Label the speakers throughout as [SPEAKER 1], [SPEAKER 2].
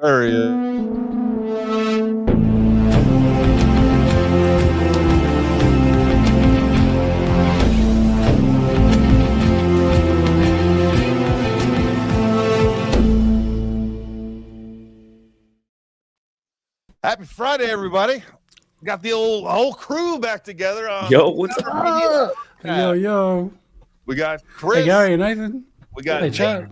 [SPEAKER 1] There he is. Happy Friday, everybody. Got the whole crew back together.
[SPEAKER 2] Yo, what's up?
[SPEAKER 3] Yo.
[SPEAKER 1] We got Chris.
[SPEAKER 3] Hey, Gary, Nathan.
[SPEAKER 1] We got
[SPEAKER 3] Hey, Chad.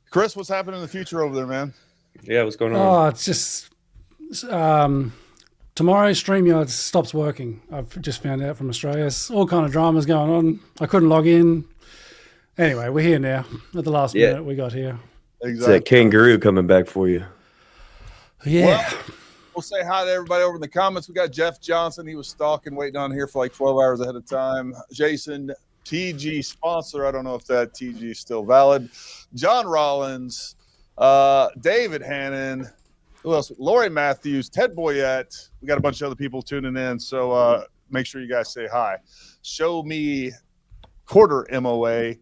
[SPEAKER 1] Chris, what's happening in the future over there, man?
[SPEAKER 2] Yeah, what's going on?
[SPEAKER 3] Oh, it's just tomorrow StreamYard stops working. I've just found out from Australia. It's all kind of dramas going on. I couldn't log in. Anyway, we're here now. At the last minute, we got here.
[SPEAKER 1] Exactly.
[SPEAKER 2] It's that kangaroo coming back for you.
[SPEAKER 3] Yeah.
[SPEAKER 1] Well, we'll say hi to everybody over in the comments. We got Jeff Johnson. He was stalking, waiting on here for like 12 hours ahead of time. Jason, TG sponsor. I don't know if that TG is still valid. John Rollins, David Hannon. Who else? Lori Matthews, Ted Boyette. We got a bunch of other people tuning in. So make sure you guys say hi. Show me quarter MOA and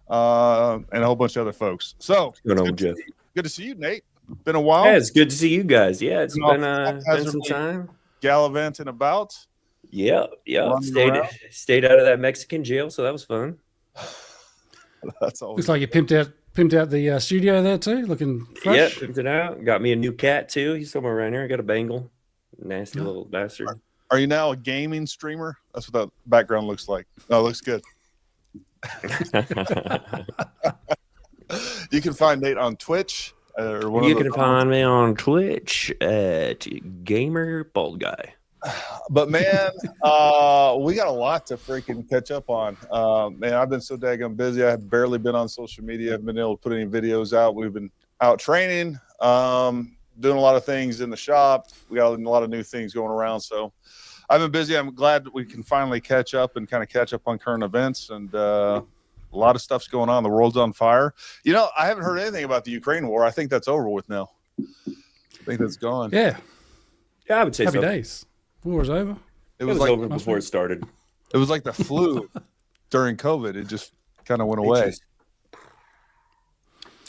[SPEAKER 1] a whole bunch of other folks. So
[SPEAKER 2] What's going on, Jeff?
[SPEAKER 1] Good to see you, Nate. Been a while.
[SPEAKER 2] Yeah, it's good to see you guys. Yeah, it's been some time.
[SPEAKER 1] Gallivanting about.
[SPEAKER 2] Yeah. Stayed out of that Mexican jail, so that was fun.
[SPEAKER 1] That's always
[SPEAKER 3] Looks like you pimped out the studio there too, looking fresh.
[SPEAKER 2] Yeah, pimped it out. Got me a new cat too. He's somewhere around here. I got a Bengal. Nasty little bastard.
[SPEAKER 1] Are you now a gaming streamer? That's what that background looks like. Oh, it looks good. You can find Nate on Twitch.
[SPEAKER 2] You can find me on Twitch at Gamer Bald Guy.
[SPEAKER 1] But man, we got a lot to freaking catch up on. Man, I've been so daggone busy. I've barely been on social media. I haven't been able to put any videos out. We've been out training, doing a lot of things in the shop. We got a lot of new things going around. So I've been busy. I'm glad that we can finally catch up and kind of catch up on current events. And a lot of stuff's going on. The world's on fire. You know, I haven't heard anything about the Ukraine war. I think that's over with now. I think that's gone.
[SPEAKER 3] Yeah.
[SPEAKER 2] Yeah, I would say
[SPEAKER 3] Happy
[SPEAKER 2] so.
[SPEAKER 3] days. War's over.
[SPEAKER 1] It
[SPEAKER 2] was
[SPEAKER 1] was like
[SPEAKER 2] over before it started.
[SPEAKER 1] it was like the flu during COVID. It just kind of went away.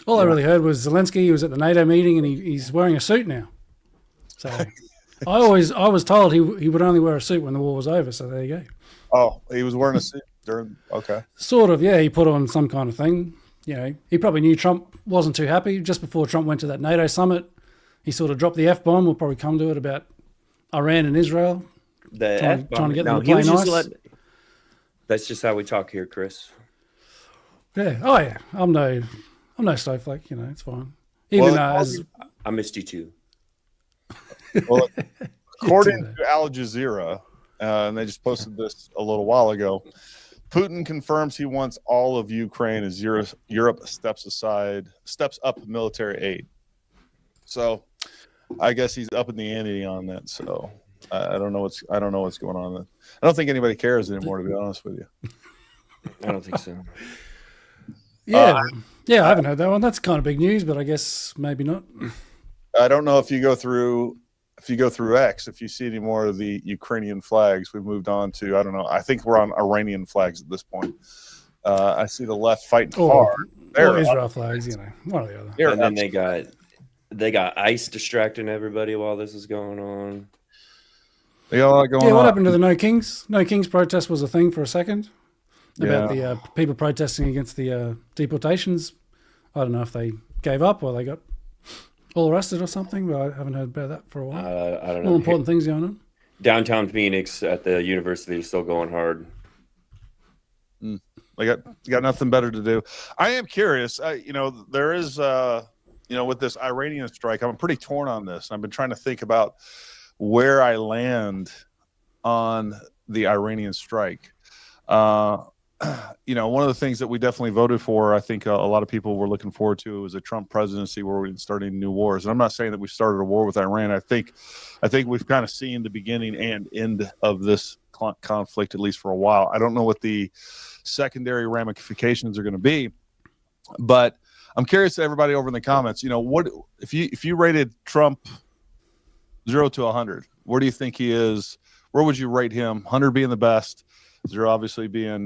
[SPEAKER 3] All I really heard was Zelensky. He was at the NATO meeting and he's wearing a suit now. So I was told he would only wear a suit when the war was over. So there you go.
[SPEAKER 1] Oh, he was wearing a suit during. Okay.
[SPEAKER 3] Sort of, yeah. He put on some kind of thing. You know, he probably knew Trump wasn't too happy. Just before Trump went to that NATO summit, he sort of dropped the F-bomb. We'll probably come to it about Iran and Israel. Trying to get them to play nice.
[SPEAKER 2] That's just how we talk here, Chris.
[SPEAKER 3] Yeah. Oh yeah. I'm no snowflake. You know, it's fine.
[SPEAKER 2] I missed you too.
[SPEAKER 1] Well, according to Al Jazeera, and they just posted this a little while ago, Putin confirms he wants all of Ukraine as Europe steps up military aid. So I guess he's up in the ante on that. So I don't know what's going on. I don't think anybody cares anymore, to be honest with you.
[SPEAKER 2] I don't think so.
[SPEAKER 3] Yeah. I haven't heard that one. That's kind of big news, but I guess maybe not.
[SPEAKER 1] I don't know if you go through X, if you see any more of the Ukrainian flags. We've moved on to, I don't know. I think we're on Iranian flags at this point. I see the left fighting hard.
[SPEAKER 3] Or Israel flags, you know, one or the other.
[SPEAKER 2] And then they got ICE distracting everybody while this is going on.
[SPEAKER 1] They got a lot going on.
[SPEAKER 3] What happened to the No Kings? No Kings protest was a thing for a second about the people protesting against the deportations. I don't know if they gave up or they got all arrested or something, but I haven't heard about that for a while.
[SPEAKER 2] I don't know.
[SPEAKER 3] More important things going on.
[SPEAKER 2] Downtown Phoenix at the university is still going hard.
[SPEAKER 1] They got nothing better to do. I am curious. There is, with this Iranian strike, I'm pretty torn on this. I've been trying to think about where I land on the Iranian strike. One of the things that we definitely voted for, I think a lot of people were looking forward to, was a Trump presidency where we're starting new wars. And I'm not saying that we started a war with Iran. I think we've kind of seen the beginning and end of this conflict, at least for a while. I don't know what the secondary ramifications are going to be, but I'm curious to everybody over in the comments, what if you rated Trump 0 to 100, where do you think he is? Where would you rate him? 100 being the best, 0 obviously being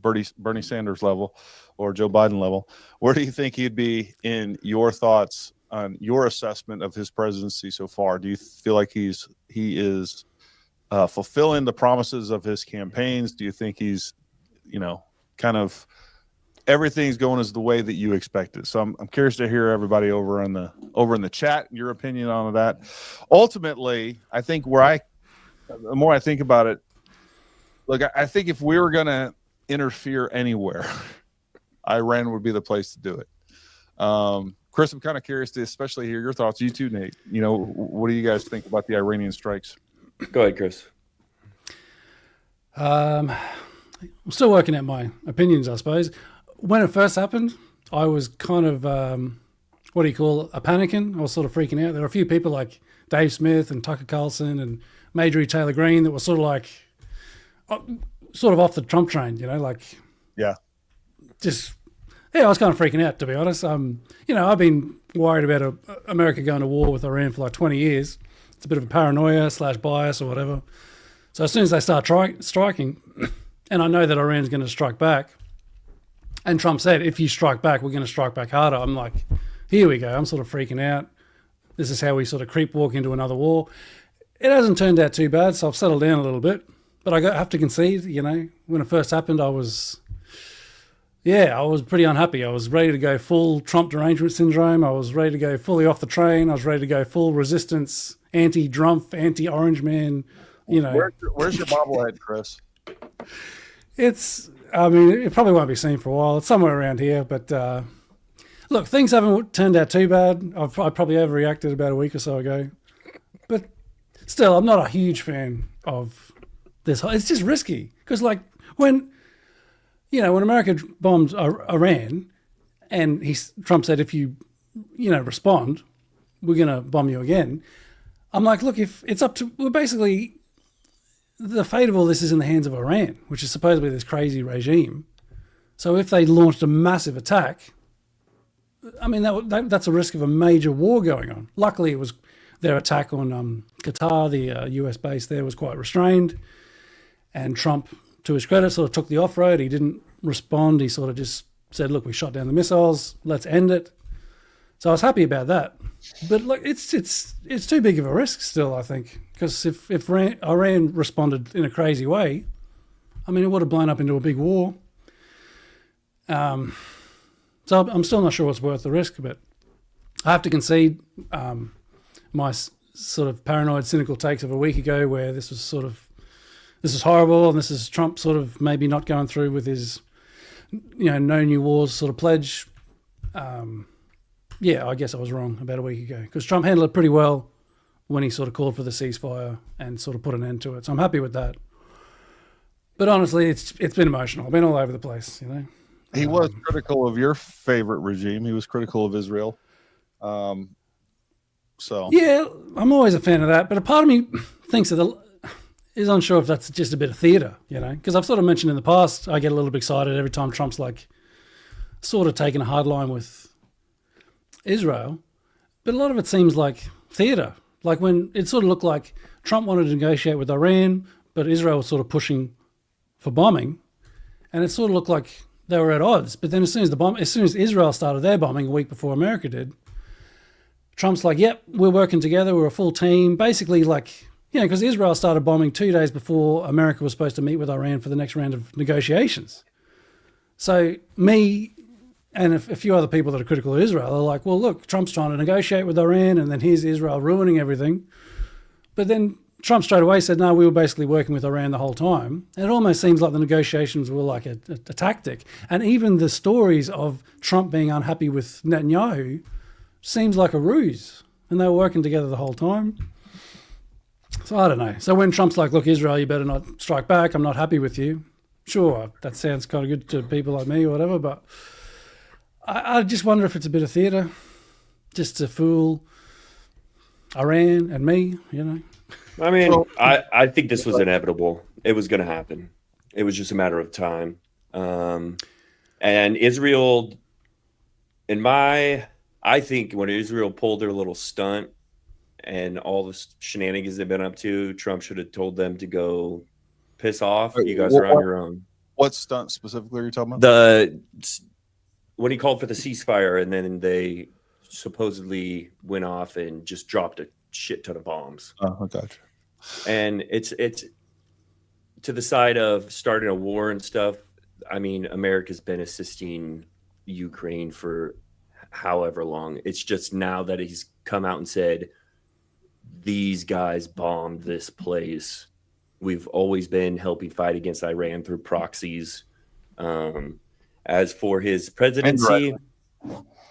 [SPEAKER 1] Bernie Sanders level. or Joe Biden level, where do you think he'd be in your thoughts on your assessment of his presidency so far? Do you feel like he is fulfilling the promises of his campaigns? Do you think he's, kind of everything's going as the way that you expected? So I'm curious to hear everybody over in the chat, your opinion on that. Ultimately, I think the more I think about it, look, I think if we were going to interfere anywhere, Iran would be the place to do it. Chris, I'm kind of curious to especially hear your thoughts. You too, Nate. What do you guys think about the Iranian strikes?
[SPEAKER 2] Go ahead, Chris.
[SPEAKER 3] I'm still working out my opinions, I suppose. When it first happened, I was kind of, what do you call it, a panicking. I was sort of freaking out. There were a few people like Dave Smith and Tucker Carlson and Marjorie Taylor Greene that were sort of off the Trump train,
[SPEAKER 1] Yeah.
[SPEAKER 3] I was kind of freaking out, to be honest. I've been worried about America going to war with Iran for like 20 years. It's a bit of a paranoia / bias or whatever. So as soon as they start striking, and I know that Iran's going to strike back, and Trump said, if you strike back, we're going to strike back harder. I'm like, here we go. I'm sort of freaking out. This is how we sort of creep walk into another war. It hasn't turned out too bad, so I've settled down a little bit. But I have to concede, when it first happened, I was pretty unhappy. I was ready to go full Trump derangement syndrome. I was ready to go fully off the train. I was ready to go full resistance, anti-Trump, anti-Orange Man.
[SPEAKER 1] Where's your bobblehead, Chris?
[SPEAKER 3] It probably won't be seen for a while. It's somewhere around here. But look, things haven't turned out too bad. I probably overreacted about a week or so ago. But still, I'm not a huge fan of this. It's just risky. Because when America bombed Iran and Trump said, if you, respond, we're going to bomb you again. I'm like, look, if it's up to, we're basically, the fate of all this is in the hands of Iran, which is supposedly this crazy regime. So if they launched a massive attack, that's a risk of a major war going on. Luckily, it was their attack on Qatar, the US base there, was quite restrained. And Trump, to his credit, sort of took the off-road. He didn't respond. He sort of just said, look, we shot down the missiles. Let's end it. So I was happy about that. But look, it's too big of a risk still, I think. Because if Iran responded in a crazy way, it would have blown up into a big war. So I'm still not sure what's worth the risk, but I have to concede my sort of paranoid, cynical takes of a week ago where this is horrible, and this is Trump sort of maybe not going through with his, no new wars sort of pledge. I guess I was wrong about a week ago because Trump handled it pretty well when he sort of called for the ceasefire and sort of put an end to it. So I'm happy with that. But honestly, it's been emotional. I've been all over the place,
[SPEAKER 1] He was critical of your favorite regime. He was critical of Israel.
[SPEAKER 3] Yeah, I'm always a fan of that. But a part of me thinks is unsure if that's just a bit of theatre, because I've sort of mentioned in the past, I get a little bit excited every time Trump's sort of taking a hard line with Israel. But a lot of it seems like theatre. Like when it sort of looked like Trump wanted to negotiate with Iran, but Israel was sort of pushing for bombing. And it sort of looked like they were at odds. But then as soon as Israel started their bombing a week before America did, Trump's like, yep, we're working together. We're a full team. Basically because Israel started bombing 2 days before America was supposed to meet with Iran for the next round of negotiations. So me and a few other people that are critical of Israel are like, well, look, Trump's trying to negotiate with Iran and then here's Israel ruining everything. But then Trump straight away said, no, we were basically working with Iran the whole time. And it almost seems like the negotiations were like a tactic. And even the stories of Trump being unhappy with Netanyahu seems like a ruse. And they were working together the whole time. So I don't know. So when Trump's like, look, Israel, you better not strike back. I'm not happy with you. Sure, that sounds kind of good to people like me or whatever, but I just wonder if it's a bit of theatre just to fool Iran and me,
[SPEAKER 2] I think this was inevitable. It was going to happen. It was just a matter of time. And Israel, I think when Israel pulled their little stunt and all the shenanigans they've been up to, Trump should have told them to go piss off. You guys are on your own.
[SPEAKER 1] What stunt specifically are you talking about?
[SPEAKER 2] when he called for the ceasefire, and then they supposedly went off and just dropped a shit ton of bombs.
[SPEAKER 1] Oh, I gotcha.
[SPEAKER 2] And it's to the side of starting a war and stuff. I mean, America's been assisting Ukraine for however long. It's just now that he's come out and said, these guys bombed this place. We've always been helping fight against Iran through proxies. As for his presidency,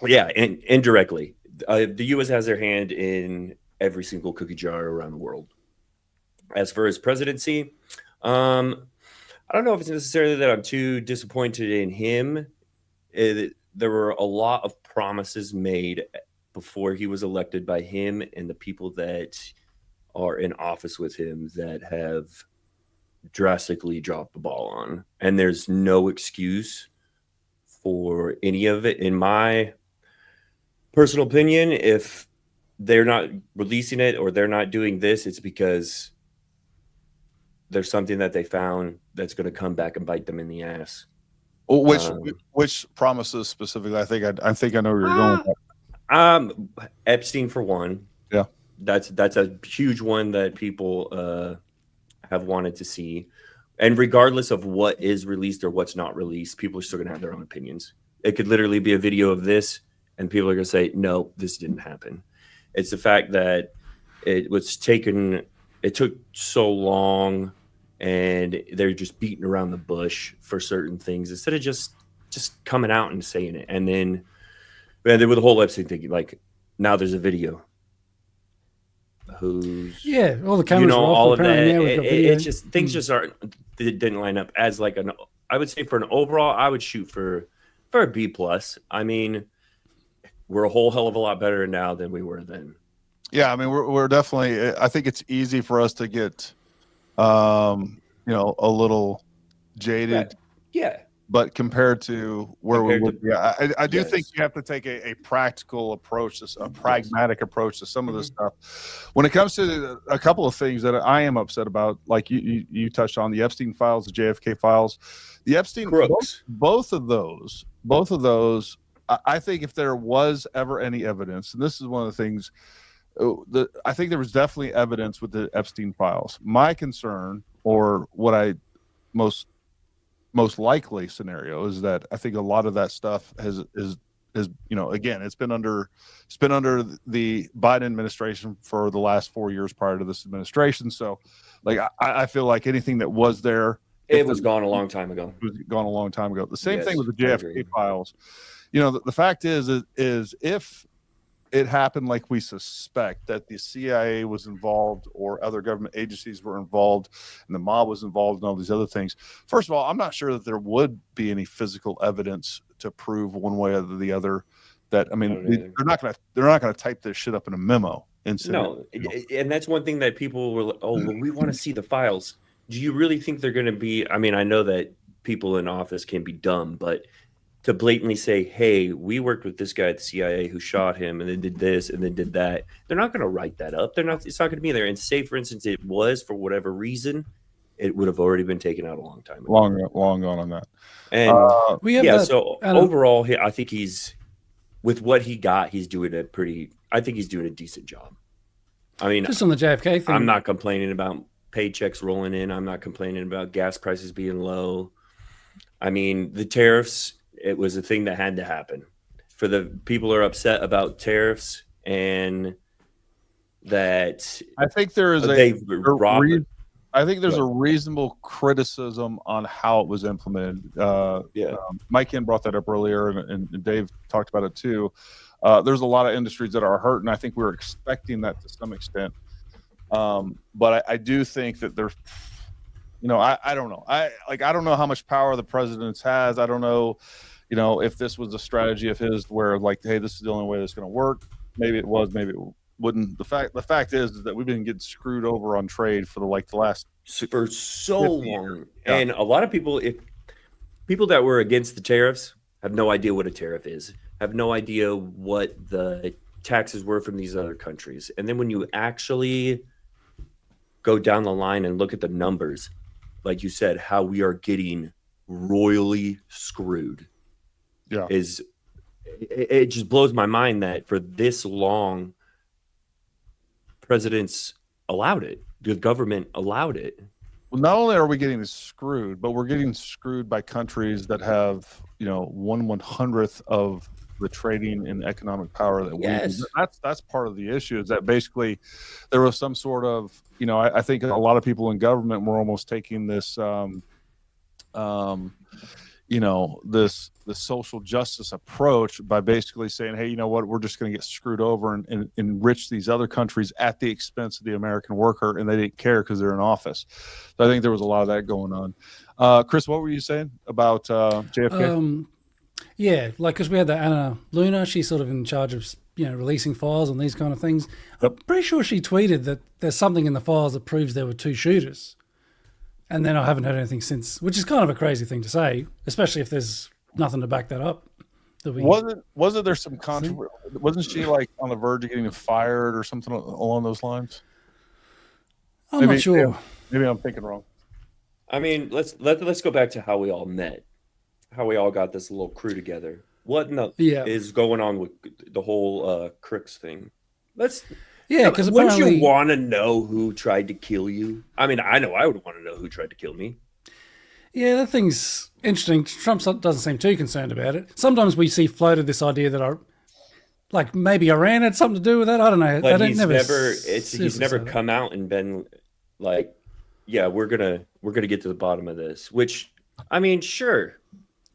[SPEAKER 2] indirectly, the U.S. has their hand in every single cookie jar around the world. As for his presidency, I don't know if it's necessarily that I'm too disappointed in him. There were a lot of promises made before he was elected by him and the people that are in office with him that have drastically dropped the ball on. And there's no excuse for any of it. In my personal opinion, if they're not releasing it or they're not doing this, it's because there's something that they found that's going to come back and bite them in the ass.
[SPEAKER 1] Which promises specifically? I think I know where you're going.
[SPEAKER 2] Epstein for one.
[SPEAKER 1] Yeah,
[SPEAKER 2] that's a huge one that people have wanted to see. And regardless of what is released or what's not released, people are still going to have their own opinions. It could literally be a video of this, and people are going to say, "No, this didn't happen." It's the fact that it took so long. And they're just beating around the bush for certain things instead of just coming out and saying it. And then with the whole Epstein thing, like now there's a video.
[SPEAKER 3] All the cameras were off,
[SPEAKER 2] all of that.
[SPEAKER 3] It's
[SPEAKER 2] just things just didn't line up as like I would say for an overall, I would shoot for a B+. I mean, we're a whole hell of a lot better now than we were then.
[SPEAKER 1] Yeah, I mean, we're definitely. I think it's easy for us to get. A little jaded.
[SPEAKER 2] Yeah.
[SPEAKER 1] But compared to where we would, I do think you have to take a practical approach, a pragmatic approach to some of this stuff. When it comes to a couple of things that I am upset about, like you touched on the Epstein files, the JFK files, the Epstein
[SPEAKER 2] Crooks.
[SPEAKER 1] both of those. I think if there was ever any evidence, and this is one of the things. I think there was definitely evidence with the Epstein files. My concern, or what I most likely scenario, is that I think a lot of that stuff is again, it's been under the Biden administration for the last 4 years prior to this administration. So, like, I feel like anything that was there,
[SPEAKER 2] it was gone a long time ago.
[SPEAKER 1] It was gone a long time ago. The same thing with the JFK files. The fact is if it happened like we suspect, that the CIA was involved or other government agencies were involved and the mob was involved and all these other things. First of all, I'm not sure that there would be any physical evidence to prove one way or the other that, I mean, they're not going to type this shit up in a memo.
[SPEAKER 2] No. And that's one thing that people were like, oh, well, we want to see the files. Do you really think they're going to be, I mean, I know that people in office can be dumb, but to blatantly say, hey, we worked with this guy at the CIA who shot him and then did this and then did that. They're not going to write that up. It's not going to be there. And say, for instance, it was for whatever reason, it would have already been taken out a long time ago.
[SPEAKER 1] Long gone on that.
[SPEAKER 2] And overall, I think he's, with what he got, he's doing I think he's doing a decent job. I mean,
[SPEAKER 3] just on the JFK thing,
[SPEAKER 2] I'm not complaining about paychecks rolling in. I'm not complaining about gas prices being low. I mean, the tariffs, it was a thing that had to happen. For the people who are upset about tariffs, and that
[SPEAKER 1] I think there is a reasonable criticism on how it was implemented. Mike Ken brought that up earlier, and Dave talked about it too. There's a lot of industries that are hurt, and I think we're expecting that to some extent. But I do think that there's, I don't know. I don't know how much power the president has. I don't know, if this was a strategy of his where, like, hey, this is the only way that's going to work. Maybe it was, maybe it wouldn't. The fact is that we've been getting screwed over on trade for the last
[SPEAKER 2] for so long. Yeah. And a lot of people, if people that were against the tariffs, have no idea what a tariff is, have no idea what the taxes were from these other countries. And then when you actually go down the line and look at the numbers, like you said, how we are getting royally screwed is it just blows my mind that for this long, presidents allowed it. The government allowed it.
[SPEAKER 1] Well, not only are we getting screwed, but we're getting screwed by countries that have, 1/100th of the trading and economic power that we do. That's part of the issue, is that basically there was some sort of, I think a lot of people in government were almost taking this, this social justice approach by basically saying, hey, you know what, we're just going to get screwed over and enrich these other countries at the expense of the American worker, and they didn't care because they're in office. So I think there was a lot of that going on. Chris, what were you saying about JFK?
[SPEAKER 3] Yeah, like, because we had that Anna Luna, she's sort of in charge of, releasing files on these kind of things.
[SPEAKER 1] Yep.
[SPEAKER 3] I'm pretty sure she tweeted that there's something in the files that proves there were 2 shooters. And then I haven't heard anything since, which is kind of a crazy thing to say, especially if there's nothing to back that up.
[SPEAKER 1] Wasn't there some controversy? Wasn't she like on the verge of getting fired or something along those lines?
[SPEAKER 3] I'm not sure.
[SPEAKER 1] Maybe I'm thinking wrong.
[SPEAKER 2] I mean, let's go back to how we all met, how we all got this little crew together. What is going on with the whole Crooks thing?
[SPEAKER 3] Because
[SPEAKER 2] wouldn't you want to know who tried to kill you? I mean, I know I would want to know who tried to kill me.
[SPEAKER 3] Yeah, that thing's interesting. Trump doesn't seem too concerned about it. Sometimes we see floated this idea that maybe Iran had something to do with that. I don't know.
[SPEAKER 2] But he's never come out and been like, yeah, we're gonna get to the bottom of this. Which, I mean, sure,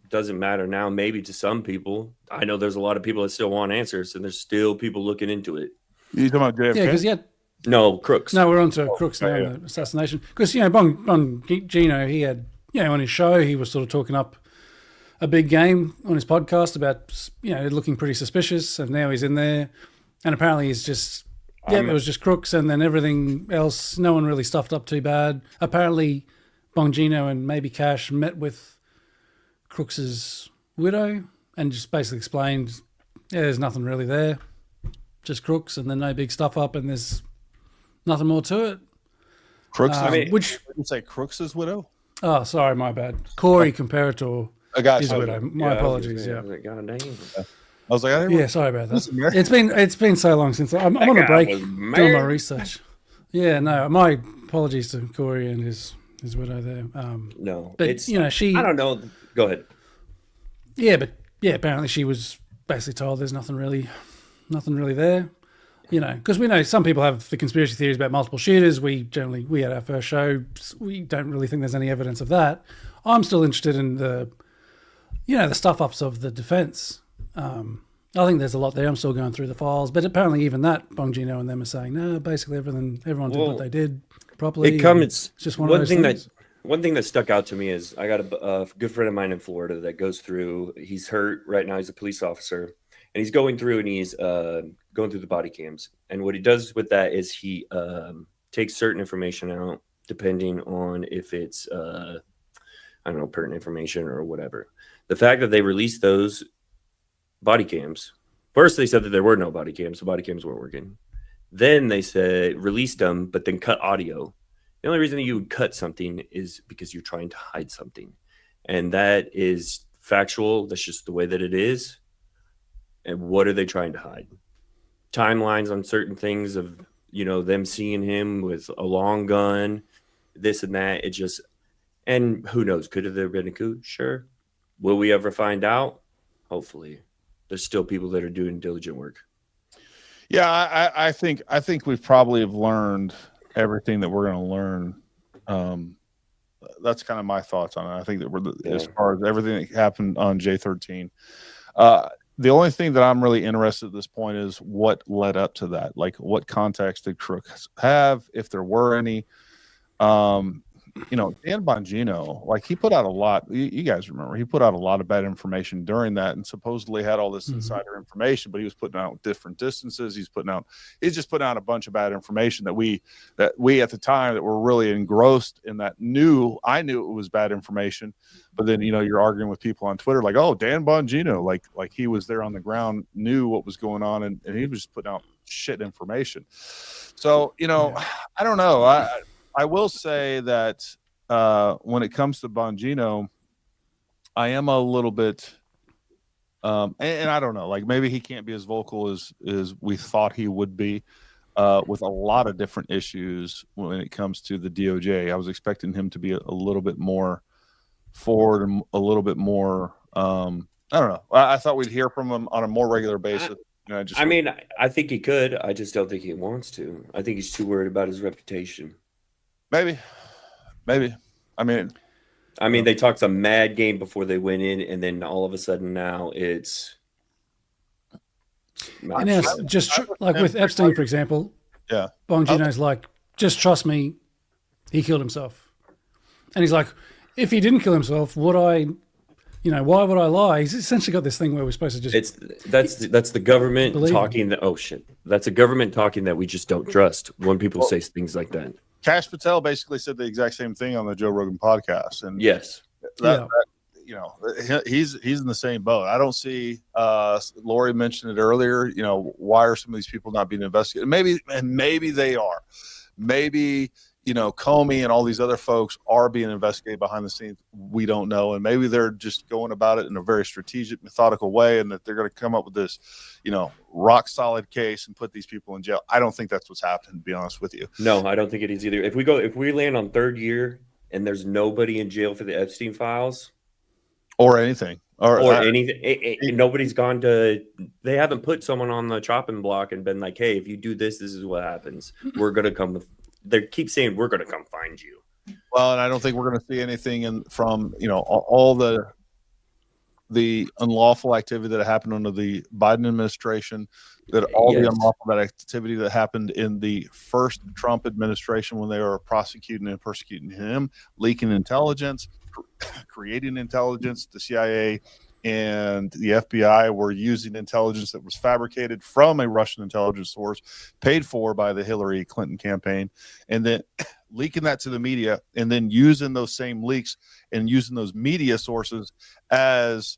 [SPEAKER 2] doesn't matter now. Maybe to some people, I know there's a lot of people that still want answers, and there's still people looking into it.
[SPEAKER 1] You talking about JFK?
[SPEAKER 3] Yeah, because
[SPEAKER 2] no, Crooks.
[SPEAKER 3] No, we're on to Crooks now, the assassination. Because Bongino, he had on his show, he was sort of talking up a big game on his podcast about looking pretty suspicious, and now he's in there, and apparently he's just it was just Crooks, and then everything else, no one really stuffed up too bad. Apparently, Bongino and maybe Cash met with Crooks's widow and just basically explained, there's nothing really there. Just Crooks, and then no big stuff up, and there's nothing more to it.
[SPEAKER 1] Crooks, which you say Crooks's widow?
[SPEAKER 3] Oh, sorry, my bad. Corey Comparator, his widow. My apologies. God
[SPEAKER 2] damn.
[SPEAKER 1] I was like,
[SPEAKER 3] sorry about that. It's been so long since I'm on a break doing my research. Yeah, no, my apologies to Corey and his widow there.
[SPEAKER 2] No,
[SPEAKER 3] but she.
[SPEAKER 2] I don't know. Go ahead.
[SPEAKER 3] Yeah, but apparently she was basically told there's nothing really there, because we know some people have the conspiracy theories about multiple shooters. We had our first show. We don't really think there's any evidence of that. I'm still interested in the stuff ups of the defense. I think there's a lot there. I'm still going through the files, but apparently even that Bongino and them are saying, no, basically everyone did what they did properly.
[SPEAKER 2] It's
[SPEAKER 3] just one of those things.
[SPEAKER 2] One thing that stuck out to me is I got a good friend of mine in Florida that goes through. He's hurt right now. He's a police officer. And he's going through and he's going through the body cams. And what he does with that is he takes certain information out, depending on if it's, pertinent information or whatever. The fact that they released those body cams, first they said that there were no body cams. The body cams weren't working. Then they said released them, but then cut audio. The only reason that you would cut something is because you're trying to hide something. And that is factual. That's just the way that it is. And what are they trying to hide? Timelines on certain things of, them seeing him with a long gun, this and that. And who knows? Could have there been a coup? Sure. Will we ever find out? Hopefully. There's still people that are doing diligent work.
[SPEAKER 1] Yeah, I think we probably have learned everything that we're going to learn. That's kind of my thoughts on it. I think that as far as everything that happened on J13, the only thing that I'm really interested at this point is what led up to that. Like, what context did Crooks have, if there were any? Dan Bongino, like, he put out a lot. You guys remember, he put out a lot of bad information during that, and supposedly had all this insider information. But he was putting out different distances. He's just putting out a bunch of bad information that we at the time that were really engrossed in that I knew it was bad information. But then you're arguing with people on Twitter like, oh, Dan Bongino, like he was there on the ground, knew what was going on, and he was just putting out shit information. So I don't know. I will say that when it comes to Bongino, I am a little bit And I don't know, like maybe he can't be as vocal as we thought he would be with a lot of different issues when it comes to the DOJ. I was expecting him to be a little bit more forward and a little bit more. I don't know. I thought we'd hear from him on a more regular basis.
[SPEAKER 2] I think he could. I just don't think he wants to. I think he's too worried about his reputation.
[SPEAKER 1] Maybe. I mean,
[SPEAKER 2] they talked some mad game before they went in, and then all of a sudden now it's.
[SPEAKER 3] And now, like with Epstein, for example,
[SPEAKER 1] yeah,
[SPEAKER 3] Bongino's like, just trust me, he killed himself, and he's like, if he didn't kill himself, would I? Why would I lie? He's essentially got this thing where we're supposed to just.
[SPEAKER 2] That's the government talking. That's a government talking that we just don't trust when people say things like that.
[SPEAKER 1] Kash Patel basically said the exact same thing on the Joe Rogan podcast, and
[SPEAKER 2] yes,
[SPEAKER 1] he's in the same boat. I don't see. Lori mentioned it earlier. Why are some of these people not being investigated? Maybe they are. Maybe Comey and all these other folks are being investigated behind the scenes. We don't know, and maybe they're just going about it in a very strategic, methodical way, and that they're going to come up with this, rock solid case and put these people in jail. I don't think that's what's happening, to be honest with you.
[SPEAKER 2] No, I don't think it is either. If we land on third year and there's nobody in jail for the Epstein files
[SPEAKER 1] or anything,
[SPEAKER 2] anything, nobody's gone to. They haven't put someone on the chopping block and been like, "Hey, if you do this, this is what happens. We're going to come." They keep saying we're going to come find you.
[SPEAKER 1] Well, and I don't think we're going to see anything from all the unlawful activity that happened under the Biden administration, the unlawful activity that happened in the first Trump administration when they were prosecuting and persecuting him, leaking intelligence, creating intelligence. The CIA and the FBI were using intelligence that was fabricated from a Russian intelligence source, paid for by the Hillary Clinton campaign, and then leaking that to the media, and then using those same leaks and using those media sources as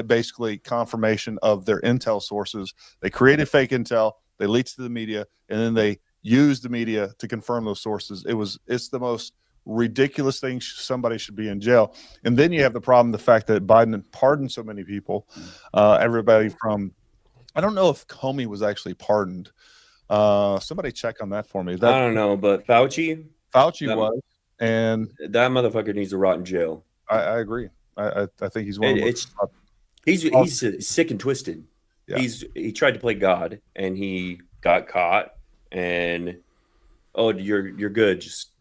[SPEAKER 1] basically confirmation of their intel sources. They created fake intel, they leaked to the media, and then they used the media to confirm those sources. It's the most ridiculous thing. Somebody should be in jail. And then you have the problem, the fact that Biden pardoned so many people, everybody from, I don't know if Comey was actually pardoned. Somebody check on that for me.
[SPEAKER 2] I don't know, but Fauci
[SPEAKER 1] was, and
[SPEAKER 2] that motherfucker needs to rot in jail.
[SPEAKER 1] I agree. I think he's one.
[SPEAKER 2] He's sick and twisted. Yeah. He tried to play God and he got caught. And you're good. Just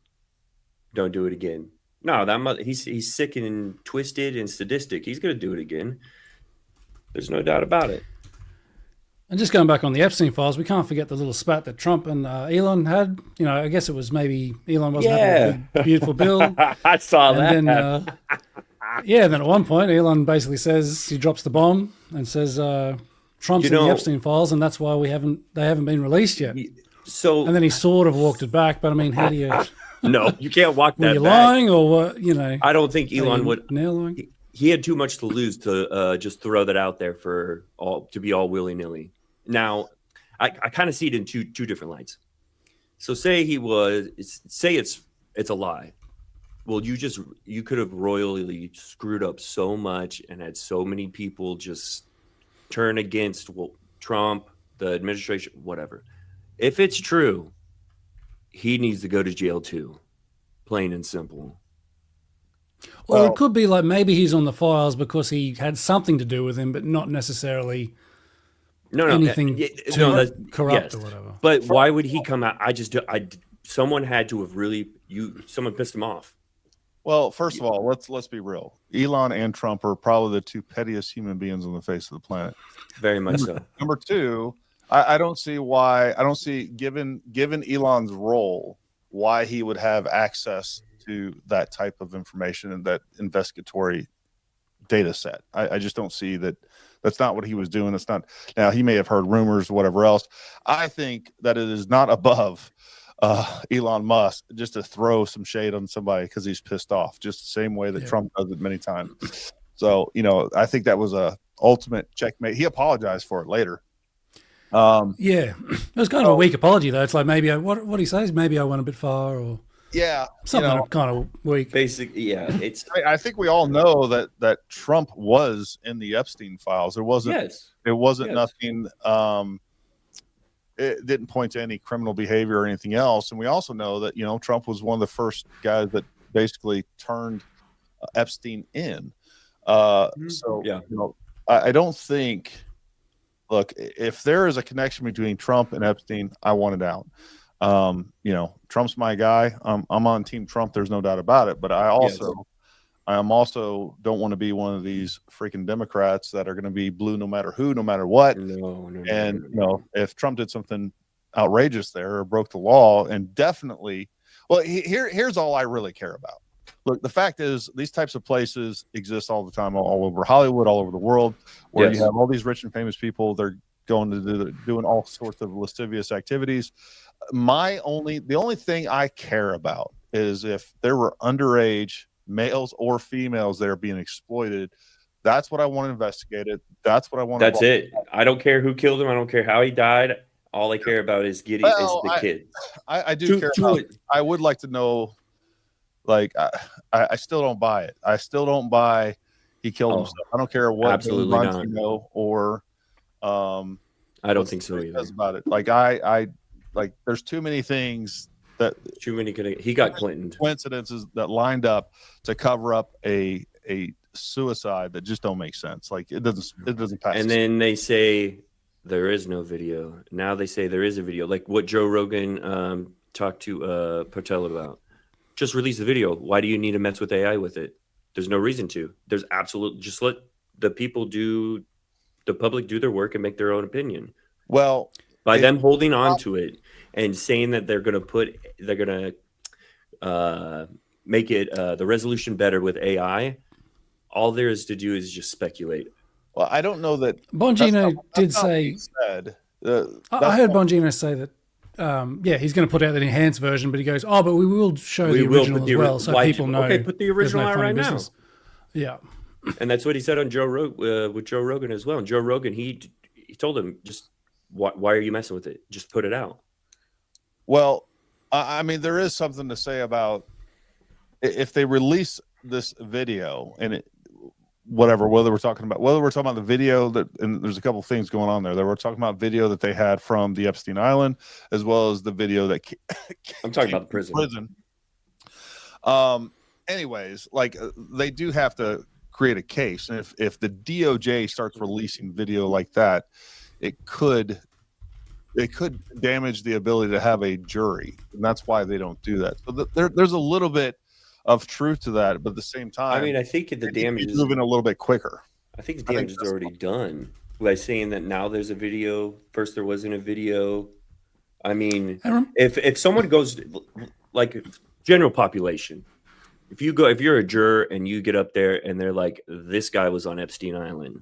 [SPEAKER 2] don't do it again. No, he's sick and twisted and sadistic. He's going to do it again. There's no doubt about it.
[SPEAKER 3] And just going back on the Epstein files, we can't forget the little spat that Trump and Elon had. I guess it was maybe Elon wasn't having a big, beautiful bill.
[SPEAKER 2] I saw that.
[SPEAKER 3] And then at one point, Elon basically says, he drops the bomb and says, Trump's in the Epstein files, and that's why they haven't been released yet. And then he sort of walked it back, but I mean, how do you...
[SPEAKER 2] No, you can't walk that back.
[SPEAKER 3] Were you lying or what?
[SPEAKER 2] I don't think Elon would.
[SPEAKER 3] Lying?
[SPEAKER 2] He had too much to lose to just throw that out there to be all willy-nilly. Now, I kind of see it in two different lights. So say it's a lie. Well, you could have royally screwed up so much and had so many people just turn against Trump, the administration, whatever. If it's true, he needs to go to jail too, plain and simple.
[SPEAKER 3] Or it could be like maybe he's on the files because he had something to do with him, but not necessarily anything corrupt or whatever.
[SPEAKER 2] But why would he come out? Someone had to have someone pissed him off.
[SPEAKER 1] Well, first of all, let's be real. Elon and Trump are probably the two pettiest human beings on the face of the planet.
[SPEAKER 2] Very much so.
[SPEAKER 1] Number two, I don't see given Elon's role, why he would have access to that type of information and that investigatory data set. I just don't see that. That's not what he was doing. It's not. Now, he may have heard rumors or whatever else. I think that it is not above Elon Musk just to throw some shade on somebody because he's pissed off, just the same way that Trump does it many times. So, I think that was a ultimate checkmate. He apologized for it later.
[SPEAKER 3] It was kind of a weak apology though. It's like maybe what he says, maybe I went a bit far, or
[SPEAKER 1] Yeah,
[SPEAKER 3] Something kind of weak.
[SPEAKER 2] Basically, yeah, it's
[SPEAKER 1] I think we all know that Trump was in the Epstein files. There wasn't nothing. It didn't point to any criminal behavior or anything else. And we also know that Trump was one of the first guys that basically turned Epstein in. So
[SPEAKER 2] yeah.
[SPEAKER 1] I don't think. Look, if there is a connection between Trump and Epstein, I want it out. Trump's my guy. I'm on Team Trump. There's no doubt about it. But I also don't want to be one of these freaking Democrats that are going to be blue no matter who, no matter what. No. If Trump did something outrageous there or broke the law, and definitely, well, here's all I really care about. Look, the fact is, these types of places exist all the time, all over Hollywood, all over the world, where you have all these rich and famous people. They're going to doing all sorts of lascivious activities. The only thing I care about is if there were underage males or females that are being exploited. That's what I want to investigate it. That's what I want.
[SPEAKER 2] That's it. I don't care who killed him. I don't care how he died. All I care about is the kid.
[SPEAKER 1] I do care about it. I would like to know. Like I still don't buy it. I still don't buy he killed himself. I don't care what
[SPEAKER 2] absolutely not.
[SPEAKER 1] Or
[SPEAKER 2] I don't think so either.
[SPEAKER 1] About it. Like I there's too many things that
[SPEAKER 2] he got Clinton
[SPEAKER 1] coincidences that lined up to cover up a suicide that just don't make sense. Like it doesn't pass.
[SPEAKER 2] And then they say there is no video. Now they say there is a video. Like what Joe Rogan talked to Patel about. Just release the video. Why do you need to mess with AI with it? There's no reason to. There's just let the public do their work and make their own opinion.
[SPEAKER 1] Well,
[SPEAKER 2] by them holding on to it and saying that they're going to make it the resolution better with AI, all there is to do is just speculate.
[SPEAKER 1] Well, I don't know that
[SPEAKER 3] Bongino did say. I heard Bongino say that. He's going to put out the enhanced version, but he goes, but we will show the original as well, so people know.
[SPEAKER 2] Okay, put the original out right now.
[SPEAKER 3] Yeah,
[SPEAKER 2] and that's what he said on with Joe Rogan as well. And Joe Rogan, he told him, just why are you messing with it? Just put it out.
[SPEAKER 1] Well, I mean, there is something to say about if they release this video and whether we're talking about the video and there's a couple of things going on there. We're talking about video that they had from the Epstein Island, as well as the video that
[SPEAKER 2] I'm talking about the prison.
[SPEAKER 1] Anyways, like they do have to create a case, and if the DOJ starts releasing video like that, it could damage the ability to have a jury, and that's why they don't do that. So there's a little bit of truth to that, but at the same time,
[SPEAKER 2] I mean, I think the damage is
[SPEAKER 1] moving a little bit quicker.
[SPEAKER 2] I think the damage is already done by saying that now there's a video. First, there wasn't a video. I mean, if someone goes like general population, if you're a juror and you get up there and they're like, this guy was on Epstein Island,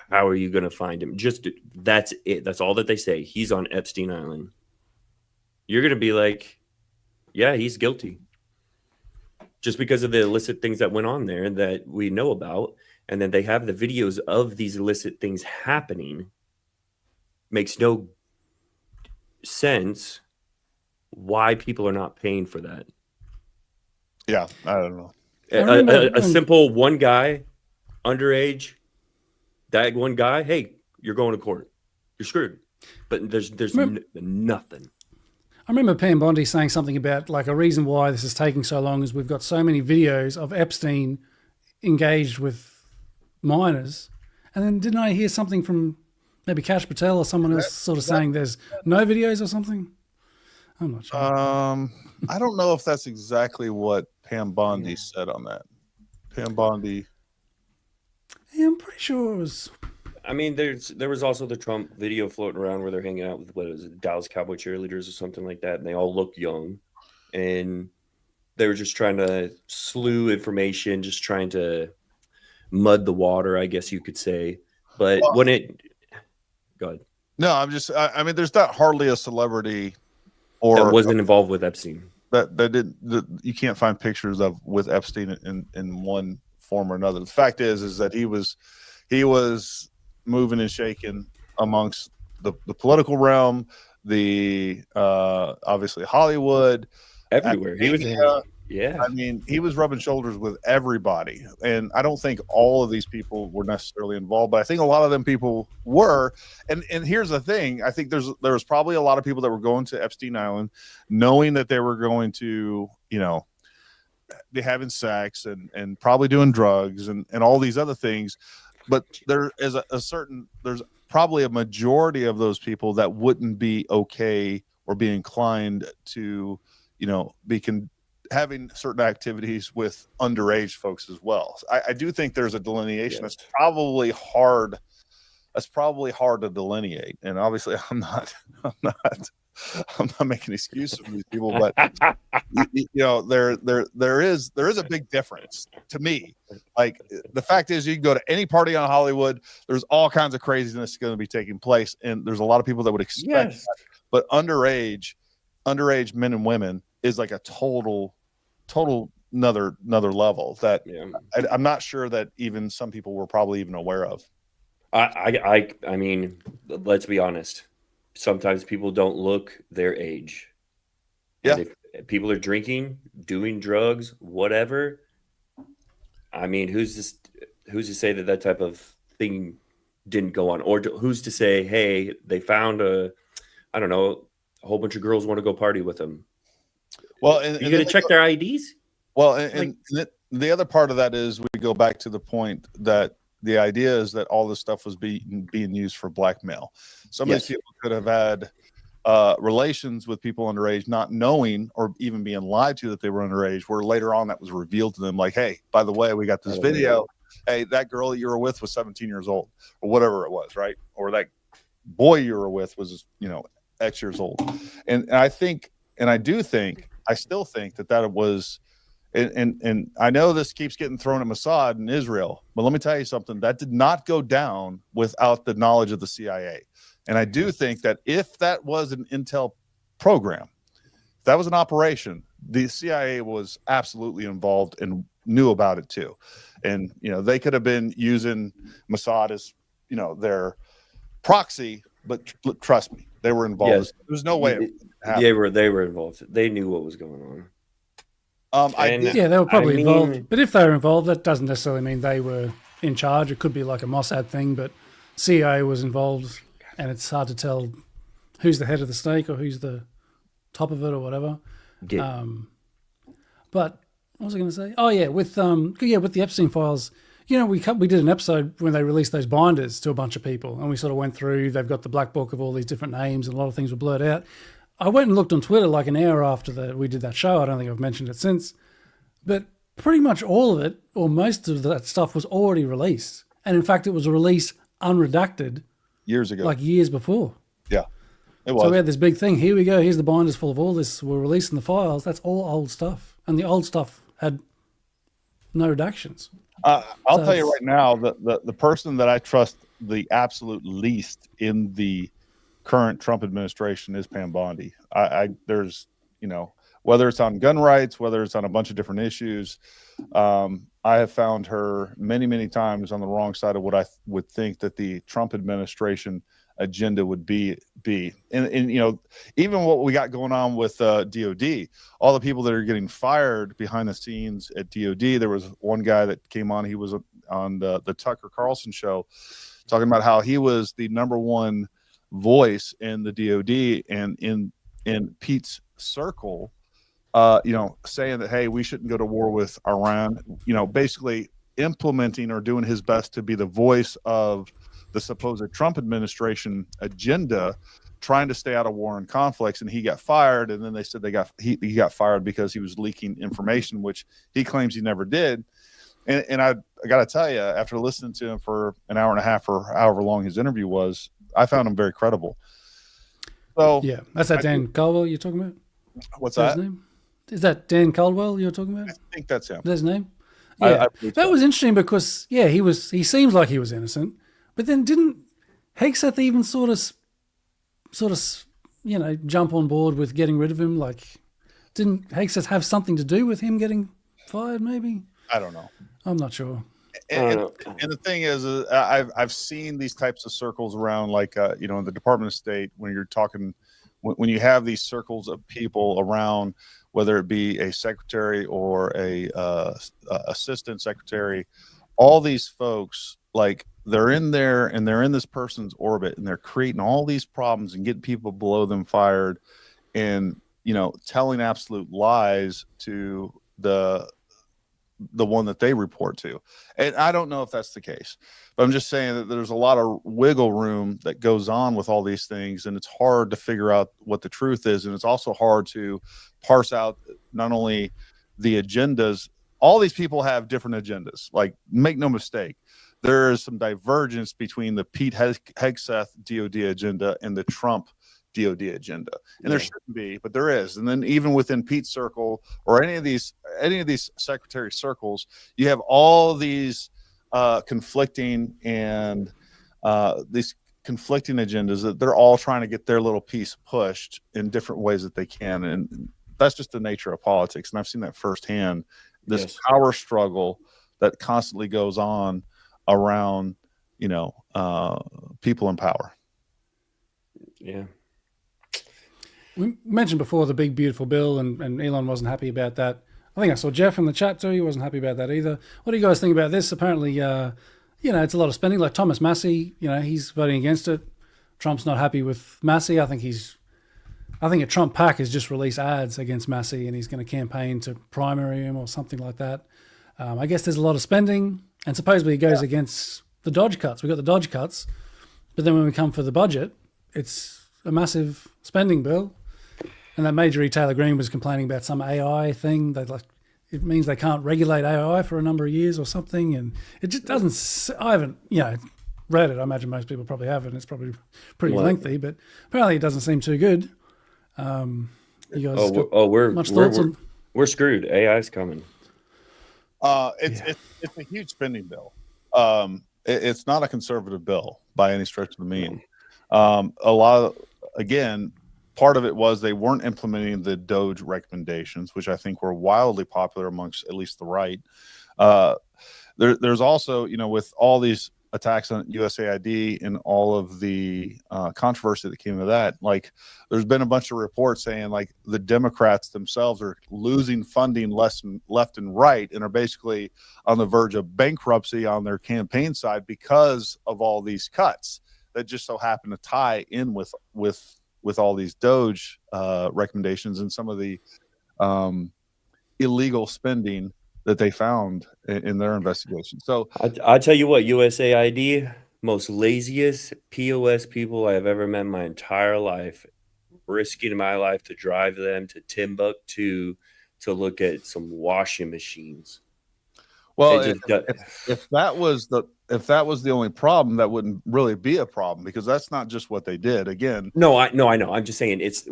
[SPEAKER 2] how are you going to find him? That's it. That's all that they say. He's on Epstein Island. You're going to be like, yeah, he's guilty. Just because of the illicit things that went on there that we know about, and then they have the videos of these illicit things happening, makes no sense why people are not paying for that.
[SPEAKER 1] Yeah, I don't know.
[SPEAKER 2] A simple one guy, underage, that one guy, hey, you're going to court. You're screwed. But there's nothing.
[SPEAKER 3] I remember Pam Bondi saying something about like a reason why this is taking so long is we've got so many videos of Epstein engaged with minors. And then didn't I hear something from maybe Kash Patel or someone else sort of saying there's no videos or something? I'm not sure.
[SPEAKER 1] I don't know if that's exactly what Pam Bondi said on that. Pam Bondi.
[SPEAKER 3] Yeah, I'm pretty sure it was.
[SPEAKER 2] I mean, there was also the Trump video floating around where they're hanging out with, what is it, Dallas Cowboy cheerleaders or something like that, and they all look young, and they were just trying to slew information, just trying to mud the water, I guess you could say. But go ahead.
[SPEAKER 1] No, I mean, there's not hardly a celebrity or
[SPEAKER 2] that wasn't involved with Epstein.
[SPEAKER 1] You can't find pictures of with Epstein in one form or another. The fact is that he was moving and shaking amongst the political realm, the obviously Hollywood,
[SPEAKER 2] everywhere. He was
[SPEAKER 1] I mean, he was rubbing shoulders with everybody. And I don't think all of these people were necessarily involved, but I think a lot of them people were. And here's the thing. I think there was probably a lot of people that were going to Epstein Island knowing that they were going to, be having sex and probably doing drugs and all these other things. But there is there's probably a majority of those people that wouldn't be okay or be inclined to, having certain activities with underage folks as well. So I do think there's a delineation that's probably hard. That's probably hard to delineate. And obviously I'm not making excuses for these people, but there is a big difference to me. Like the fact is, you can go to any party on Hollywood, there's all kinds of craziness going to be taking place, and there's a lot of people that would expect that. But underage men and women is like a total another level that I'm not sure that even some people were probably even aware of.
[SPEAKER 2] I mean, let's be honest. Sometimes people don't look their age.
[SPEAKER 1] Yeah.
[SPEAKER 2] And if people are drinking, doing drugs, whatever. I mean, who's to say that type of thing didn't go on? Or who's to say, hey, they found a whole bunch of girls want to go party with them.
[SPEAKER 1] Well,
[SPEAKER 2] you got to check their IDs.
[SPEAKER 1] Well, and the other part of that is we go back to the point that the idea is that all this stuff was being used for blackmail. Some of these people could have had relations with people underage, not knowing or even being lied to that they were underage, where later on that was revealed to them, like, hey, by the way, we got this video. Hey, that girl that you were with was 17 years old, or whatever it was, right? Or that boy you were with was, X years old. And I think, and I do think, I still think that was, and I know this keeps getting thrown at Mossad in Israel, but let me tell you something, that did not go down without the knowledge of the CIA. And I do think that if that was an intel program, if that was an operation, the CIA was absolutely involved and knew about it too. And, they could have been using Mossad as, their proxy, but trust me, they were involved.
[SPEAKER 2] Yes.
[SPEAKER 1] There's no way
[SPEAKER 2] they were involved. They knew what was going on.
[SPEAKER 3] They were probably involved. But if they were involved, that doesn't necessarily mean they were in charge. It could be like a Mossad thing, but CIA was involved, and it's hard to tell who's the head of the snake or who's the top of it or whatever.
[SPEAKER 2] Yeah.
[SPEAKER 3] But what was I going to say? Oh yeah, with the Epstein files. We did an episode when they released those binders to a bunch of people, and we sort of went through. They've got the black book of all these different names, and a lot of things were blurred out. I went and looked on Twitter like an hour after we did that show. I don't think I've mentioned it since, but pretty much all of it, or most of that stuff, was already released, and in fact, it was released unredacted
[SPEAKER 1] years ago,
[SPEAKER 3] like years before.
[SPEAKER 1] Yeah, it was.
[SPEAKER 3] So we had this big thing. Here we go. Here's the binders full of all this. We're releasing the files. That's all old stuff, and the old stuff had no redactions.
[SPEAKER 1] I'll tell you right now, the person that I trust the absolute least in the current Trump administration is Pam Bondi. There's, whether it's on gun rights, whether it's on a bunch of different issues, I have found her many, many times on the wrong side of what I would think that the Trump administration agenda would be. And even what we got going on with DOD, all the people that are getting fired behind the scenes at DOD. There was one guy that came on, he was on the Tucker Carlson show, talking about how he was the number one voice in the DOD and in Pete's circle, saying that, hey, we shouldn't go to war with Iran, basically implementing or doing his best to be the voice of the supposed Trump administration agenda, trying to stay out of war and conflicts. And he got fired. And then they said he got fired because he was leaking information, which he claims he never did. And I got to tell you, after listening to him for an hour and a half or however long his interview was, I found him very credible. So
[SPEAKER 3] yeah, that's that Dan Caldwell you're talking about?
[SPEAKER 1] What's that?
[SPEAKER 3] His name? Is that Dan Caldwell you're talking about?
[SPEAKER 1] I think that's him.
[SPEAKER 3] Is that his name? Yeah, that was interesting because he seems like he was innocent, but then didn't Hegseth even sort of jump on board with getting rid of him? Like, didn't Hegseth have something to do with him getting fired? Maybe,
[SPEAKER 1] I don't know.
[SPEAKER 3] I'm not sure.
[SPEAKER 1] And the thing is, I've seen these types of circles around, like in the Department of State, when you're talking, when you have these circles of people around whether it be a secretary or a assistant secretary, all these folks, like, they're in there and they're in this person's orbit and they're creating all these problems and getting people below them fired and, telling absolute lies to the one that they report to. And I don't know if that's the case, but I'm just saying that there's a lot of wiggle room that goes on with all these things, and it's hard to figure out what the truth is. And it's also hard to parse out not only the agendas. All these people have different agendas. Like, make no mistake, there is some divergence between the Pete Hegseth DOD agenda and the Trump DOD agenda, and there shouldn't be, but there is. And then even within Pete's circle or any of these secretary circles, you have all these conflicting agendas that they're all trying to get their little piece pushed in different ways that they can, and that's just the nature of politics. And I've seen that firsthand. This power struggle that constantly goes on around, people in power.
[SPEAKER 3] Yeah. We mentioned before the big, beautiful bill, and Elon wasn't happy about that. I think I saw Jeff in the chat too. He wasn't happy about that either. What do you guys think about this? Apparently, it's a lot of spending. Like Thomas Massey, he's voting against it. Trump's not happy with Massey. I think a Trump PAC has just released ads against Massey, and he's going to campaign to primary him or something like that. I guess there's a lot of spending, and supposedly it goes against the Dodge cuts. We've got the Dodge cuts, but then when we come for the budget, it's a massive spending bill. And that Major Taylor Greene was complaining about some AI thing. It means they can't regulate AI for a number of years or something. And it just doesn't. I haven't, read it. I imagine most people probably haven't. It's probably pretty lengthy, but apparently it doesn't seem too good. You guys
[SPEAKER 2] we're screwed. AI's coming.
[SPEAKER 1] It's a huge spending bill. It's not a conservative bill by any stretch of the mean. Part of it was they weren't implementing the Doge recommendations, which I think were wildly popular amongst at least the right. There's also, with all these attacks on USAID and all of the controversy that came to that, like, there's been a bunch of reports saying, like, the Democrats themselves are losing funding left and right and are basically on the verge of bankruptcy on their campaign side because of all these cuts that just so happen to tie in with all these Doge recommendations and some of the illegal spending that they found in their investigation. So
[SPEAKER 2] I tell you what, USAID, most laziest POS people I have ever met in my entire life, risking my life to drive them to Timbuktu to look at some washing machines.
[SPEAKER 1] Well, if that was the only problem, that wouldn't really be a problem, because that's not just what they did. Again,
[SPEAKER 2] no, I know. I'm just saying, it's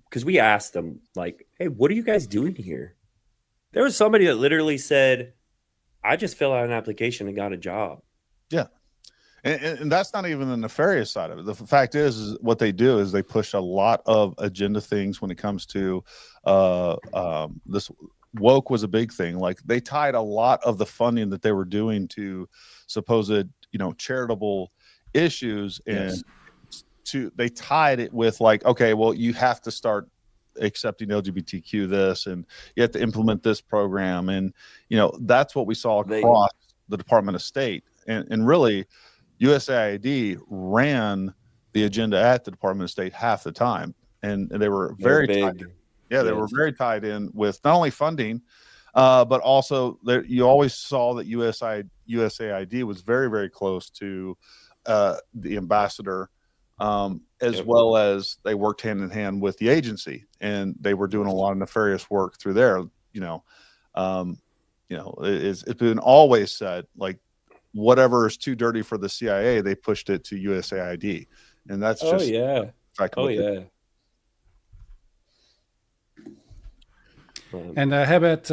[SPEAKER 2] because we asked them, like, hey, what are you guys doing here? There was somebody that literally said, I just filled out an application and got a job.
[SPEAKER 1] Yeah. And that's not even the nefarious side of it. The fact is what they do is they push a lot of agenda things when it comes to this. Woke was a big thing. Like, they tied a lot of the funding that they were doing to supposed, charitable issues, and they tied it with, like, okay, well, you have to start accepting LGBTQ this, and you have to implement this program. And, that's what we saw across the Department of State. And really, USAID ran the agenda at the Department of State half the time. And they were very tied. Yeah, they were very tied in with not only funding, but also you always saw that USAID was very, very close to the ambassador, as well as they worked hand in hand with the agency, and they were doing a lot of nefarious work through there. It's been always said, like, whatever is too dirty for the CIA, they pushed it to USAID, and that's just
[SPEAKER 3] And how about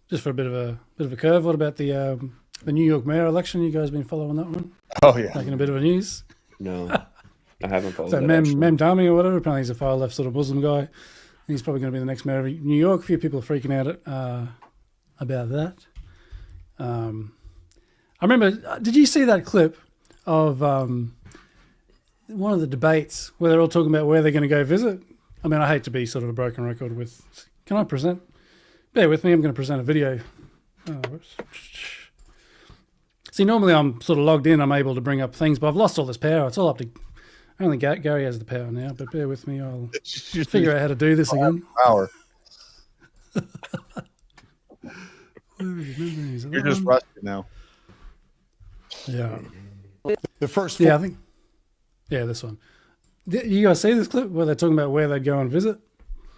[SPEAKER 3] just for a bit of a curve? What about the New York mayor election? You guys been following that one?
[SPEAKER 1] Oh yeah,
[SPEAKER 3] making a bit of a news.
[SPEAKER 2] No, I haven't followed.
[SPEAKER 3] So Mem Dami or whatever. Apparently he's a far left sort of Muslim guy. He's probably going to be the next mayor of New York. A few people are freaking out about that. I remember. Did you see that clip of one of the debates where they're all talking about where they're going to go visit? I mean, I hate to be sort of a broken record with Can I present? Bear with me. I'm going to present a video. Whoops. See, normally I'm sort of logged in. I'm able to bring up things, but I've lost all this power. It's all up to... Only Gary has the power now, but bear with me. I'll figure out how to do this again.
[SPEAKER 1] Power.
[SPEAKER 3] You're
[SPEAKER 1] just rusty now.
[SPEAKER 3] Yeah.
[SPEAKER 4] The first
[SPEAKER 3] Yeah, I think. Yeah, this one. You guys see this clip where they're talking about where they'd go and visit?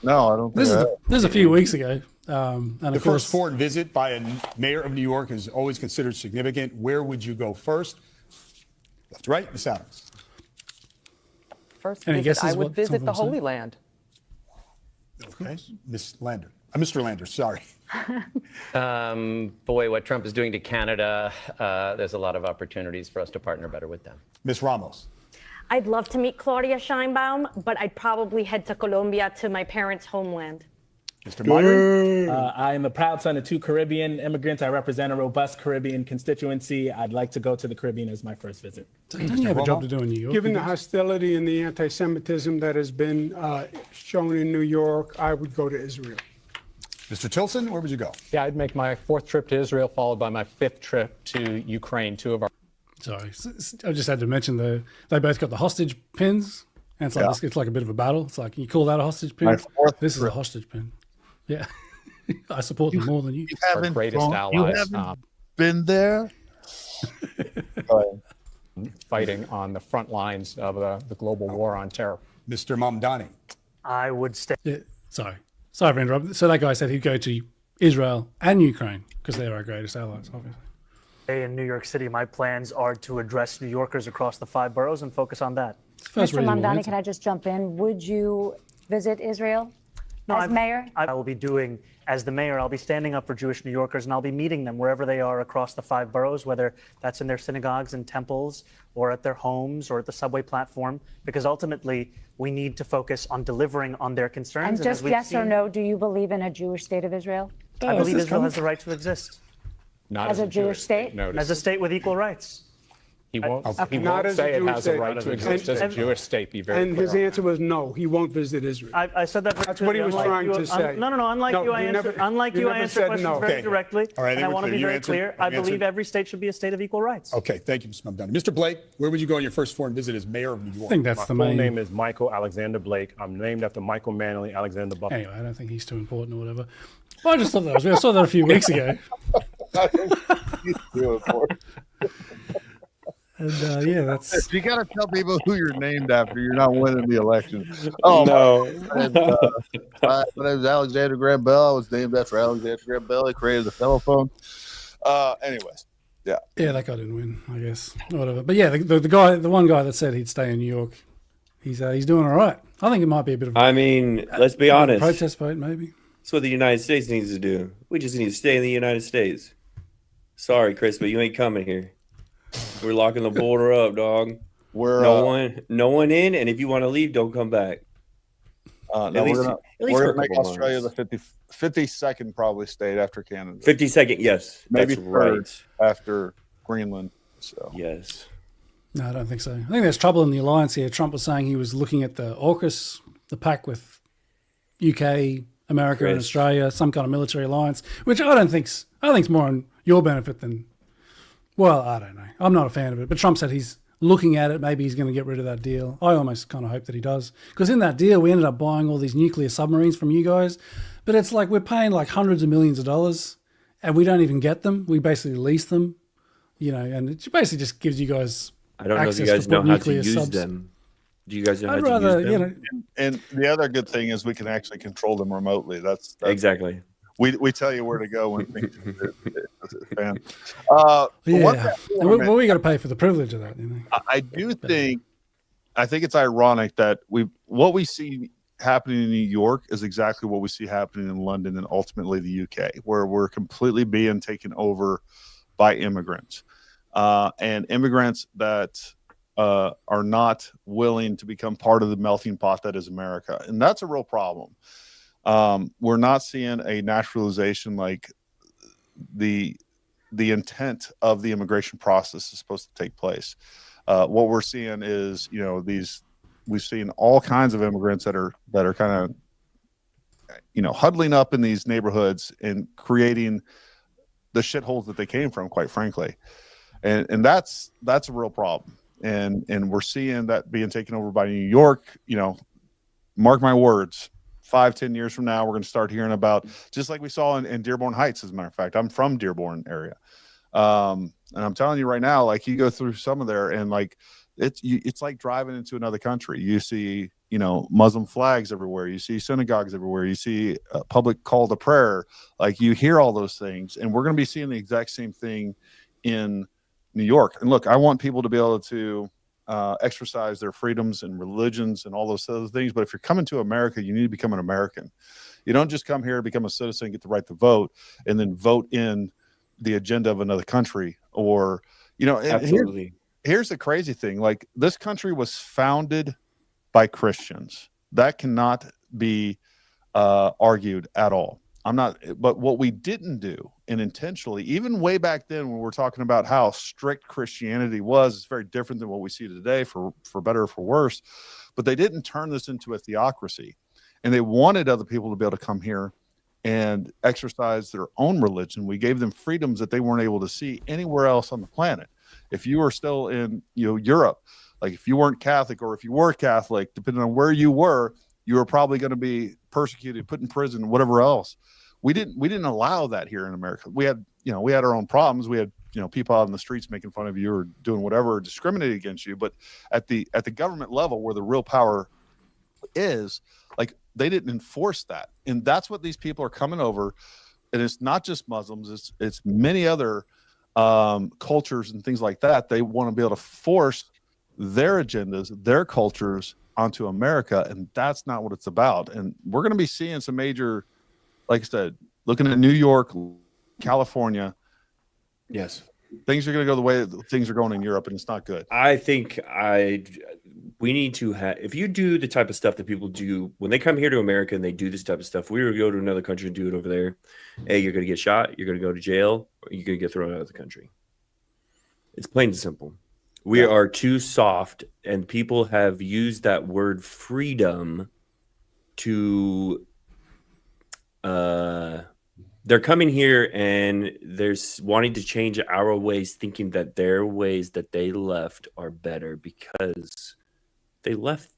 [SPEAKER 1] No, I don't think
[SPEAKER 3] This is a few weeks ago. And
[SPEAKER 4] The
[SPEAKER 3] of course,
[SPEAKER 4] first foreign visit by a mayor of New York is always considered significant. Where would you go first? Left to right, Ms. Adams.
[SPEAKER 5] First
[SPEAKER 3] Any
[SPEAKER 5] visit,
[SPEAKER 3] guesses
[SPEAKER 5] I would
[SPEAKER 3] what
[SPEAKER 5] visit
[SPEAKER 3] some
[SPEAKER 5] the
[SPEAKER 3] of them
[SPEAKER 5] Holy
[SPEAKER 3] say?
[SPEAKER 5] Land.
[SPEAKER 4] Okay, Mr. Lander, sorry.
[SPEAKER 6] Boy, what Trump is doing to Canada, there's a lot of opportunities for us to partner better with them.
[SPEAKER 4] Ms. Ramos.
[SPEAKER 7] I'd love to meet Claudia Scheinbaum, but I'd probably head to Colombia to my parents' homeland.
[SPEAKER 4] Mr. Meyer.
[SPEAKER 8] I am a proud son of 2 Caribbean immigrants. I represent a robust Caribbean constituency. I'd like to go to the Caribbean as my first visit.
[SPEAKER 3] don't you have a job to do in New York?
[SPEAKER 9] Given the hostility and the anti-Semitism that has been shown in New York, I would go to Israel.
[SPEAKER 4] Mr. Tilson, where would you go?
[SPEAKER 10] Yeah, I'd make my 4th trip to Israel, followed by my 5th trip to Ukraine. Two of our.
[SPEAKER 3] Sorry, I just had to mention they both got the hostage pins, and it's like it's like a bit of a battle. It's like, you call that a hostage pin?
[SPEAKER 1] My 4th
[SPEAKER 3] This is a hostage pin. Yeah, I support them more than you.
[SPEAKER 10] Our greatest allies
[SPEAKER 1] been there.
[SPEAKER 10] fighting on the front lines of the global war on terror.
[SPEAKER 4] Mr. Mamdani.
[SPEAKER 11] I would stay
[SPEAKER 3] Yeah, sorry for interrupting. So that guy said he'd go to Israel and Ukraine because they're our greatest allies, obviously.
[SPEAKER 11] in New York City. My plans are to address New Yorkers across the 5 boroughs and focus on that.
[SPEAKER 3] First
[SPEAKER 12] Mr.
[SPEAKER 3] reasonable
[SPEAKER 12] Mamdani,
[SPEAKER 3] answer.
[SPEAKER 12] can I just jump in? Would you visit Israel as mayor?
[SPEAKER 11] I will be doing, as the mayor, I'll be standing up for Jewish New Yorkers, and I'll be meeting them wherever they are across the 5 boroughs, whether that's in their synagogues and temples or at their homes or at the subway platform, because ultimately we need to focus on delivering on their concerns.
[SPEAKER 12] And
[SPEAKER 11] as
[SPEAKER 12] just
[SPEAKER 11] we've
[SPEAKER 12] yes or
[SPEAKER 11] seen,
[SPEAKER 12] no, do you believe in a Jewish state of Israel?
[SPEAKER 11] I believe Israel has the right to exist
[SPEAKER 10] Not
[SPEAKER 12] As a Jewish state?
[SPEAKER 10] Notice.
[SPEAKER 11] as a state with equal rights.
[SPEAKER 10] He won't, he
[SPEAKER 9] Not
[SPEAKER 10] won't
[SPEAKER 9] as a
[SPEAKER 10] say it
[SPEAKER 9] Jewish
[SPEAKER 10] has a
[SPEAKER 9] state.
[SPEAKER 10] right to exist as a Jewish state. Be very
[SPEAKER 9] And
[SPEAKER 10] clear.
[SPEAKER 9] his answer was no, he won't visit Israel.
[SPEAKER 11] I said that very
[SPEAKER 9] That's what he
[SPEAKER 11] clearly.
[SPEAKER 9] was
[SPEAKER 11] Unlike
[SPEAKER 9] trying
[SPEAKER 11] you-
[SPEAKER 9] to say.
[SPEAKER 11] No. Unlike
[SPEAKER 9] No,
[SPEAKER 11] you, I
[SPEAKER 9] you
[SPEAKER 11] answer.
[SPEAKER 9] never-
[SPEAKER 11] Unlike
[SPEAKER 9] you
[SPEAKER 11] you, I
[SPEAKER 9] never
[SPEAKER 11] answer
[SPEAKER 9] said
[SPEAKER 11] questions
[SPEAKER 9] no.
[SPEAKER 11] very
[SPEAKER 4] Okay.
[SPEAKER 11] directly.
[SPEAKER 4] All right, I
[SPEAKER 11] and
[SPEAKER 4] think
[SPEAKER 11] I
[SPEAKER 4] we're
[SPEAKER 11] want to
[SPEAKER 4] clear.
[SPEAKER 11] be
[SPEAKER 4] You
[SPEAKER 11] very
[SPEAKER 4] answered-
[SPEAKER 11] clear. I
[SPEAKER 4] you
[SPEAKER 11] believe
[SPEAKER 4] answered.
[SPEAKER 11] every state should be a state of equal rights.
[SPEAKER 4] Okay, thank you, Mr. Mamdani. Mr. Blake, where would you go on your first foreign visit as mayor of New York?
[SPEAKER 3] I think that's the
[SPEAKER 13] My full
[SPEAKER 3] main.
[SPEAKER 13] name is Michael Alexander Blake. I'm named after Michael Manley Alexander Buffalo.
[SPEAKER 3] Anyway, I don't think he's too important or whatever. Well, I just thought that was. I saw that a few weeks ago. And yeah, that's.
[SPEAKER 1] You got to tell people who you're named after. You're not winning the election. Oh no! My name is Alexander Graham Bell. I was named after Alexander Graham Bell. He created the telephone. Anyways, yeah.
[SPEAKER 3] Yeah, that guy didn't win, I guess. Whatever. But yeah, the one guy that said he'd stay in New York, he's doing all right. I think it might be a bit of.
[SPEAKER 2] I mean, let's be honest.
[SPEAKER 3] Protest vote, maybe.
[SPEAKER 2] That's what the United States needs to do. We just need to stay in the United States. Sorry, Chris, but you ain't coming here. We're locking the border up, dog.
[SPEAKER 1] We're
[SPEAKER 2] No one in, and if you want to leave, don't come back.
[SPEAKER 1] no,
[SPEAKER 2] At least
[SPEAKER 1] we're
[SPEAKER 2] for
[SPEAKER 1] gonna
[SPEAKER 2] a
[SPEAKER 1] make
[SPEAKER 2] couple
[SPEAKER 1] Australia
[SPEAKER 2] months.
[SPEAKER 1] the 52nd probably state after Canada,
[SPEAKER 2] 52nd, yes,
[SPEAKER 1] maybe
[SPEAKER 2] that's
[SPEAKER 1] third
[SPEAKER 2] right.
[SPEAKER 1] after Greenland. So
[SPEAKER 2] Yes.
[SPEAKER 3] No, I don't think so. I think there's trouble in the alliance here. Trump was saying he was looking at the AUKUS, the pact with UK, America, and
[SPEAKER 2] Chris.
[SPEAKER 3] Australia, some kind of military alliance, which I think's more on your benefit than. Well, I don't know. I'm not a fan of it, but Trump said he's looking at it. Maybe he's going to get rid of that deal. I almost kind of hope that he does, because in that deal we ended up buying all these nuclear submarines from you guys, but it's like we're paying like hundreds of millions of dollars, and we don't even get them. We basically lease them, and it basically just gives you guys.
[SPEAKER 2] I don't know if you
[SPEAKER 3] access
[SPEAKER 2] guys
[SPEAKER 3] to
[SPEAKER 2] know
[SPEAKER 3] put
[SPEAKER 2] how to
[SPEAKER 3] nuclear
[SPEAKER 2] use
[SPEAKER 3] subs.
[SPEAKER 2] them. Do you guys know how
[SPEAKER 3] I'd
[SPEAKER 2] to
[SPEAKER 3] rather,
[SPEAKER 2] use them?
[SPEAKER 1] and the other good thing is we can actually control them remotely. That's
[SPEAKER 2] Exactly.
[SPEAKER 1] we tell you where to go when things fan.
[SPEAKER 3] Yeah, well, we got to pay for the privilege of that.
[SPEAKER 1] I do think, I think it's ironic that what we see happening in New York is exactly what we see happening in London and ultimately the UK, where we're completely being taken over by immigrants, and immigrants that are not willing to become part of the melting pot that is America, and that's a real problem. We're not seeing a naturalization like the intent of the immigration process is supposed to take place. What we're seeing is, we've seen all kinds of immigrants that are kind of huddling up in these neighborhoods and creating the shitholes that they came from, quite frankly. And that's a real problem. And we're seeing that being taken over by New York. Mark my words, 5-10 years from now, we're going to start hearing about, just like we saw in Dearborn Heights. As a matter of fact, I'm from Dearborn area. And I'm telling you right now, like, you go through some of there and like, it's like driving into another country. You see, Muslim flags everywhere. You see synagogues everywhere. You see a public call to prayer. Like, you hear all those things, and we're going to be seeing the exact same thing in New York. And look, I want people to be able to exercise their freedoms and religions and all those other things. But if you're coming to America, you need to become an American. You don't just come here to become a citizen, get the right to vote, and then vote in the agenda of another country. Or,
[SPEAKER 2] absolutely.
[SPEAKER 1] Here's the crazy thing. Like, this country was founded by Christians. That cannot be argued at all. But what we didn't do, and intentionally, even way back then when we're talking about how strict Christianity was, it's very different than what we see today, for better or for worse. But they didn't turn this into a theocracy. And they wanted other people to be able to come here and exercise their own religion. We gave them freedoms that they weren't able to see anywhere else on the planet. If you were still in Europe, like if you weren't Catholic, or if you were Catholic, depending on where you were probably going to be persecuted, put in prison, whatever else. We didn't allow that here in America. We had our own problems. We had people out in the streets making fun of you or doing whatever, or discriminating against you. But at the government level, where the real power is, like, they didn't enforce that. And that's what these people are coming over. And it's not just Muslims, it's many other cultures and things like that. They want to be able to force their agendas, their cultures onto America, and that's not what it's about. And we're going to be seeing some major, like I said, looking at New York, California.
[SPEAKER 2] Yes,
[SPEAKER 1] things are going to go the way that things are going in Europe, and it's not good.
[SPEAKER 2] I think we need to have, if you do the type of stuff that people do when they come here to America and they do this type of stuff, we would go to another country and do it over there. Hey, you're going to get shot, you're going to go to jail, or you're going to get thrown out of the country. It's plain and simple. We are too soft, and people have used that word freedom to they're coming here and they're wanting to change our ways, thinking that their ways that they left are better because they left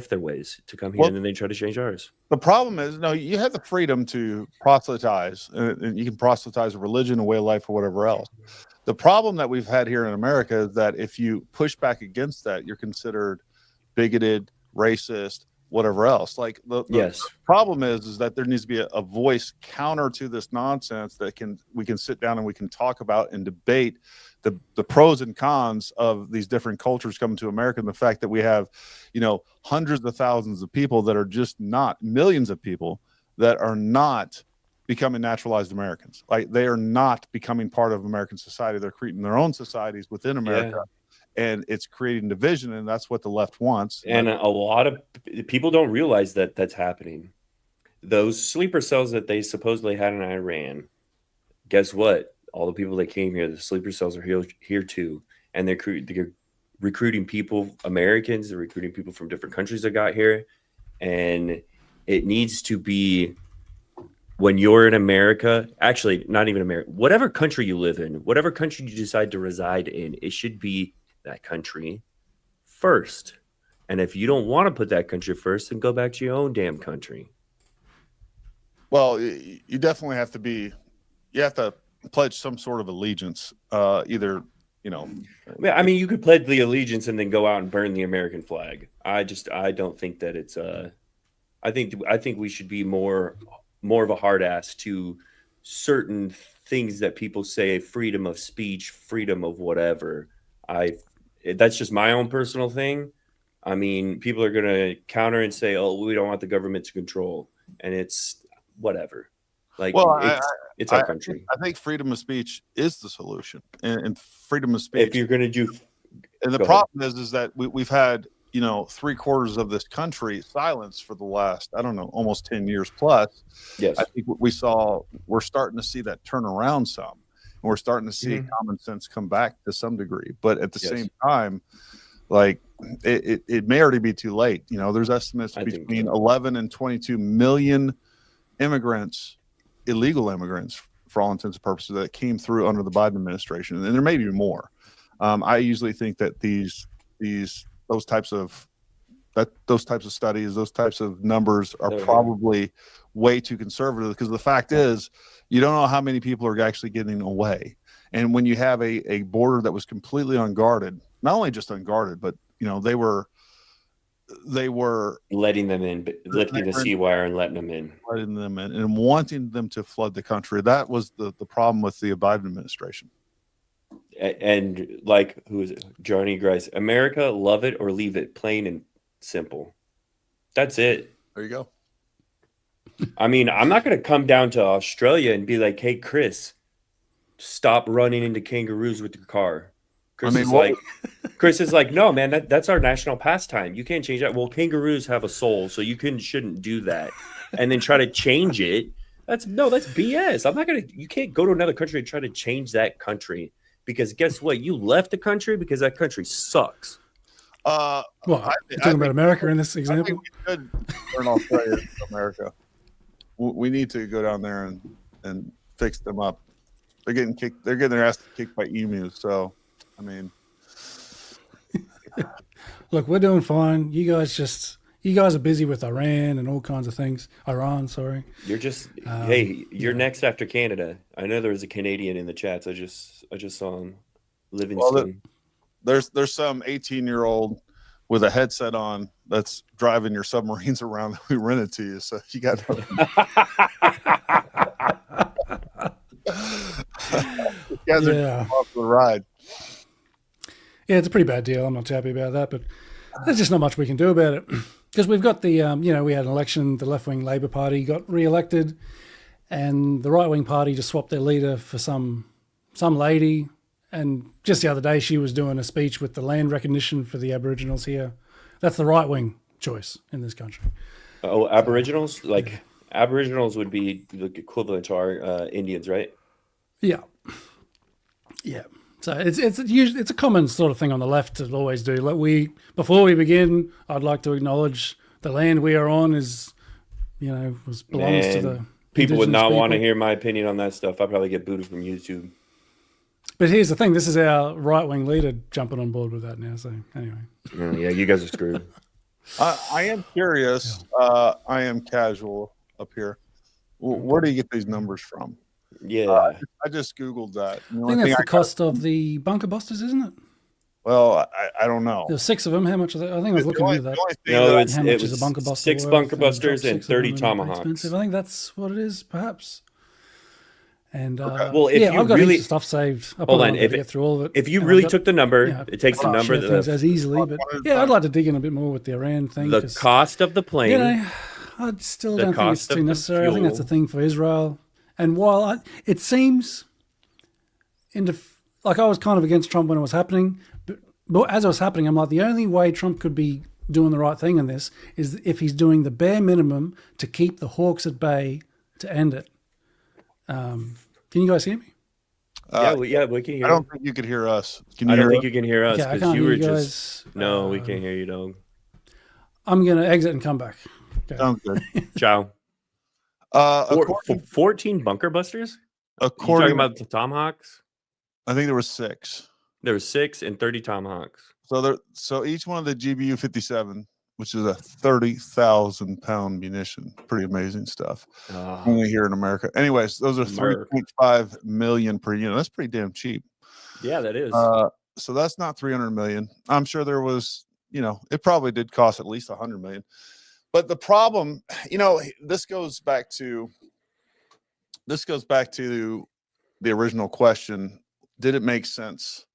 [SPEAKER 2] their ways to come here, and then they try to change ours.
[SPEAKER 1] The problem is, no, you have the freedom to proselytize, and you can proselytize a religion, a way of life, or whatever else. The problem that we've had here in America is that if you push back against that, you're considered bigoted, racist, whatever else. Like the problem is that there needs to be a voice counter to this nonsense that we can sit down and we can talk about and debate the pros and cons of these different cultures coming to America, and the fact that we have, hundreds of thousands of people that are just not, millions of people that are not becoming naturalized Americans. Like, they are not becoming part of American society. They're creating their own societies within America. And it's creating division, and that's what the left wants.
[SPEAKER 2] And a lot of people don't realize that that's happening. Those sleeper cells that they supposedly had in Iran, guess what? All the people that came here, the sleeper cells are here too. And they're recruiting people, Americans, they're recruiting people from different countries that got here. And it needs to be, when you're in America, actually not even America, whatever country you live in, whatever country you decide to reside in, it should be that country first. And if you don't want to put that country first, then go back to your own damn country.
[SPEAKER 1] Well, you definitely have to pledge some sort of allegiance, either,
[SPEAKER 2] I mean, you could pledge the allegiance and then go out and burn the American flag. I don't think that it's I think we should be more of a hard ass to certain things that people say, freedom of speech, freedom of whatever. That's just my own personal thing. I mean, people are going to counter and say, oh, we don't want the government to control. And it's whatever. Like, well, it's our country.
[SPEAKER 1] I think freedom of speech is the solution. And freedom of speech.
[SPEAKER 2] If you're going to do.
[SPEAKER 1] And the problem is that we've had, 3/4 of this country silence for the last, I don't know, almost 10 years plus.
[SPEAKER 2] Yes.
[SPEAKER 1] I think we're starting to see that turn around some. And we're starting to see common sense come back to some degree. But at the same time, like it may already be too late. You know, there's estimates between 11 and 22 million immigrants, illegal immigrants, for all intents and purposes, that came through under the Biden administration, and there may be more. I usually think that those types of studies, those types of numbers are probably way too conservative, because the fact is, you don't know how many people are actually getting away. And when you have a border that was completely unguarded, not only just unguarded, but you know, they were
[SPEAKER 2] letting them in, lifting the sea wire and letting them in,
[SPEAKER 1] and wanting them to flood the country. That was the problem with the Biden administration.
[SPEAKER 2] And like, who is it? Johnny Grice. America, love it or leave it, plain and simple. That's it.
[SPEAKER 1] There you go.
[SPEAKER 2] I mean, I'm not going to come down to Australia and be like, hey, Chris, stop running into kangaroos with your car. Chris is like, no, man, that's our national pastime. You can't change that. Well, kangaroos have a soul, so you shouldn't do that. And then try to change it. That's BS. You can't go to another country and try to change that country, because guess what? You left the country because that country sucks.
[SPEAKER 3] Well, you're talking about America in this example?
[SPEAKER 1] I think we should turn Australia to America. We need to go down there and fix them up. They're getting their ass kicked by emus. So, I mean,
[SPEAKER 3] look, we're doing fine. You guys are busy with Iran and all kinds of things. Iran, sorry.
[SPEAKER 2] You're just hey, you're next after Canada. I know there was a Canadian in the chats. I just saw him. Livingston.
[SPEAKER 1] Well, there's some 18-year-old with a headset on that's driving your submarines around that we rented to you. So you got you guys are off the ride.
[SPEAKER 3] Yeah, it's a pretty bad deal. I'm not too happy about that, but there's just not much we can do about it, because we've got the we had an election. The left-wing Labor Party got re-elected, and the right-wing party just swapped their leader for some lady. And just the other day, she was doing a speech with the land recognition for the Aboriginals here. That's the right-wing choice in this country.
[SPEAKER 2] Oh, Aboriginals? Like, Aboriginals would be the equivalent to our Indians, right?
[SPEAKER 3] Yeah. Yeah. So it's a common sort of thing on the left to always do. Like, before we begin, I'd like to acknowledge the land we are on belongs to the
[SPEAKER 2] people would not want to
[SPEAKER 3] people.
[SPEAKER 2] hear my opinion on that stuff. I'd probably get booted from YouTube.
[SPEAKER 3] But here's the thing: this is our right-wing leader jumping on board with that now. So anyway,
[SPEAKER 2] yeah, you guys are screwed.
[SPEAKER 1] I am curious. I am casual up here. Where do you get these numbers from?
[SPEAKER 2] Yeah,
[SPEAKER 1] I just Googled that.
[SPEAKER 3] I think that's the cost of the bunker busters, isn't it?
[SPEAKER 1] Well, I don't know.
[SPEAKER 3] There's 6 of them. How much are they? I think I was looking into that.
[SPEAKER 2] No,
[SPEAKER 3] how
[SPEAKER 2] it
[SPEAKER 3] much
[SPEAKER 2] was
[SPEAKER 3] is a bunker buster
[SPEAKER 2] 6
[SPEAKER 3] worth?
[SPEAKER 2] bunker busters and 30
[SPEAKER 3] Expensive.
[SPEAKER 2] tomahawks.
[SPEAKER 3] I think that's what it is, perhaps. And
[SPEAKER 2] well, if you
[SPEAKER 3] I've got
[SPEAKER 2] really
[SPEAKER 3] heaps of stuff saved.
[SPEAKER 2] hold on,
[SPEAKER 3] if get through all of it.
[SPEAKER 2] If you really took the number, it takes the number
[SPEAKER 3] things as easily. But yeah, I'd like to dig in a bit more with the Iran thing.
[SPEAKER 2] The cost of the plane.
[SPEAKER 3] I still don't think it's too necessary. I think that's a thing for Israel. And while it seems, like I was kind of against Trump when it was happening, but as it was happening, I'm like, the only way Trump could be doing the right thing in this is if he's doing the bare minimum to keep the hawks at bay to end it. Can you guys hear me?
[SPEAKER 2] Yeah, we can hear.
[SPEAKER 1] I don't think you could hear us.
[SPEAKER 2] I don't think you can hear us
[SPEAKER 3] because
[SPEAKER 2] you were just. No, we can't hear you, dog.
[SPEAKER 3] I'm gonna exit and come back. Okay.
[SPEAKER 1] Sounds good.
[SPEAKER 2] Ciao. 14 bunker busters. You talking about the Tomahawks?
[SPEAKER 1] I think there were 6.
[SPEAKER 2] There were 6 and 30 Tomahawks.
[SPEAKER 1] So each one of the GBU-57, which is a 30,000 pound munition, pretty amazing stuff. Only here in America. Anyways, those are 3.5 million per unit. That's pretty damn cheap.
[SPEAKER 2] Yeah, that is.
[SPEAKER 1] So that's not 300 million. I'm sure there was, it probably did cost at least 100 million. But the problem, this goes back to the original question: did it make sense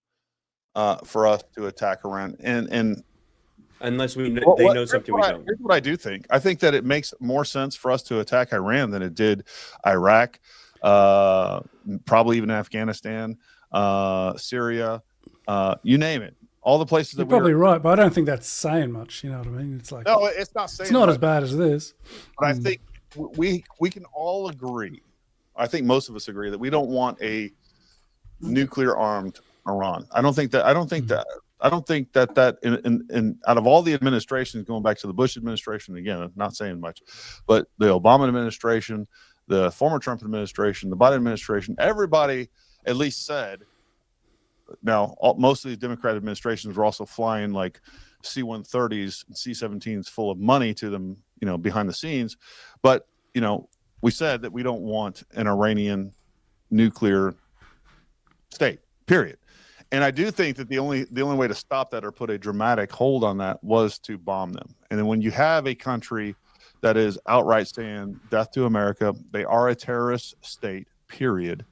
[SPEAKER 1] for us to attack Iran? And
[SPEAKER 2] unless they know something we don't.
[SPEAKER 1] Here's what I do think. I think that it makes more sense for us to attack Iran than it did Iraq, probably even Afghanistan, Syria, you name it. All the places
[SPEAKER 3] You're probably right, but I don't think that's saying much. You know what I mean? It's like,
[SPEAKER 1] no, it's not saying.
[SPEAKER 3] It's not as bad as this.
[SPEAKER 1] But I think we can all agree. I think most of us agree that we don't want a nuclear armed Iran. I don't think that think that in out of all the administrations, going back to the Bush administration, again, I'm not saying much, but the Obama administration, the former Trump administration, the Biden administration, everybody at least said. Now, most of these Democratic administrations were also flying like C-130s and C-17s full of money to them, behind the scenes. But, we said that we don't want an Iranian nuclear state, period. And I do think that the only way to stop that or put a dramatic hold on that was to bomb them. And then when you have a country that is outright saying death to America, they are a terrorist state, period.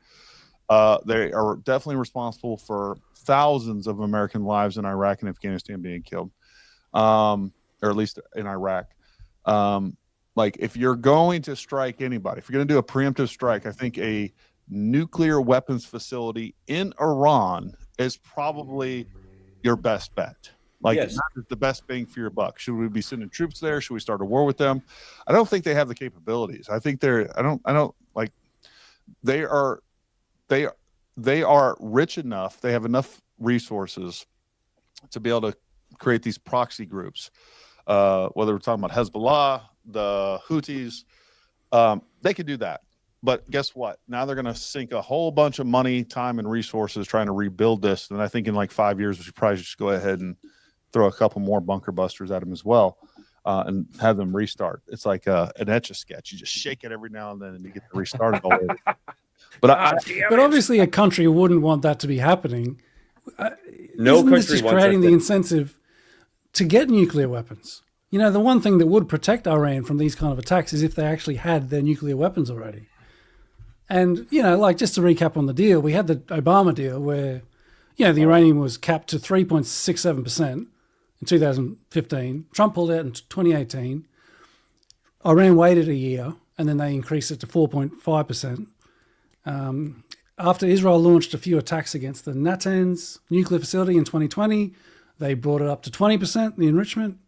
[SPEAKER 1] They are definitely responsible for thousands of American lives in Iraq and Afghanistan being killed, or at least in Iraq. Like, if you're going to strike anybody, if you're going to do a preemptive strike, I think a nuclear weapons facility in Iran is probably your best bet. Like,
[SPEAKER 2] Yes.
[SPEAKER 1] Not the best bang for your buck. Should we be sending troops there? Should we start a war with them? I don't think they have the capabilities. I think they are rich enough. They have enough resources to be able to create these proxy groups. Whether we're talking about Hezbollah, the Houthis, they could do that. But guess what? Now they're going to sink a whole bunch of money, time, and resources trying to rebuild this. And I think in like 5 years, we should probably just go ahead and throw a couple more bunker busters at them as well, and have them restart. It's like an Etch-a-Sketch. You just shake it every now and then, and you get to restart it all over.
[SPEAKER 3] But obviously, a country wouldn't want that to be happening.
[SPEAKER 2] No
[SPEAKER 3] Isn't this
[SPEAKER 2] country
[SPEAKER 3] just
[SPEAKER 2] wants
[SPEAKER 3] creating
[SPEAKER 2] that
[SPEAKER 3] the
[SPEAKER 2] to-
[SPEAKER 3] incentive to get nuclear weapons? The one thing that would protect Iran from these kind of attacks is if they actually had their nuclear weapons already. And, like, just to recap on the deal, we had the Obama deal where, the uranium was capped to 3.67% in 2015. Trump pulled out in 2018. Iran waited a year, and then they increased it to 4.5%. After Israel launched a few attacks against the Natanz nuclear facility in 2020, they brought it up to 20%, the enrichment.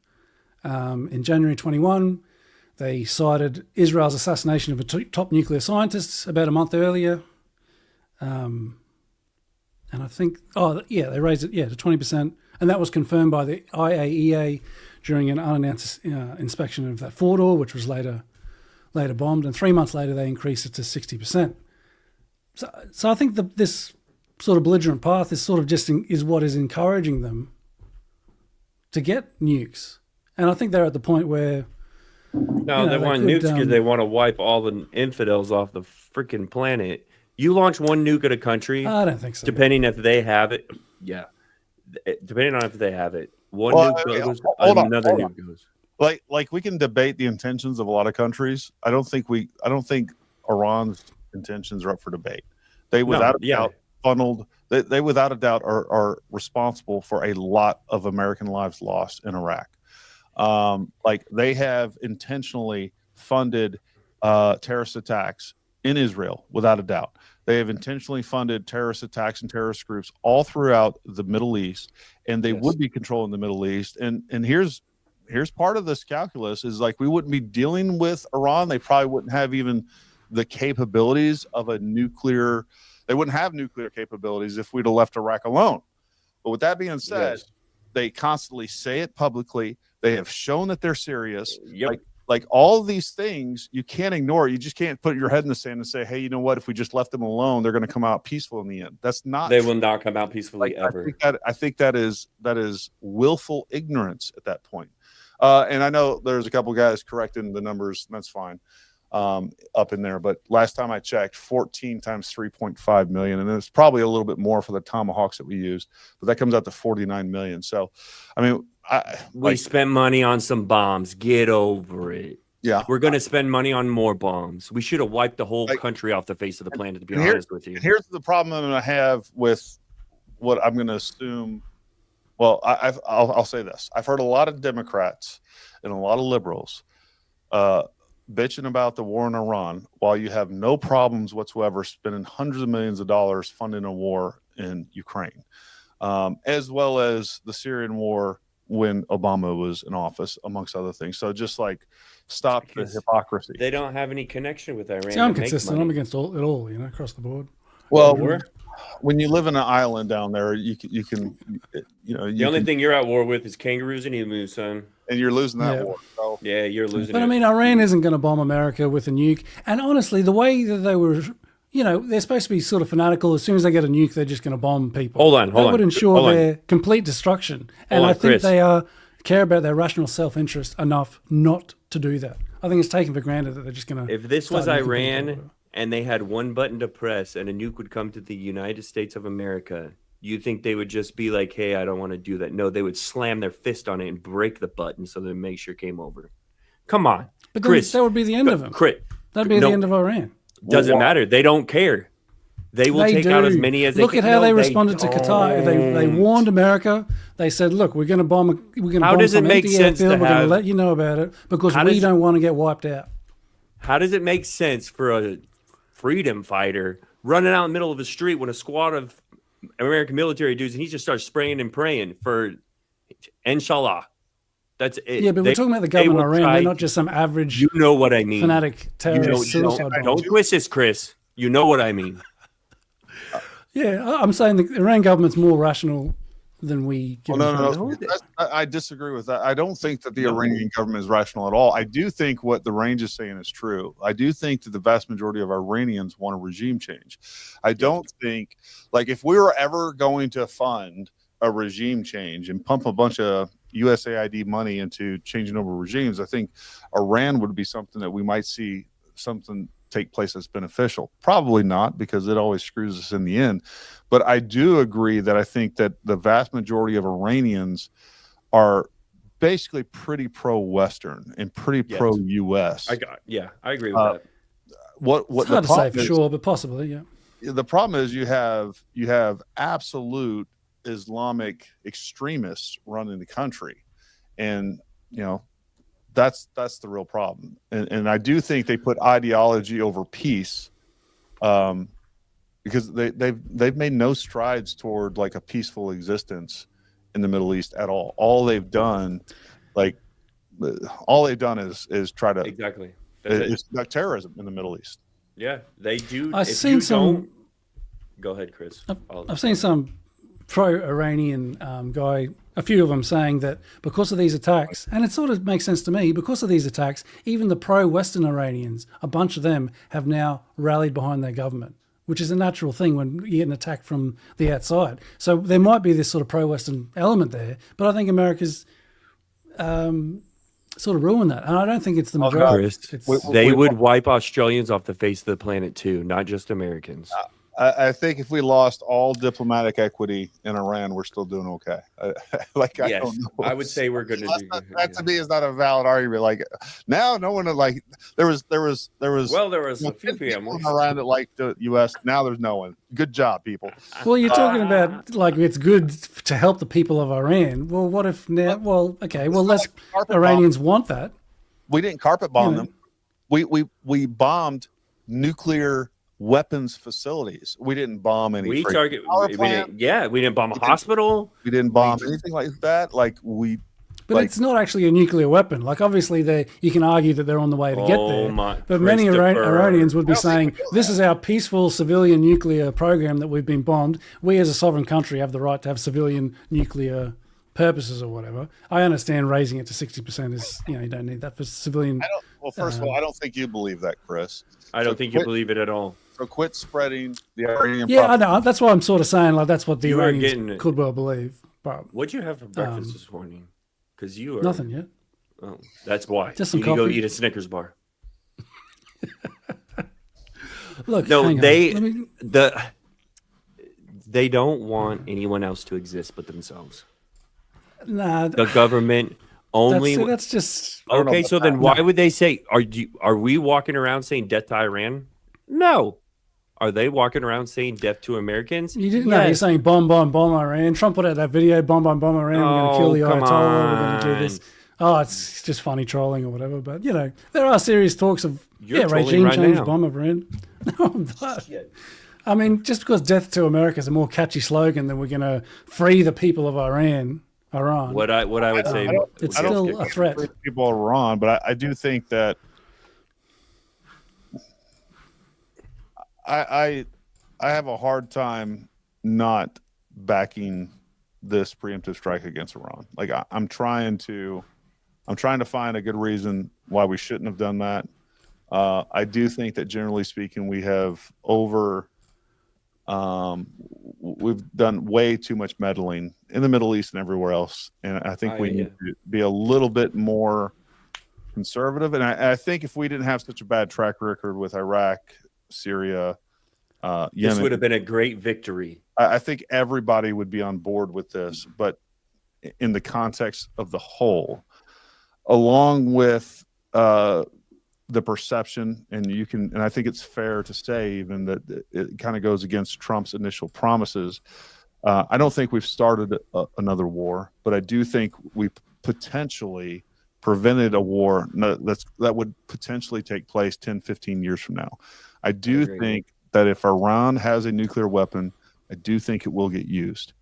[SPEAKER 3] In January 21, they cited Israel's assassination of a top nuclear scientist about a month earlier. And I think, they raised it, to 20%. And that was confirmed by the IAEA during an unannounced inspection of that four-door, which was later bombed. And 3 months later, they increased it to 60%. So I think this sort of belligerent path is sort of just is what is encouraging them to get nukes. And I think they're at the point where
[SPEAKER 2] they want nukes because they want to wipe all the infidels off the freaking planet. You launch one nuke at a country.
[SPEAKER 3] I don't think so.
[SPEAKER 2] Depending if they have it, depending on if they have it, one nuke goes, another nuke goes.
[SPEAKER 1] Like we can debate the intentions of a lot of countries. I don't think Iran's intentions are up for debate. They without a doubt funneled. They without a doubt are responsible for a lot of American lives lost in Iraq. Like, they have intentionally funded terrorist attacks in Israel, without a doubt. They have intentionally funded terrorist attacks and terrorist groups all throughout the Middle East, and they would be controlling the Middle East. And here's part of this calculus is, like, we wouldn't be dealing with Iran. They probably wouldn't have even the capabilities of a nuclear. They wouldn't have nuclear capabilities if we'd have left Iraq alone. But with that being said, they constantly say it publicly. They have shown that they're serious. Like all of these things, you can't ignore. You just can't put your head in the sand and say, hey, you know what? If we just left them alone, they're going to come out peaceful in the end. That's not
[SPEAKER 2] They
[SPEAKER 1] true.
[SPEAKER 2] will not come out peacefully ever.
[SPEAKER 1] I think that is willful ignorance at that point. And I know there's a couple guys correcting the numbers. And that's fine. Up in there, but last time I checked, 14 times 3.5 million, and it's probably a little bit more for the Tomahawks that we used, but that comes out to 49 million. So, I mean,
[SPEAKER 2] we spent money on some bombs. Get over it.
[SPEAKER 1] Yeah,
[SPEAKER 2] we're going to spend money on more bombs. We should have wiped the whole country off the face of the planet. To be honest with you,
[SPEAKER 1] here's the problem I have with what I'm going to assume. Well, I'll say this: I've heard a lot of Democrats and a lot of liberals bitching about the war in Iran, while you have no problems whatsoever spending hundreds of millions of dollars funding a war in Ukraine, as well as the Syrian war when Obama was in office, amongst other things. So just like stop the hypocrisy.
[SPEAKER 2] They don't have any connection with Iran.
[SPEAKER 3] See, I'm consistent. I'm against it all, across the board.
[SPEAKER 1] Well, when you live in an island down there, you can
[SPEAKER 2] The only thing you're at war with is kangaroos and emus, son.
[SPEAKER 1] and you're losing that
[SPEAKER 3] Yeah.
[SPEAKER 1] war. So
[SPEAKER 2] Yeah, you're losing
[SPEAKER 3] But
[SPEAKER 2] it.
[SPEAKER 3] I mean, Iran isn't going to bomb America with a nuke. And honestly, the way that they were, they're supposed to be sort of fanatical. As soon as they get a nuke, they're just going to bomb people.
[SPEAKER 2] Hold on.
[SPEAKER 3] That would ensure their complete destruction. And
[SPEAKER 2] on,
[SPEAKER 3] I think
[SPEAKER 2] Chris.
[SPEAKER 3] they care about their rational self-interest enough not to do that. I think it's taken for granted that they're just going to.
[SPEAKER 2] If this was Iran and they had one button to press and a nuke would come to the United States of America, you think they would just be like, hey, I don't want to do that? No, they would slam their fist on it and break the button so they make sure it came over. Come on.
[SPEAKER 3] But then
[SPEAKER 2] Chris,
[SPEAKER 3] that would be the end of them. That'd be the end of Iran.
[SPEAKER 2] Doesn't matter. They don't care. They will take out as many as they can.
[SPEAKER 3] Look at how they responded to Qatar. They warned America. They said, "Look, we're going to bomb. We're going to bomb some empty airfield. We're going to let you know about it because we don't want to get wiped out."
[SPEAKER 2] How does it make sense for a freedom fighter running out in the middle of the street when a squad of American military dudes and he just starts spraying and praying for Inshallah? That's it.
[SPEAKER 3] Yeah, but we're talking about the government of Iran. They're not just some average.
[SPEAKER 2] You know what I mean?
[SPEAKER 3] Fanatic terrorist suicide bomber.
[SPEAKER 2] Don't twist this, Chris. You know what I mean.
[SPEAKER 3] Yeah, I'm saying the Iran government's more rational than we give them credit for.
[SPEAKER 1] I disagree with that. I don't think that the Iranian government is rational at all. I do think what the range is saying is true. I do think that the vast majority of Iranians want a regime change. I don't think, like, if we were ever going to fund a regime change and pump a bunch of USAID money into changing over regimes, I think Iran would be something that we might see something take place that's beneficial. Probably not, because it always screws us in the end. But I do agree that I think that the vast majority of Iranians are basically pretty pro-Western and pretty pro-US.
[SPEAKER 2] I agree with that.
[SPEAKER 3] It's hard to say for sure, but possibly, yeah.
[SPEAKER 1] The problem is you have absolute Islamic extremists running the country, and that's the real problem. And I do think they put ideology over peace, because they've made no strides toward like a peaceful existence in the Middle East at all. All they've done is try to it's like terrorism in the Middle East.
[SPEAKER 2] Yeah, they do.
[SPEAKER 3] I've seen some.
[SPEAKER 2] Go ahead, Chris.
[SPEAKER 3] I've seen some pro-Iranian guy, a few of them saying that because of these attacks, and it sort of makes sense to me, because of these attacks, even the pro-Western Iranians, a bunch of them have now rallied behind their government, which is a natural thing when you get an attack from the outside. So there might be this sort of pro-Western element there, but I think America's sort of ruined that. And I don't think it's the majority.
[SPEAKER 2] Chris, they would wipe Australians off the face of the planet too, not just Americans.
[SPEAKER 1] I think if we lost all diplomatic equity in Iran, we're still doing okay. I don't know.
[SPEAKER 2] I would say we're going to do
[SPEAKER 1] that. To me is not a valid argument. Like now, no one there was
[SPEAKER 2] a few people
[SPEAKER 1] around that liked the U.S. Now there's no one. Good job, people.
[SPEAKER 3] Well, you're talking about like it's good to help the people of Iran. Well, what if now? Well, okay. Well, less Iranians want that.
[SPEAKER 1] We didn't carpet bomb them. We bombed nuclear weapons facilities. We didn't bomb any.
[SPEAKER 2] We didn't bomb a hospital.
[SPEAKER 1] We didn't bomb anything like that.
[SPEAKER 3] But it's not actually a nuclear weapon. Like obviously, you can argue that they're on the way to get there. But many Iranians would be saying, "This is our peaceful civilian nuclear program that we've been bombed. We, as a sovereign country, have the right to have civilian nuclear purposes or whatever." I understand raising it to 60% is, you don't need that for civilian.
[SPEAKER 1] First of all, I don't think you believe that, Chris.
[SPEAKER 2] I don't think you believe it at all.
[SPEAKER 1] So quit spreading the Iranian.
[SPEAKER 3] Yeah, I know. That's why I'm sort of saying like that's what the Iranians could well believe. But
[SPEAKER 2] what'd you have for breakfast this morning? Because you are
[SPEAKER 3] nothing yet.
[SPEAKER 2] Oh, that's why.
[SPEAKER 3] Just some
[SPEAKER 2] you can
[SPEAKER 3] coffee.
[SPEAKER 2] Go eat a Snickers bar.
[SPEAKER 3] Look,
[SPEAKER 2] no, they don't want anyone else to exist but themselves.
[SPEAKER 3] Nah,
[SPEAKER 2] the government only.
[SPEAKER 3] That's just
[SPEAKER 2] okay. So then, why would they say? Are we walking around saying death to Iran? No. Are they walking around saying death to Americans?
[SPEAKER 3] You didn't know. You're saying bomb Iran. Trump put out that video, bomb Iran. We're going to kill the Ayatollah. We're going to do this. Oh, it's just funny trolling or whatever. But there are serious talks of regime change, bomb Iran. No, I'm not. I mean, just because death to America is a more catchy slogan than we're going to free the people of Iran.
[SPEAKER 2] What I would say,
[SPEAKER 3] it's still a threat.
[SPEAKER 1] People of Iran, but I do think that I have a hard time not backing this preemptive strike against Iran. Like I'm trying to find a good reason why we shouldn't have done that. I do think that generally speaking, we've done way too much meddling in the Middle East and everywhere else. And I think we need to be a little bit more conservative. And I think if we didn't have such a bad track record with Iraq, Syria,
[SPEAKER 2] This
[SPEAKER 1] Yemen,
[SPEAKER 2] would have been a great victory.
[SPEAKER 1] I think everybody would be on board with this, but in the context of the whole, along with the perception, and I think it's fair to say even that it kind of goes against Trump's initial promises. I don't think we've started another war, but I do think we potentially prevented a war that would potentially take place 10, 15 years from now. I do think that if Iran has a nuclear weapon, I do think it will get used.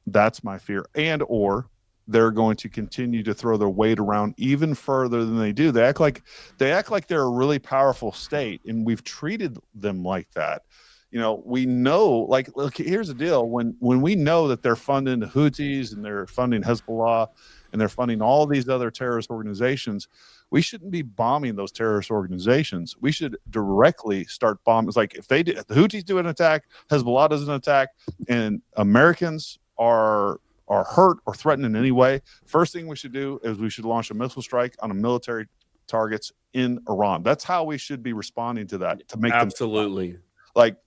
[SPEAKER 1] That's my fear. Or they're going to continue to throw their weight around even further than they do. They act like they're a really powerful state, and we've treated them like that. We know, like, look, here's the deal. When we know that they're funding the Houthis and they're funding Hezbollah and they're funding all these other terrorist organizations, we shouldn't be bombing those terrorist organizations. We should directly start bombing. It's like if the Houthis do an attack, Hezbollah does an attack, and Americans are hurt or threatened in any way, first thing we should do is we should launch a missile strike on a military targets in Iran. That's how we should be responding to that, to make
[SPEAKER 2] absolutely
[SPEAKER 1] them like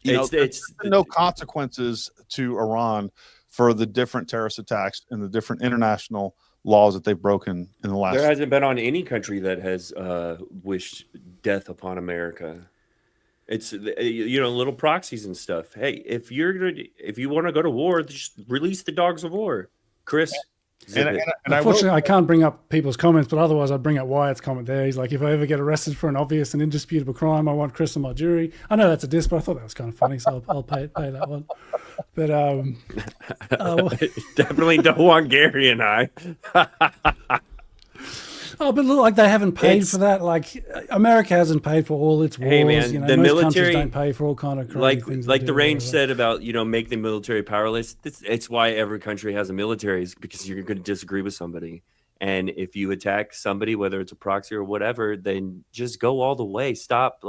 [SPEAKER 1] there's no consequences to Iran for the different terrorist attacks and the different international laws that they've broken in the last.
[SPEAKER 2] There hasn't been on any country that has wished death upon America. It's little proxies and stuff. Hey, if you want to go to war, just release the dogs of war, Chris.
[SPEAKER 3] And unfortunately, I can't bring up people's comments, but otherwise I'd bring up Wyatt's comment there. He's like, if I ever get arrested for an obvious and indisputable crime, I want Chris on my jury. I know that's a diss, but I thought that was kind of funny, so I'll pay that one. But
[SPEAKER 2] definitely don't want Gary and I.
[SPEAKER 3] But look, like they haven't paid for that. Like America hasn't paid for all its wars.
[SPEAKER 2] Hey man,
[SPEAKER 3] the
[SPEAKER 2] most
[SPEAKER 3] military
[SPEAKER 2] countries
[SPEAKER 3] don't pay for all kind of crazy things.
[SPEAKER 2] Like the range said about make the military powerless. It's why every country has a military, is because you're going to disagree with somebody, and if you attack somebody, whether it's a proxy or whatever, then just go all the way. Stop.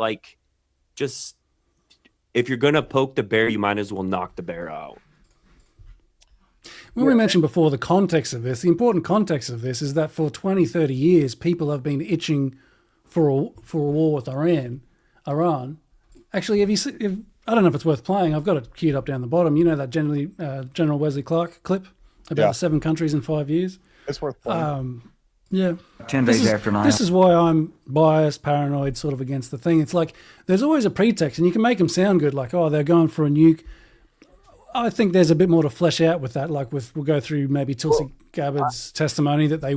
[SPEAKER 2] If you're going to poke the bear, you might as well knock the bear out.
[SPEAKER 3] When we mentioned before the context of this, the important context of this is that for 20, 30 years, people have been itching for a war with Iran. Actually, I don't know if it's worth playing. I've got it queued up down the bottom. You know that General Wesley Clark clip about the 7 countries in 5 years?
[SPEAKER 1] It's worth playing.
[SPEAKER 3] Yeah.
[SPEAKER 14] 10 days after 9.
[SPEAKER 3] This is why I'm biased, paranoid, sort of against the thing. It's like there's always a pretext, and you can make them sound good, like, oh, they're going for a nuke. I think there's a bit more to flesh out with that. Like we'll go through maybe Tulsi Gabbard's testimony that they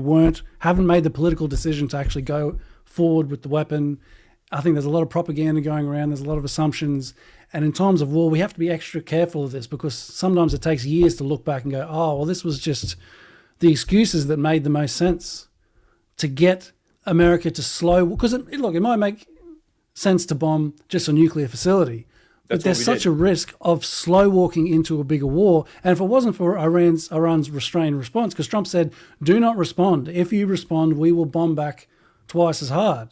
[SPEAKER 3] haven't made the political decision to actually go forward with the weapon. I think there's a lot of propaganda going around. There's a lot of assumptions. And in times of war, we have to be extra careful of this because sometimes it takes years to look back and go, oh, well, this was just the excuses that made the most sense to get America to slow. Because, it might make sense to bomb just a nuclear facility. But there's such a risk of slow walking into a bigger war. And if it wasn't for Iran's restrained response, because Trump said, do not respond. If you respond, we will bomb back twice as hard.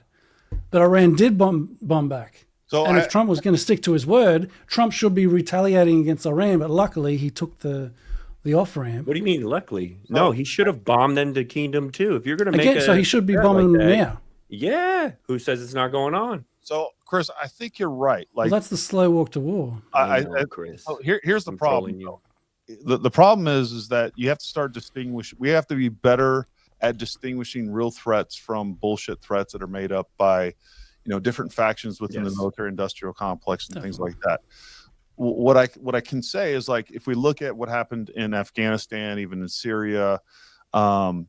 [SPEAKER 3] But Iran did bomb back. And if Trump was going to stick to his word, Trump should be retaliating against Iran. But luckily, he took the off-ramp.
[SPEAKER 2] What do you mean, luckily? No, he should have bombed them to Kingdom too. If you're going to make
[SPEAKER 3] so he should be bombing them now.
[SPEAKER 2] Yeah. Who says it's not going on?
[SPEAKER 1] So, Chris, I think you're right. Like,
[SPEAKER 3] that's the slow walk to war.
[SPEAKER 2] Chris.
[SPEAKER 1] Here's the problem. The problem is that you have to start distinguishing. We have to be better at distinguishing real threats from bullshit threats that are made up by, different factions within the military-industrial complex and things like that. What I can say is, like, if we look at what happened in Afghanistan, even in Syria, like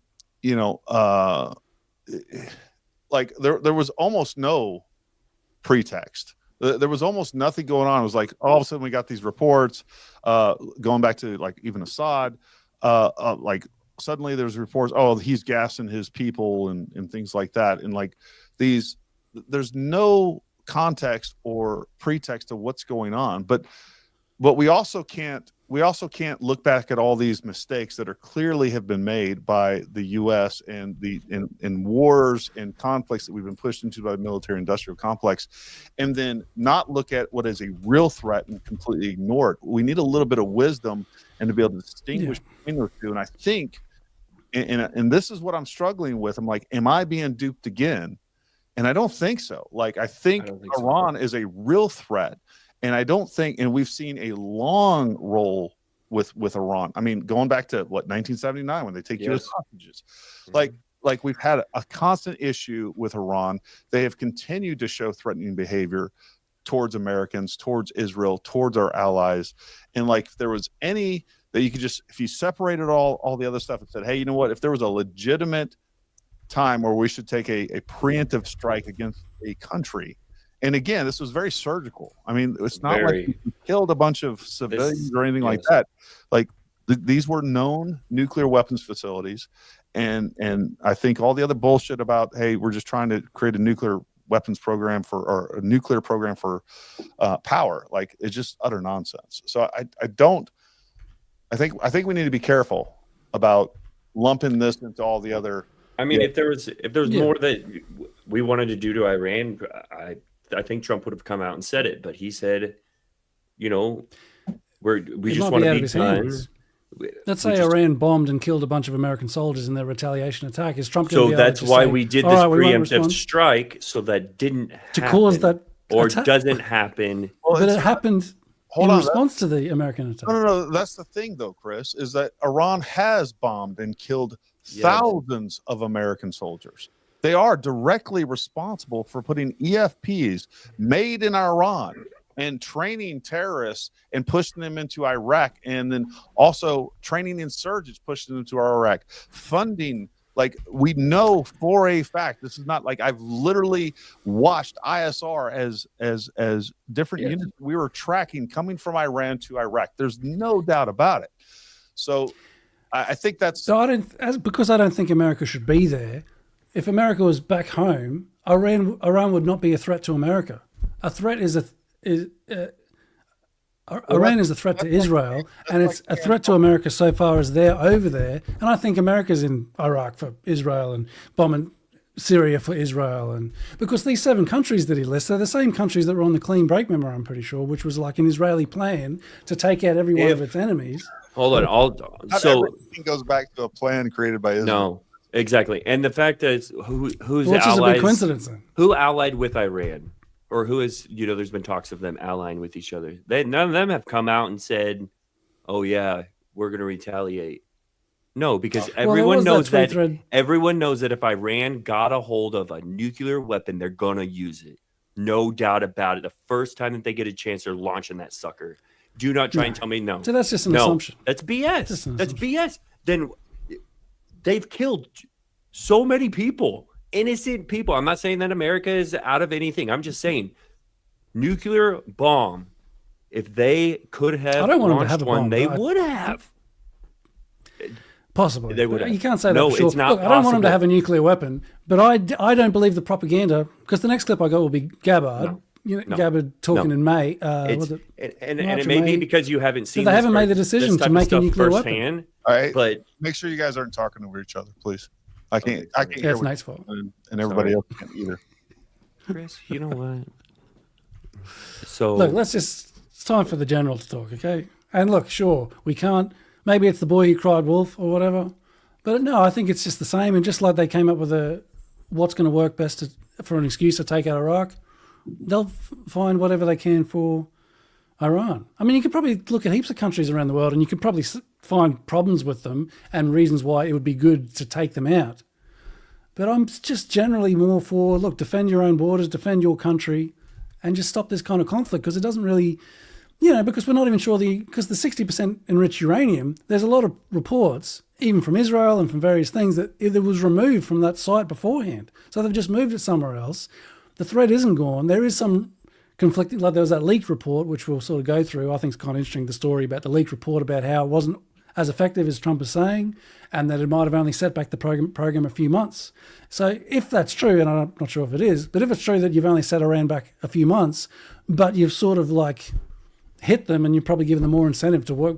[SPEAKER 1] there was almost no pretext. There was almost nothing going on. It was like all of a sudden we got these reports going back to like even Assad, like suddenly there's reports, oh, he's gassing his people and things like that. And like there's no context or pretext of what's going on. But we also can't look back at all these mistakes that are clearly have been made by the U.S. and in wars and conflicts that we've been pushed into by the military industrial complex, and then not look at what is a real threat and completely ignore it. We need a little bit of wisdom and to be able to distinguish between those two. And I think, and this is what I'm struggling with. I'm like, am I being duped again? And I don't think so. Like, I think Iran is a real threat. And I don't think, and we've seen a long role with Iran. I mean, going back to what, 1979, when they take U.S. hostages, like we've had a constant issue with Iran. They have continued to show threatening behavior towards Americans, towards Israel, towards our allies. And like, if there was any that you could just, if you separated all the other stuff and said, hey, you know what, if there was a legitimate time where we should take a preemptive strike against a country. And again, this was very surgical. I mean, it's not like we killed a bunch of civilians or anything like that. Like these were known nuclear weapons facilities. And I think all the other bullshit about, hey, we're just trying to create a nuclear weapons program or a nuclear program for power, like it's just utter nonsense. So I think we need to be careful about lumping this into all the other.
[SPEAKER 2] I mean, if there was more that we wanted to do to Iran, I think Trump would have come out and said it, but he said, you know, we just want to be done.
[SPEAKER 3] Let's say Iran bombed and killed a bunch of American soldiers in their retaliation attack. Is Trump?
[SPEAKER 2] So that's why we did this preemptive strike, so that didn't happen,
[SPEAKER 3] cause that
[SPEAKER 2] or doesn't happen.
[SPEAKER 3] Well, but it happened in response to the American attack.
[SPEAKER 1] No. That's the thing, though, Chris, is that Iran has bombed and killed thousands of American soldiers. They are directly responsible for putting EFPs made in Iran and training terrorists and pushing them into Iraq, and then also training insurgents, pushing them to Iraq, funding. Like, we know for a fact, this is not like I've literally watched ISR as different units we were tracking coming from Iran to Iraq. There's no doubt about it. So I think that's
[SPEAKER 3] so. Because I don't think America should be there. If America was back home, Iran would not be a threat to America. A threat is Iran is a threat to Israel, and it's a threat to America so far as they're over there. And I think America's in Iraq for Israel and bombing Syria for Israel. And because these 7 countries that he lists are the same countries that were on the clean break memo, I'm pretty sure, which was like an Israeli plan to take out every one of its enemies.
[SPEAKER 2] Hold on.
[SPEAKER 1] So everything goes back to a plan created by Israel.
[SPEAKER 2] No. Exactly, and the fact that who's
[SPEAKER 3] which
[SPEAKER 2] allies,
[SPEAKER 3] is a big coincidence then.
[SPEAKER 2] Who allied with Iran, or who is, you know, there's been talks of them allying with each other. None of them have come out and said, "Oh yeah, we're going to retaliate." No, because everyone knows that everyone knows that if Iran got a hold of a nuclear weapon, they're going to use it. No doubt about it. The first time that they get a chance, they're launching that sucker. Do not try and tell me no.
[SPEAKER 3] So that's just an assumption.
[SPEAKER 2] That's BS. That's BS. Then. They've killed so many people, innocent people. I'm not saying that America is out of anything. I'm just saying nuclear bomb, if they could have
[SPEAKER 3] I don't want them to have a bomb,
[SPEAKER 2] they would have.
[SPEAKER 3] Possibly.
[SPEAKER 2] They would have.
[SPEAKER 3] You can't say that
[SPEAKER 2] no,
[SPEAKER 3] for sure.
[SPEAKER 2] It's not
[SPEAKER 3] Look, I don't want them to have a nuclear weapon, but I don't believe the propaganda, because the next clip I got will be Gabbard. Gabbard talking in May.
[SPEAKER 2] And it may be because you haven't seen.
[SPEAKER 3] They haven't made the decision to make a nuclear weapon.
[SPEAKER 1] All right,
[SPEAKER 2] but
[SPEAKER 1] make sure you guys aren't talking over each other, please. I can't hear.
[SPEAKER 3] It's Nate's fault,
[SPEAKER 1] and everybody else can't either.
[SPEAKER 2] Chris, you know what? So
[SPEAKER 3] look, it's time for the general to talk, okay? And look, sure, we can't. Maybe it's the boy who cried wolf or whatever, but no, I think it's just the same. And just like they came up with what's going to work best for an excuse to take out Iraq, they'll find whatever they can for Iran. I mean, you could probably look at heaps of countries around the world and you could probably find problems with them and reasons why it would be good to take them out. But I'm just generally more for, look, defend your own borders, defend your country, and just stop this kind of conflict, because it doesn't really, because we're not even sure because the 60% enriched uranium, there's a lot of reports, even from Israel and from various things, that it was removed from that site beforehand. So they've just moved it somewhere else. The threat isn't gone. There is some conflicting, like there was that leaked report, which we'll sort of go through. I think it's kind of interesting, the story about the leaked report about how it wasn't as effective as Trump is saying, and that it might have only set back the program a few months. So if that's true, and I'm not sure if it is, but if it's true that you've only set Iran back a few months, but you've sort of like hit them and you've probably given them more incentive to work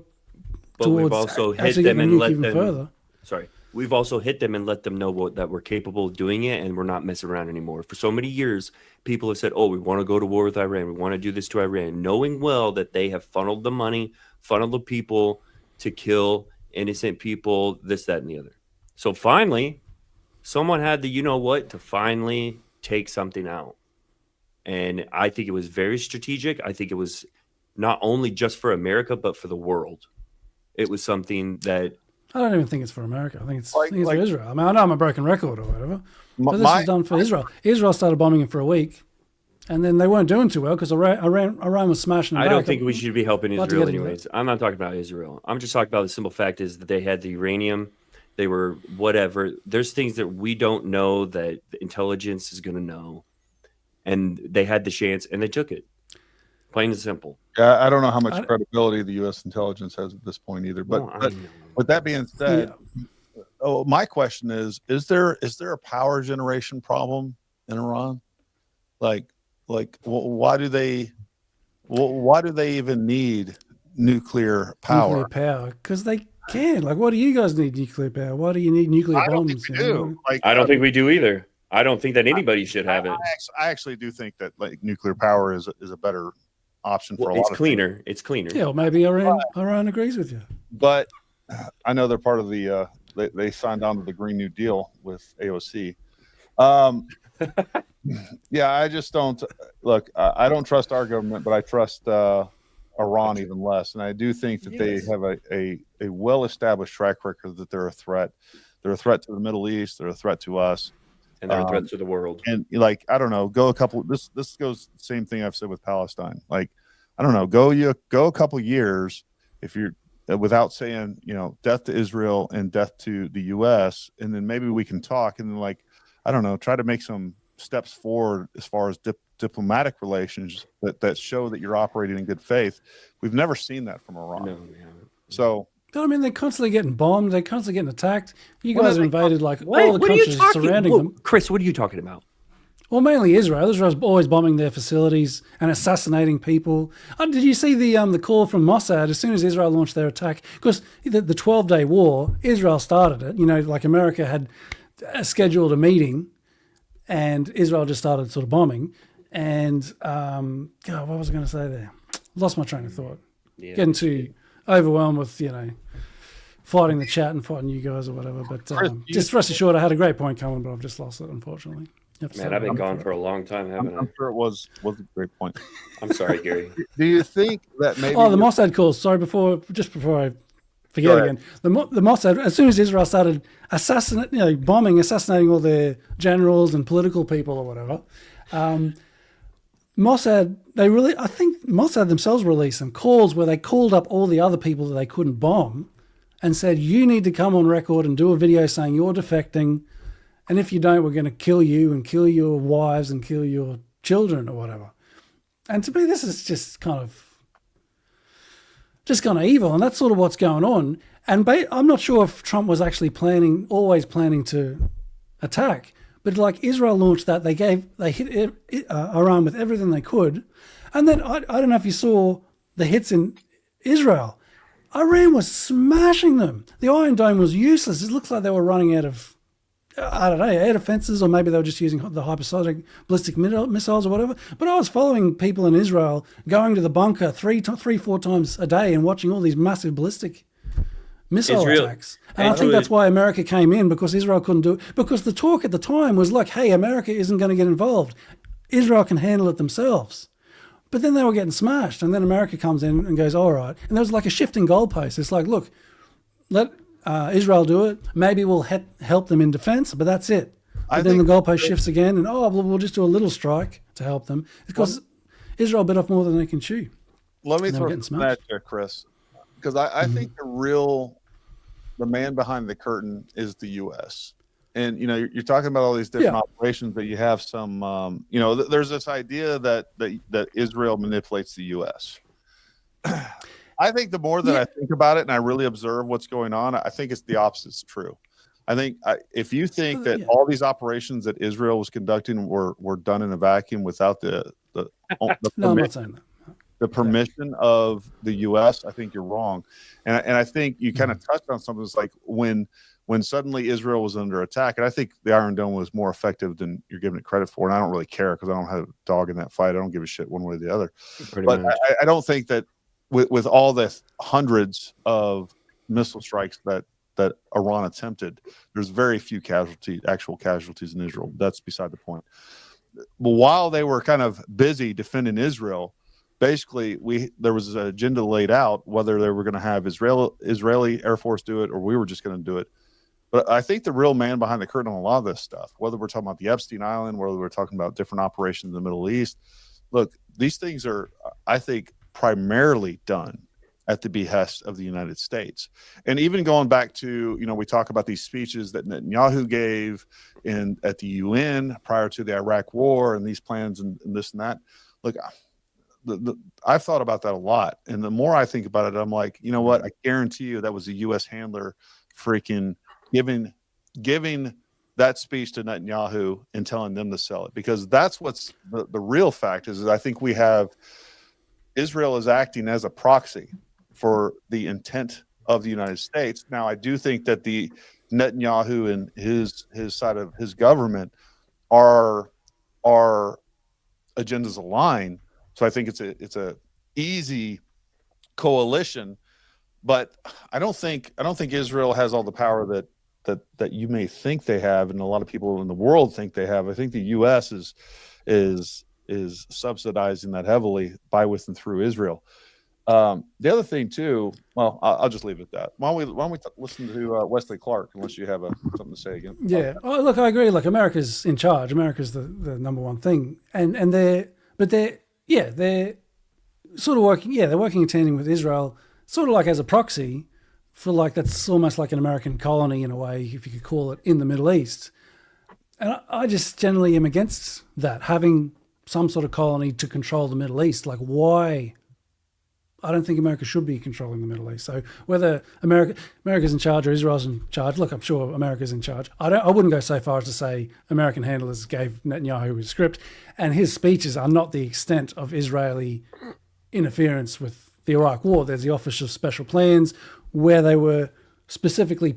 [SPEAKER 2] But we've
[SPEAKER 3] towards
[SPEAKER 2] also hit
[SPEAKER 3] actually
[SPEAKER 2] them
[SPEAKER 3] getting
[SPEAKER 2] and
[SPEAKER 3] the nuke
[SPEAKER 2] let
[SPEAKER 3] even
[SPEAKER 2] them.
[SPEAKER 3] further.
[SPEAKER 2] Sorry, we've also hit them and let them know that we're capable of doing it, and we're not messing around anymore. For so many years, people have said, "Oh, we want to go to war with Iran. We want to do this to Iran," knowing well that they have funneled the money, funneled the people to kill innocent people, this, that, and the other. So finally, someone had the to finally take something out. And I think it was very strategic. I think it was not only just for America, but for the world. It was something that
[SPEAKER 3] I don't even think it's for America. I think it's for Israel. I mean, I know I'm a broken record or whatever, but this is done for Israel. Israel started bombing it for a week, and then they weren't doing too well because Iran was smashing them
[SPEAKER 2] I
[SPEAKER 3] back.
[SPEAKER 2] don't think we should be helping
[SPEAKER 3] I'd like to
[SPEAKER 2] Israel
[SPEAKER 3] get into
[SPEAKER 2] anyways. I'm not talking about Israel. I'm just talking about the simple fact is that they had the uranium. They were whatever. There's things that we don't know that the intelligence is going to know. And they had the chance and they took it. Plain and simple.
[SPEAKER 1] Yeah, I don't know how much credibility the U.S. intelligence has at this point either. But with that being said, my question is there a power generation problem in Iran? Why do they even need nuclear power?
[SPEAKER 3] Nuclear power, because they can. Like, why do you guys need nuclear power? Why do you need nuclear bombs?
[SPEAKER 1] I don't think we do.
[SPEAKER 2] I don't think we do either. I don't think that anybody should have it.
[SPEAKER 1] I actually do think that nuclear power is a better option for a lot
[SPEAKER 2] it's
[SPEAKER 1] of
[SPEAKER 2] cleaner.
[SPEAKER 1] things.
[SPEAKER 2] It's cleaner.
[SPEAKER 3] Yeah, well, maybe Iran agrees with you.
[SPEAKER 1] But I know they're part of the they signed on to the Green New Deal with AOC. Yeah, I just don't look. I don't trust our government, but I trust Iran even less. And I do think that they have a well-established track record that they're a threat. They're a threat to the Middle East. They're a threat to us.
[SPEAKER 2] And they're a threat to the world.
[SPEAKER 1] And I don't know, this goes the same thing I've said with Palestine. Like, I don't know, go a couple years if you're without saying, death to Israel and death to the US, and then maybe we can talk and then I don't know, try to make some steps forward as far as diplomatic relations that show that you're operating in good faith. We've never seen that from Iran.
[SPEAKER 2] No, we haven't.
[SPEAKER 1] So
[SPEAKER 3] But I mean, they're constantly getting bombed. They're constantly getting attacked. You guys have invaded all the countries surrounding them.
[SPEAKER 2] Chris, what are you talking about?
[SPEAKER 3] Well, mainly Israel. Israel's always bombing their facilities and assassinating people. Did you see the call from Mossad as soon as Israel launched their attack? Because the 12-day war, Israel started it. Like America had scheduled a meeting, and Israel just started sort of bombing. And God, what was I going to say there? Lost my train of thought.
[SPEAKER 2] Yeah.
[SPEAKER 3] Getting too overwhelmed with fighting the chat and fighting you guys or whatever. But just rest assured, I had a great point coming, but I've just lost it, unfortunately.
[SPEAKER 2] Man, I've been gone for a long time, haven't I?
[SPEAKER 1] I'm sure it was a great point.
[SPEAKER 2] I'm sorry, Gary.
[SPEAKER 1] Do you think that maybe?
[SPEAKER 3] Oh, the Mossad calls. Sorry, before I forget again. The Mossad, as soon as Israel started assassinating all their generals and political people or whatever, Mossad, I think Mossad themselves released some calls where they called up all the other people that they couldn't bomb and said, you need to come on record and do a video saying you're defecting. And if you don't, we're going to kill you and kill your wives and kill your children or whatever. And to me, this is just kind of evil. And that's sort of what's going on. And I'm not sure if Trump was actually always planning to attack. But Israel launched that, they hit Iran with everything they could. And then I don't know if you saw the hits in Israel. Iran was smashing them. The Iron Dome was useless. It looks like they were running out of, I don't know, air defenses, or maybe they were just using the hypersonic ballistic missiles or whatever. But I was following people in Israel going to the bunker 4 times a day and watching all these massive ballistic missile attacks. And I think that's why America came in, because Israel couldn't do it. Because the talk at the time was like, hey, America isn't going to get involved. Israel can handle it themselves. But then they were getting smashed. And then America comes in and goes, all right. And there was like a shifting goalpost. It's like, look, let Israel do it. Maybe we'll help them in defense, but that's it. But then the goalpost shifts again, and we'll just do a little strike to help them. Because Israel bit off more than they can chew.
[SPEAKER 1] Let me throw that there, Chris, because I think the man behind the curtain is the U.S. And you're talking about all these different operations, but you have some there's this idea that Israel manipulates the U.S. I think the more that I think about it and I really observe what's going on, I think it's the opposite is true. I think if you think that all these operations that Israel was conducting were done in a vacuum without the
[SPEAKER 3] No, I'm not saying that.
[SPEAKER 1] the permission of the U.S., I think you're wrong. And I think you kind of touched on something that's like when suddenly Israel was under attack, and I think the Iron Dome was more effective than you're giving it credit for. And I don't really care because I don't have a dog in that fight. I don't give a shit one way or the other. But I don't think that with all the hundreds of missile strikes that Iran attempted, there's very few actual casualties in Israel. That's beside the point. But while they were kind of busy defending Israel, basically there was an agenda laid out whether they were going to have Israeli Air Force do it or we were just going to do it. But I think the real man behind the curtain on a lot of this stuff, whether we're talking about the Epstein Island, whether we're talking about different operations in the Middle East, look, these things are, I think, primarily done at the behest of the United States. And even going back to, we talk about these speeches that Netanyahu gave at the UN prior to the Iraq war and these plans and this and that. Look, I've thought about that a lot. And the more I think about it, I'm like, you know what? I guarantee you that was a U.S. handler freaking giving that speech to Netanyahu and telling them to sell it. Because that's what's the real fact is I think we have Israel is acting as a proxy for the intent of the United States. Now, I do think that the Netanyahu and his side of his government are agendas align. So I think it's a easy coalition, but I don't think Israel has all the power that you may think they have, and a lot of people in the world think they have. I think the U.S. is subsidizing that heavily by, with, and through Israel. The other thing too, well, I'll just leave it at that. Why don't we listen to Wesley Clark, unless you have something to say again?
[SPEAKER 3] Yeah. Oh, look, I agree. Like, America's in charge. America's the number one thing, and they're sort of working. Yeah, they're working in tandem with Israel, sort of like as a proxy for, like, that's almost like an American colony in a way, if you could call it, in the Middle East. And I just generally am against that, having some sort of colony to control the Middle East. Like, why? I don't think America should be controlling the Middle East. So whether America's in charge or Israel's in charge, look, I'm sure America's in charge. I wouldn't go so far as to say American handlers gave Netanyahu his script, and his speeches are not the extent of Israeli interference with the Iraq War. There's the Office of Special Plans, where they were specifically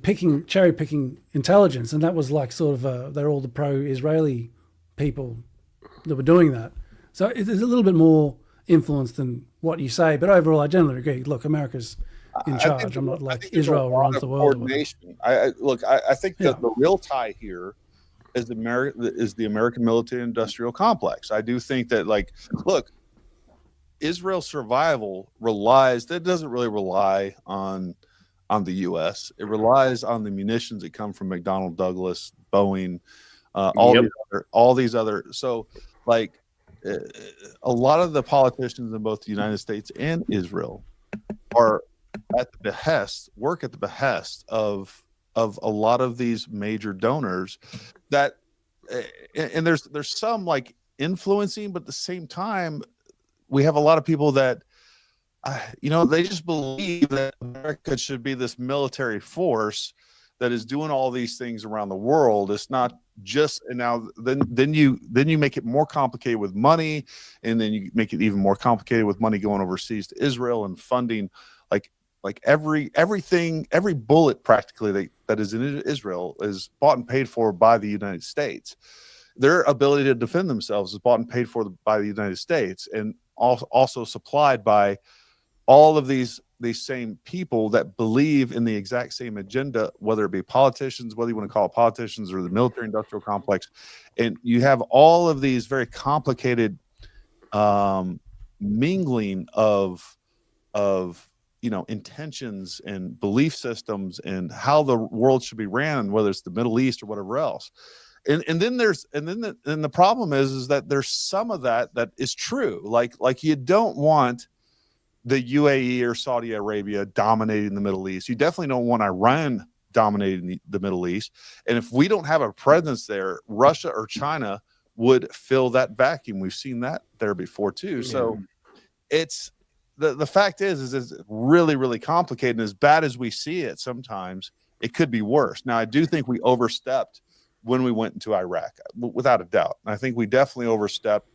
[SPEAKER 3] cherry picking intelligence, and that was like sort of they're all the pro-Israeli people that were doing that. So it's a little bit more influence than what you say, but overall I generally agree. Look, America's in charge. I'm not like Israel runs the world.
[SPEAKER 1] I think that the real tie here is the American military industrial complex. I do think that, like, look, Israel's survival doesn't really rely on the U.S. It relies on the munitions that come from McDonnell Douglas, Boeing, all these other. So, like, a lot of the politicians in both the United States and Israel are work at the behest of a lot of these major donors that, and there's some like influencing, but at the same time, we have a lot of people that, they just believe that America should be this military force that is doing all these things around the world. It's not just, and now then you make it more complicated with money, and then you make it even more complicated with money going overseas to Israel and funding like everything, every bullet practically that is in Israel is bought and paid for by the United States. Their ability to defend themselves is bought and paid for by the United States, and also supplied by all of these same people that believe in the exact same agenda, whether it be politicians, whether you want to call it politicians or the military industrial complex. And you have all of these very complicated mingling of intentions and belief systems and how the world should be ran, whether it's the Middle East or whatever else. And then the problem is that there's some of that is true. Like you don't want the UAE or Saudi Arabia dominating the Middle East. You definitely don't want Iran dominating the Middle East. And if we don't have a presence there, Russia or China would fill that vacuum. We've seen that there before too. So the fact is it's really, really complicated. And as bad as we see it, sometimes it could be worse. Now, I do think we overstepped when we went into Iraq, without a doubt. And I think we definitely overstepped,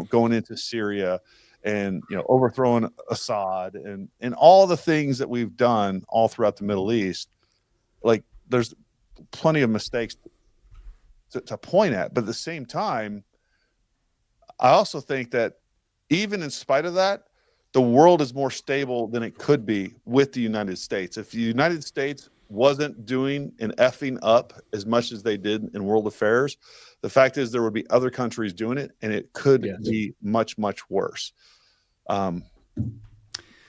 [SPEAKER 1] going into Syria and, overthrowing Assad and all the things that we've done all throughout the Middle East. Like, there's plenty of mistakes to point at. But at the same time, I also think that even in spite of that, the world is more stable than it could be with the United States. If the United States wasn't doing and effing up as much as they did in world affairs, the fact is there would be other countries doing it, and it could be much, much worse. I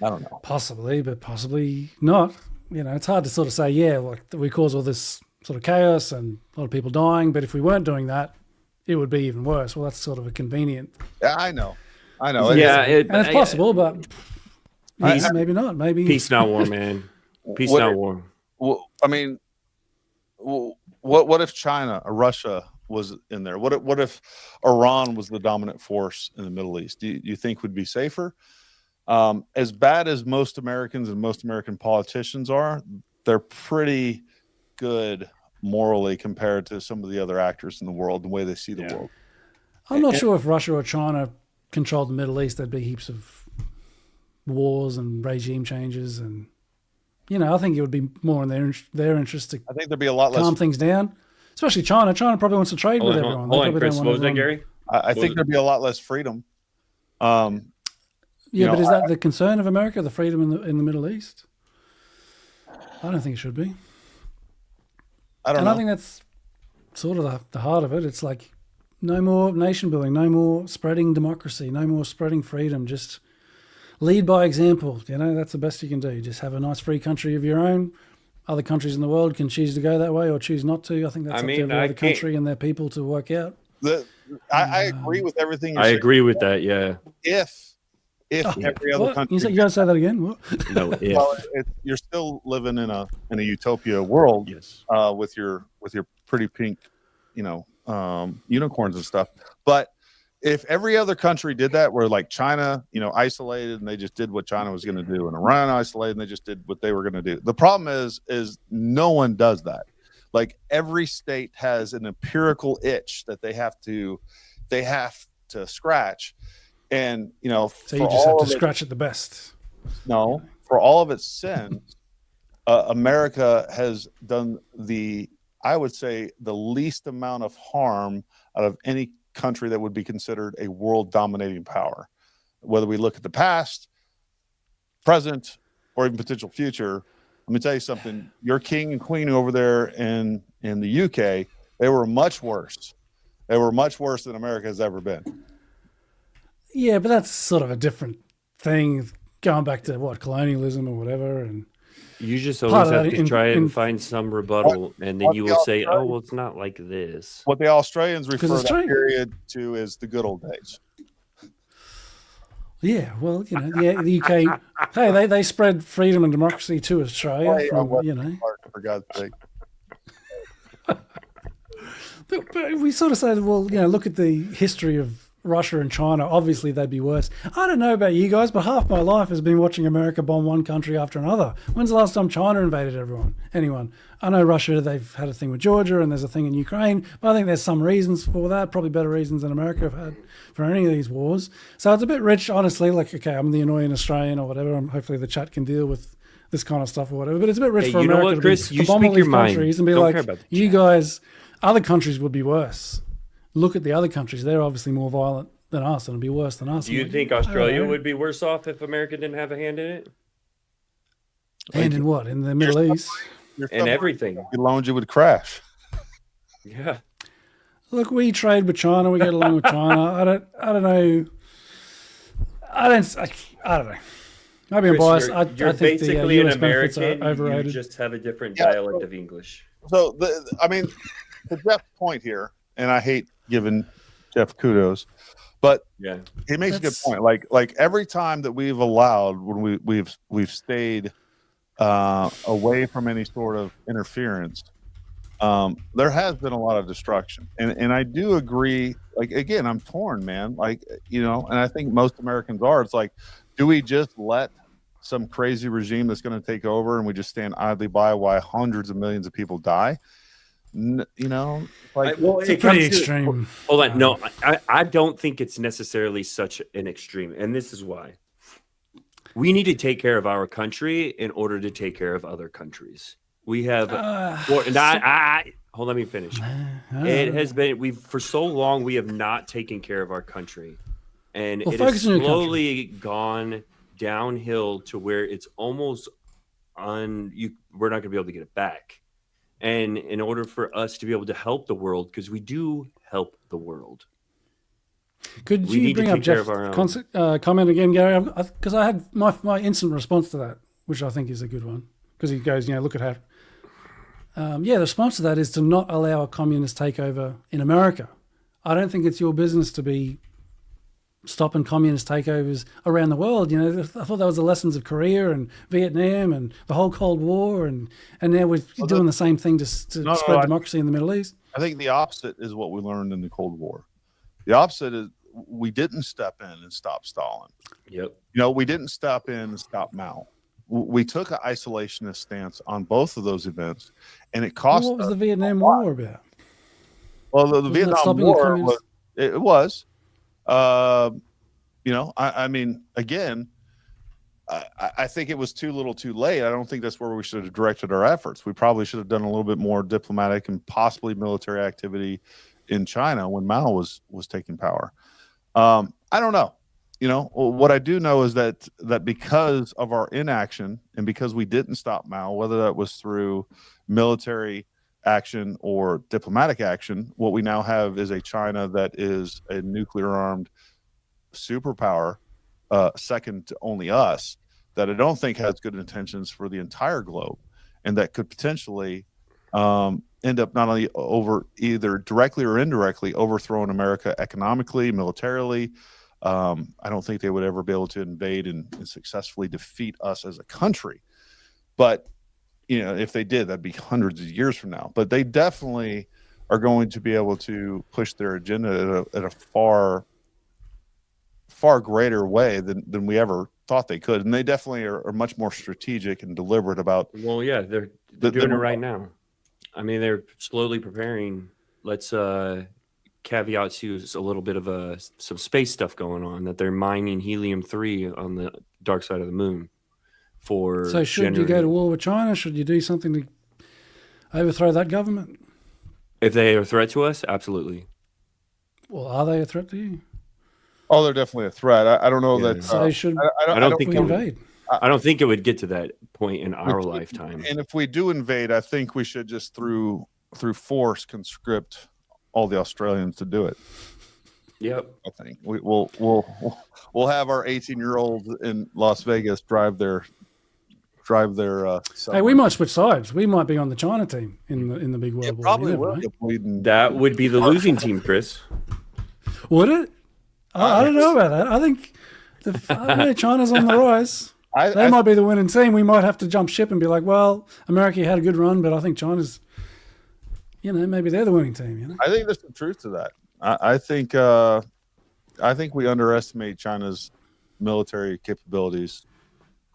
[SPEAKER 1] don't know.
[SPEAKER 3] Possibly, but possibly not. It's hard to sort of say, like we cause all this sort of chaos and a lot of people dying, but if we weren't doing that, it would be even worse. Well, that's sort of a convenient.
[SPEAKER 1] Yeah, I know.
[SPEAKER 2] Yeah,
[SPEAKER 3] and it's possible, but maybe not. Maybe
[SPEAKER 2] peace, not war, man. Peace, not war.
[SPEAKER 1] Well, I mean, what if China or Russia was in there? What if Iran was the dominant force in the Middle East? Do you think would be safer? As bad as most Americans and most American politicians are, they're pretty good morally compared to some of the other actors in the world, the way they see the world.
[SPEAKER 3] I'm not sure if Russia or China controlled the Middle East, there'd be heaps of wars and regime changes, and I think it would be more in their interest to.
[SPEAKER 1] I think there'd be a lot less
[SPEAKER 3] calm things down, especially China. China probably wants to trade with everyone.
[SPEAKER 2] Hold on, Chris. What was that, Gary?
[SPEAKER 1] I think there'd be a lot less freedom.
[SPEAKER 3] But is that the concern of America, the freedom in the Middle East? I don't think it should be.
[SPEAKER 1] I don't know.
[SPEAKER 3] I think that's sort of the heart of it. It's like no more nation building, no more spreading democracy, no more spreading freedom. Just lead by example. That's the best you can do. Just have a nice free country of your own. Other countries in the world can choose to go that way or choose not to. I think that's up to every other country and their people to work out.
[SPEAKER 1] I agree with everything you're
[SPEAKER 2] saying.
[SPEAKER 1] I agree with that,
[SPEAKER 2] yeah.
[SPEAKER 1] If every other country,
[SPEAKER 3] you gotta say that again. What?
[SPEAKER 2] No, if.
[SPEAKER 1] Well, you're still living in a utopia world,
[SPEAKER 2] yes.
[SPEAKER 1] With your pretty pink, unicorns and stuff. But if every other country did that, where like China, isolated and they just did what China was going to do, and Iran isolated and they just did what they were going to do. The problem is no one does that. Like every state has an empirical itch that they have to scratch. And
[SPEAKER 3] so you just have to scratch at the best.
[SPEAKER 1] No, for all of its sins, America has done I would say the least amount of harm out of any country that would be considered a world dominating power. Whether we look at the past, present, or even potential future, let me tell you something. Your king and queen over there in the UK, they were much worse. They were much worse than America has ever been.
[SPEAKER 3] Yeah, but that's sort of a different thing, going back to colonialism or whatever. And
[SPEAKER 2] you just always have to try and find some rebuttal, and then you will say, "Oh, well, it's not like this."
[SPEAKER 1] What the Australians refer that period to as the good old days.
[SPEAKER 3] Yeah, well, the UK, hey, they spread freedom and democracy to Australia
[SPEAKER 1] for God's sake.
[SPEAKER 3] But we sort of say, well, look at the history of Russia and China. Obviously, they'd be worse. I don't know about you guys, but half my life has been watching America bomb one country after another. When's the last time China invaded anyone? I know Russia, they've had a thing with Georgia and there's a thing in Ukraine, but I think there's some reasons for that, probably better reasons than America have had for any of these wars. So it's a bit rich, honestly. Like, okay, I'm the annoying Australian or whatever. Hopefully the chat can deal with this kind of stuff or whatever. But it's a bit rich for America to bomb all these countries and be like, you guys, other countries would be worse. Look at the other countries. They're obviously more violent than us and it'd be worse than us.
[SPEAKER 2] Do you think Australia would be worse off if America didn't have a hand in it?
[SPEAKER 3] Hand in what? In the Middle East?
[SPEAKER 2] And everything.
[SPEAKER 1] Loans you would crash.
[SPEAKER 2] Yeah.
[SPEAKER 3] Look, we trade with China. We get along with China. I don't know. I don't know. Maybe I'm biased. I
[SPEAKER 2] You're
[SPEAKER 3] think
[SPEAKER 2] basically
[SPEAKER 3] the US
[SPEAKER 2] an
[SPEAKER 3] benefits
[SPEAKER 2] American.
[SPEAKER 3] are overrated.
[SPEAKER 2] You just have a different dialect of English.
[SPEAKER 1] So, to Jeff's point here, and I hate giving Jeff kudos, but he makes a good point. Like every time that we've allowed, when we've stayed away from any sort of interference, there has been a lot of destruction, and I do agree. Like, again, I'm torn, man. Like, and I think most Americans are. It's like, Do we just let some crazy regime that's going to take over and we just stand idly by while hundreds of millions of people die? You know, like,
[SPEAKER 3] it's pretty extreme.
[SPEAKER 2] Hold on. No, I don't think it's necessarily such an extreme. And this is why. We need to take care of our country in order to take care of other countries. We have, hold on, let me finish. It has been, for so long, we have not taken care of our country. And it has slowly gone downhill to where it's almost we're not going to be able to get it back. And in order for us to be able to help the world, because we do help the world.
[SPEAKER 3] Could you bring up Jeff's comment again, Gary? Because I had my instant response to that, which I think is a good one. Because he goes, look at how. The response to that is to not allow a communist takeover in America. I don't think it's your business to be stopping communist takeovers around the world. I thought that was the lessons of Korea and Vietnam and the whole Cold War, and now we're doing the same thing to spread democracy in the Middle East.
[SPEAKER 1] I think the opposite is what we learned in the Cold War. The opposite is we didn't step in and stop Stalin.
[SPEAKER 2] Yep.
[SPEAKER 1] We didn't step in and stop Mao. We took an isolationist stance on both of those events, and it cost.
[SPEAKER 3] What was the Vietnam War about?
[SPEAKER 1] Well, the Vietnam War was. I mean, again, I think it was too little too late. I don't think that's where we should have directed our efforts. We probably should have done a little bit more diplomatic and possibly military activity in China when Mao was taking power. I don't know. What I do know is that because of our inaction and because we didn't stop Mao, whether that was through military action or diplomatic action, what we now have is a China that is a nuclear-armed superpower, second to only us, that I don't think has good intentions for the entire globe, and that could potentially end up not only either directly or indirectly overthrowing America economically, militarily. I don't think they would ever be able to invade and successfully defeat us as a country. But if they did, that'd be hundreds of years from now. But they definitely are going to be able to push their agenda at a far, far greater way than we ever thought they could. And they definitely are much more strategic and deliberate about.
[SPEAKER 2] Well, yeah, they're doing it right now. I mean, they're slowly preparing. Let's caveat to a little bit of some space stuff going on, that they're mining helium-3 on the dark side of the moon.
[SPEAKER 3] So should you go to war with China? Should you do something to overthrow that government?
[SPEAKER 2] If they are a threat to us, absolutely.
[SPEAKER 3] Well, are they a threat to you?
[SPEAKER 1] Oh, they're definitely a threat. I don't know that.
[SPEAKER 3] So should
[SPEAKER 2] I don't think
[SPEAKER 3] we invade?
[SPEAKER 2] I don't think it would get to that point in our lifetime.
[SPEAKER 1] And if we do invade, I think we should just through force conscript all the Australians to do it.
[SPEAKER 2] Yep.
[SPEAKER 1] I think we'll have our 18-year-olds in Las Vegas drive their.
[SPEAKER 3] Hey, we might switch sides. We might be on the China team in the big world war.
[SPEAKER 1] Probably will.
[SPEAKER 2] That would be the losing team, Chris.
[SPEAKER 3] Would it? I don't know about that. I think China's on the rise. They might be the winning team. We might have to jump ship and be like, well, America had a good run, but I think China's, maybe they're the winning team.
[SPEAKER 1] I think there's some truth to that. I think we underestimate China's military capabilities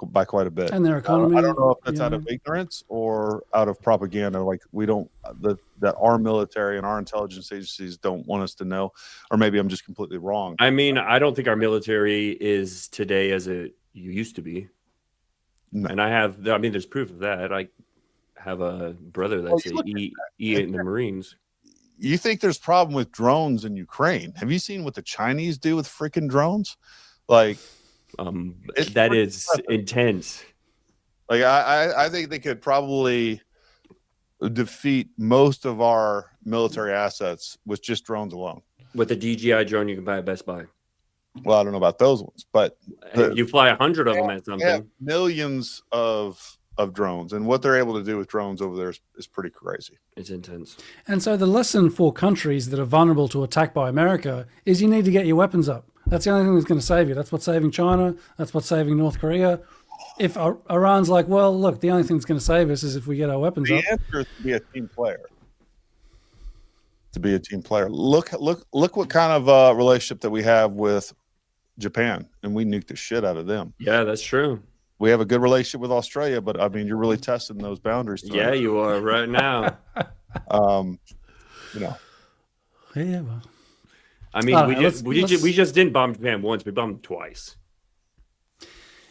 [SPEAKER 1] by quite a bit,
[SPEAKER 3] and their economy.
[SPEAKER 1] I don't know if that's out of ignorance or out of propaganda. Like that our military and our intelligence agencies don't want us to know, or maybe I'm just completely wrong.
[SPEAKER 2] I mean, I don't think our military is today as it used to be. No. And there's proof of that. I have a brother that's E in the Marines.
[SPEAKER 1] You think there's a problem with drones in Ukraine? Have you seen what the Chinese do with freaking drones? Like,
[SPEAKER 2] that is intense.
[SPEAKER 1] Like, I think they could probably defeat most of our military assets with just drones alone.
[SPEAKER 2] With a DJI drone you can buy at Best Buy.
[SPEAKER 1] Well, I don't know about those ones, but
[SPEAKER 2] you fly 100 of them at something.
[SPEAKER 1] They have millions of drones, and what they're able to do with drones over there is pretty crazy.
[SPEAKER 2] It's intense.
[SPEAKER 3] And so the lesson for countries that are vulnerable to attack by America is you need to get your weapons up. That's the only thing that's going to save you. That's what's saving China. That's what's saving North Korea. If Iran's like, well, look, the only thing that's going to save us is if we get our weapons up.
[SPEAKER 1] The answer is to be a team player. Look what kind of relationship that we have with Japan, and we nuked the shit out of them.
[SPEAKER 2] Yeah, that's true.
[SPEAKER 1] We have a good relationship with Australia, but I mean, you're really testing those boundaries.
[SPEAKER 2] Yeah, you are right now.
[SPEAKER 1] You know.
[SPEAKER 3] Yeah, well.
[SPEAKER 2] I mean, we just didn't bomb Japan once. We bombed them twice.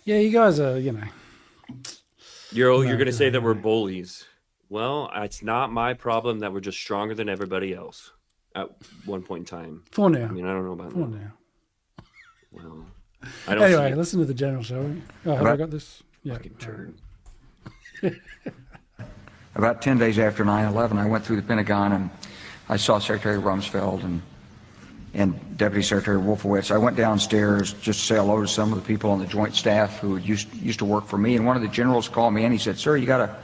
[SPEAKER 3] Yeah, you guys are, you know.
[SPEAKER 2] You're going to say that we're bullies. Well, it's not my problem that we're just stronger than everybody else at one point in time.
[SPEAKER 3] For now.
[SPEAKER 2] I mean, I don't know about
[SPEAKER 3] For now.
[SPEAKER 2] Well, I don't
[SPEAKER 3] anyway, listen to the general, shall we? Oh, have I got this? Yeah.
[SPEAKER 2] Turn.
[SPEAKER 14] About 10 days after 9/11, I went through the Pentagon and I saw Secretary Rumsfeld and Deputy Secretary Wolfowitz. I went downstairs just to say hello to some of the people on the Joint Staff who used to work for me. And one of the generals called me and he said, "Sir, you got to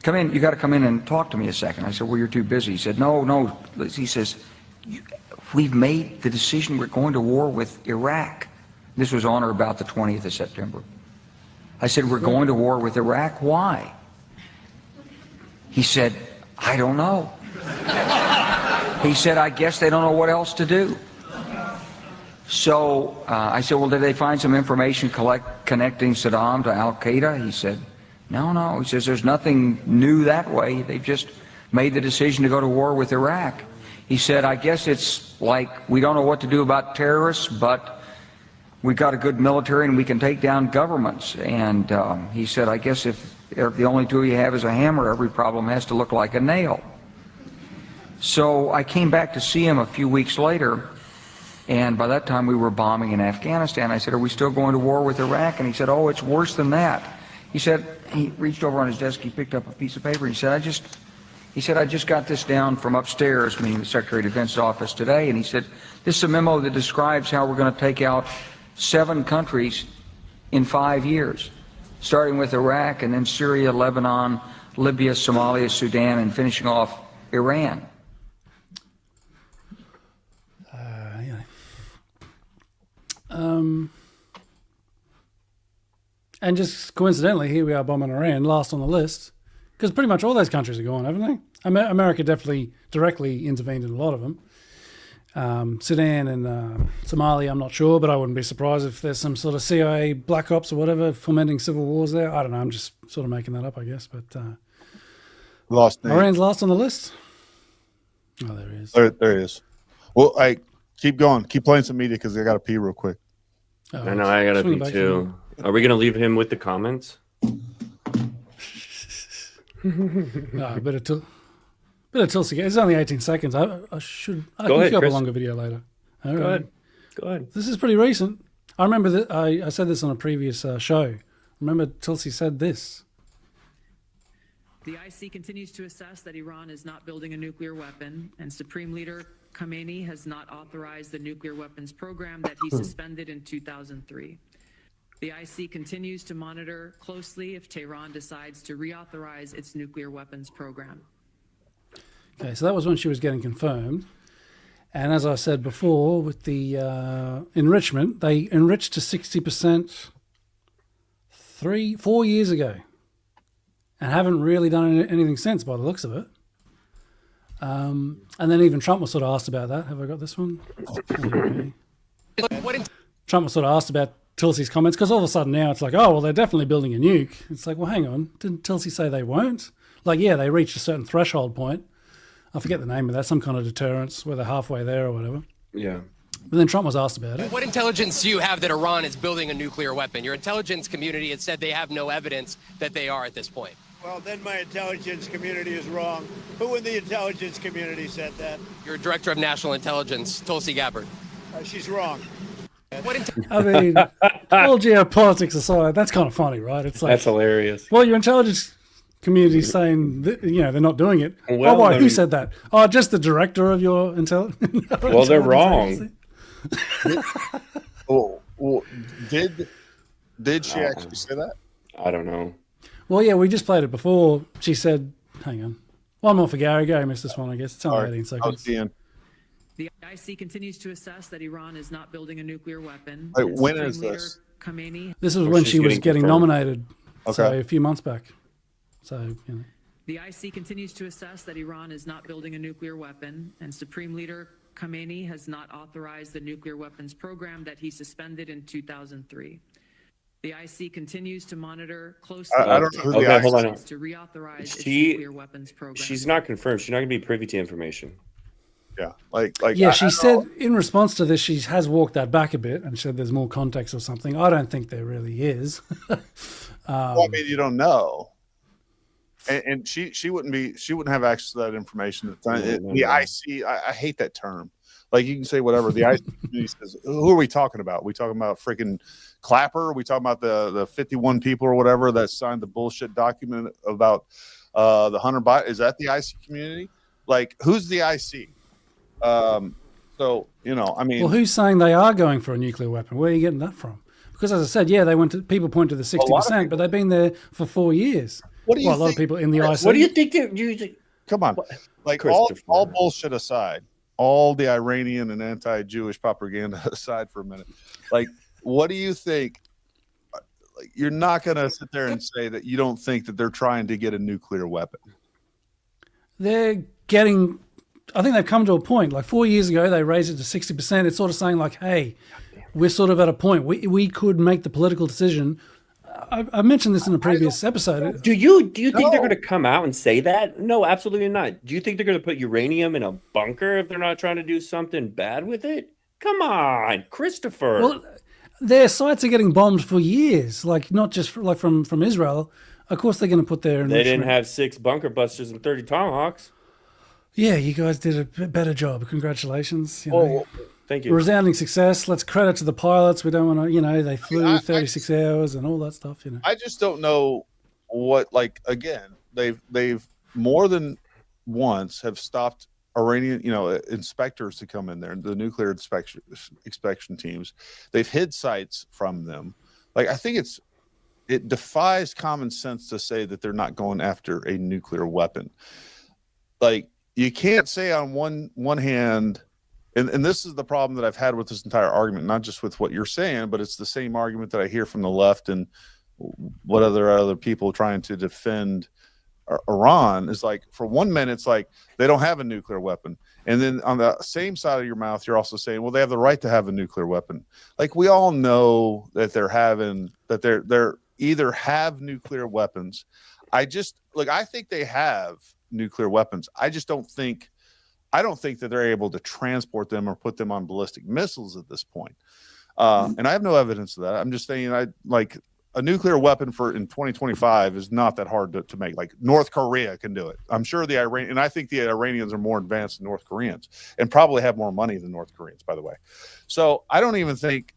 [SPEAKER 14] come in. You got to come in and talk to me a second." I said, "Well, you're too busy." He said, "No." He says, "We've made the decision. We're going to war with Iraq." This was on or about the 20th of September. I said, "We're going to war with Iraq. Why?" He said, "I don't know." He said, "I guess they don't know what else to do." So I said, "Well, did they find some information connecting Saddam to Al-Qaeda?" He said, No. He says, "There's nothing new that way. They've just made the decision to go to war with Iraq." He said, "I guess it's like we don't know what to do about terrorists, but we've got a good military and we can take down governments." And he said, "I guess if the only tool you have is a hammer, every problem has to look like a nail." So I came back to see him a few weeks later, and by that time we were bombing in Afghanistan. I said, "Are we still going to war with Iraq?" And he said, "Oh, it's worse than that." He said, he reached over on his desk, he picked up a piece of paper, and he said, I just got this down from upstairs, meaning the Secretary of Defense's office today, and he said, "This is a memo that describes how we're going to take out 7 countries in 5 years, starting with Iraq and then Syria, Lebanon, Libya, Somalia, Sudan, and finishing off Iran."
[SPEAKER 3] And just coincidentally, here we are bombing Iran, last on the list, because pretty much all those countries are gone, haven't they? America definitely directly intervened in a lot of them. Sudan and Somalia, I'm not sure, but I wouldn't be surprised if there's some sort of CIA black ops or whatever fomenting civil wars there. I don't know. I'm just sort of making that up, I guess. But Iran's last on the list. Oh, there he is.
[SPEAKER 1] There he is. Well, I keep going. Keep playing some media because I got to pee real quick.
[SPEAKER 2] I know I got to pee too. Are we going to leave him with the comments?
[SPEAKER 3] No, better Tulsi. It's only 18 seconds. I can
[SPEAKER 2] ahead,
[SPEAKER 3] queue up a
[SPEAKER 2] Chris.
[SPEAKER 3] longer video later. All
[SPEAKER 2] Go
[SPEAKER 3] right.
[SPEAKER 2] ahead.
[SPEAKER 3] This is pretty recent. I remember that I said this on a previous show. Remember Tulsi said this.
[SPEAKER 15] The IC continues to assess that Iran is not building a nuclear weapon, and Supreme Leader Khamenei has not authorized the nuclear weapons program that he suspended in 2003. The IC continues to monitor closely if Tehran decides to reauthorize its nuclear weapons program.
[SPEAKER 3] Okay, so that was when she was getting confirmed. And as I said before, with the enrichment, they enriched to 60% 4 years ago and haven't really done anything since by the looks of it. And then even Trump was sort of asked about that. Have I got this one? Okay. Trump was sort of asked about Tulsi's comments because all of a sudden now it's like, oh, well, they're definitely building a nuke. It's like, well, hang on. Didn't Tulsi say they won't? Like, yeah, they reached a certain threshold point. I forget the name of that, some kind of deterrence where they're halfway there or whatever.
[SPEAKER 2] Yeah.
[SPEAKER 3] But then Trump was asked about it.
[SPEAKER 16] What intelligence do you have that Iran is building a nuclear weapon? Your intelligence community has said they have no evidence that they are at this point.
[SPEAKER 17] Well, then my intelligence community is wrong. Who in the intelligence community said that?
[SPEAKER 16] Your director of national intelligence, Tulsi Gabbard.
[SPEAKER 17] She's wrong.
[SPEAKER 3] I mean, all geopolitics aside, that's kind of funny, right? It's like,
[SPEAKER 2] that's hilarious.
[SPEAKER 3] Well, your intelligence community is saying that, they're not doing it.
[SPEAKER 2] Well,
[SPEAKER 3] why? Who said that? Oh, just the director of your intelligence.
[SPEAKER 2] Well, they're wrong.
[SPEAKER 1] Did she actually say that?
[SPEAKER 2] I don't know.
[SPEAKER 3] Well, yeah, we just played it before. She said, hang on. One more for Gary. Gary missed this one, I guess. It's only 18 seconds.
[SPEAKER 15] The IC continues to assess that Iran is not building a nuclear weapon.
[SPEAKER 1] Wait, when is this?
[SPEAKER 15] Khamenei.
[SPEAKER 3] This is when she was getting nominated.
[SPEAKER 1] Okay.
[SPEAKER 3] So a few months back. So,
[SPEAKER 15] The IC continues to assess that Iran is not building a nuclear weapon, and Supreme Leader Khamenei has not authorized the nuclear weapons program that he suspended in 2003. The IC continues to monitor closely
[SPEAKER 1] I don't know who the IC
[SPEAKER 2] hold on.
[SPEAKER 15] to reauthorize its nuclear weapons program.
[SPEAKER 2] She's not confirmed. She's not going to be privy to information.
[SPEAKER 1] Yeah, like
[SPEAKER 3] yeah, she said in response to this, she has walked that back a bit and said there's more context or something. I don't think there really is.
[SPEAKER 1] Well, I mean, you don't know, and she wouldn't have access to that information. The IC, I hate that term. Like, you can say whatever. The IC community says, who are we talking about? We talking about freaking Clapper? Are we talking about the 51 people or whatever that signed the bullshit document about the Hunter Biden? Is that the IC community? Like, who's the IC? So, you know, I mean,
[SPEAKER 3] well, who's saying they are going for a nuclear weapon? Where are you getting that from? Because, as I said, yeah, they went to, people point to the 60%, but they've been there for 4 years.
[SPEAKER 1] What do you
[SPEAKER 3] a lot of people in the IC.
[SPEAKER 2] What do you think they're using?
[SPEAKER 1] Come on, like all bullshit aside, all the Iranian and anti-Jewish propaganda aside for a minute, like, what do you think? Like, you're not going to sit there and say that you don't think that they're trying to get a nuclear weapon.
[SPEAKER 3] They're getting, I think they've come to a point. Like 4 years ago, they raised it to 60%. It's sort of saying like, hey, we're sort of at a point. We could make the political decision. I mentioned this in a previous episode.
[SPEAKER 2] Do you think they're going to come out and say that? No, absolutely not. Do you think they're going to put uranium in a bunker if they're not trying to do something bad with it? Come on, Christopher.
[SPEAKER 3] Well, their sites are getting bombed for years. Like, not just from Israel. Of course, they're going to put their.
[SPEAKER 2] They didn't have 6 bunker busters and 30 tomahawks.
[SPEAKER 3] Yeah, you guys did a bit better job. Congratulations. You know.
[SPEAKER 2] Thank you.
[SPEAKER 3] Resounding success. Let's credit to the pilots. We don't want to, you know, they flew 36 hours and all that stuff, you know.
[SPEAKER 1] I just don't know what, like, again, they've more than once have stopped Iranian, you know, inspectors to come in there, the nuclear inspection teams. They've hid sites from them. Like, I think it defies common sense to say that they're not going after a nuclear weapon. Like, you can't say on one hand, and this is the problem that I've had with this entire argument, not just with what you're saying, but it's the same argument that I hear from the left and what other people trying to defend Iran is like, for 1 minute, it's like they don't have a nuclear weapon. And then on the same side of your mouth, you're also saying, well, they have the right to have a nuclear weapon. Like, we all know that they're either have nuclear weapons. I think they have nuclear weapons. I don't think that they're able to transport them or put them on ballistic missiles at this point. And I have no evidence of that. I'm just saying, a nuclear weapon in 2025 is not that hard to make. Like, North Korea can do it. I'm sure and I think the Iranians are more advanced than North Koreans and probably have more money than North Koreans, by the way. So I don't even think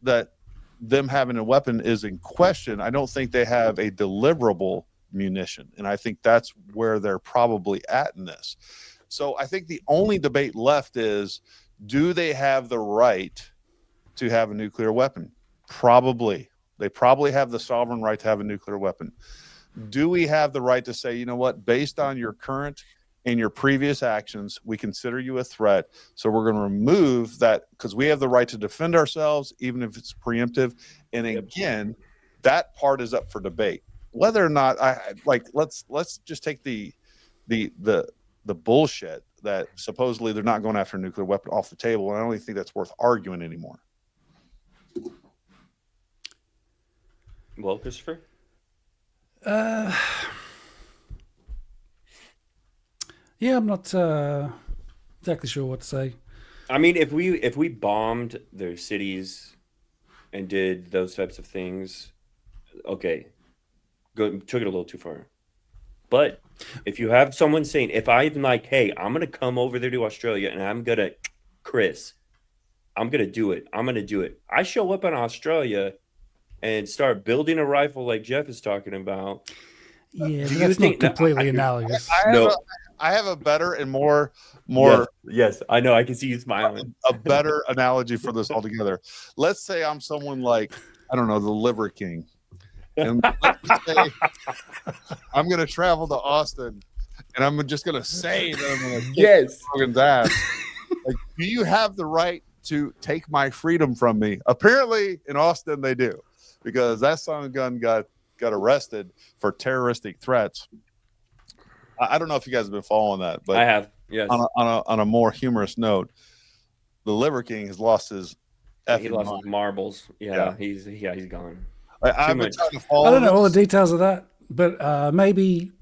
[SPEAKER 1] that them having a weapon is in question. I don't think they have a deliverable munition. And I think that's where they're probably at in this. So I think the only debate left is, do they have the right to have a nuclear weapon? Probably. They probably have the sovereign right to have a nuclear weapon. Do we have the right to say, you know what, based on your current and your previous actions, we consider you a threat, so we're going to remove that, because we have the right to defend ourselves, even if it's preemptive. And again, that part is up for debate. Whether or not let's just take the bullshit that supposedly they're not going after a nuclear weapon off the table, and I don't even think that's worth arguing anymore.
[SPEAKER 2] Well, Christopher?
[SPEAKER 3] Yeah, I'm not exactly sure what to say.
[SPEAKER 2] I mean, if we bombed their cities and did those types of things, okay, took it a little too far. But if you have someone saying, if I'm like, hey, I'm going to come over there to Australia and I'm going to, Chris, I'm going to do it. I'm going to do it. I show up in Australia and start building a rifle like Jeff is talking about.
[SPEAKER 3] Yeah, but that's not completely analogous.
[SPEAKER 1] I have a better and more.
[SPEAKER 2] Yes, I know. I can see you smiling.
[SPEAKER 1] A better analogy for this altogether. Let's say I'm someone like, I don't know, the Liver King. And let's say I'm going to travel to Austin and I'm just going to say that I'm going to kick Rogan's ass. Like, do you have the right to take my freedom from me? Apparently in Austin they do, because that son of a gun got arrested for terroristic threats. I don't know if you guys have been following that, but
[SPEAKER 2] I have. Yes.
[SPEAKER 1] On a more humorous note, the Liver King has lost his
[SPEAKER 2] He
[SPEAKER 1] effing
[SPEAKER 2] lost
[SPEAKER 1] mind.
[SPEAKER 2] his marbles.
[SPEAKER 1] Yeah.
[SPEAKER 2] He's gone.
[SPEAKER 1] I've been
[SPEAKER 2] much.
[SPEAKER 1] trying to follow
[SPEAKER 3] I don't know all the
[SPEAKER 1] this.
[SPEAKER 3] details of that, but maybe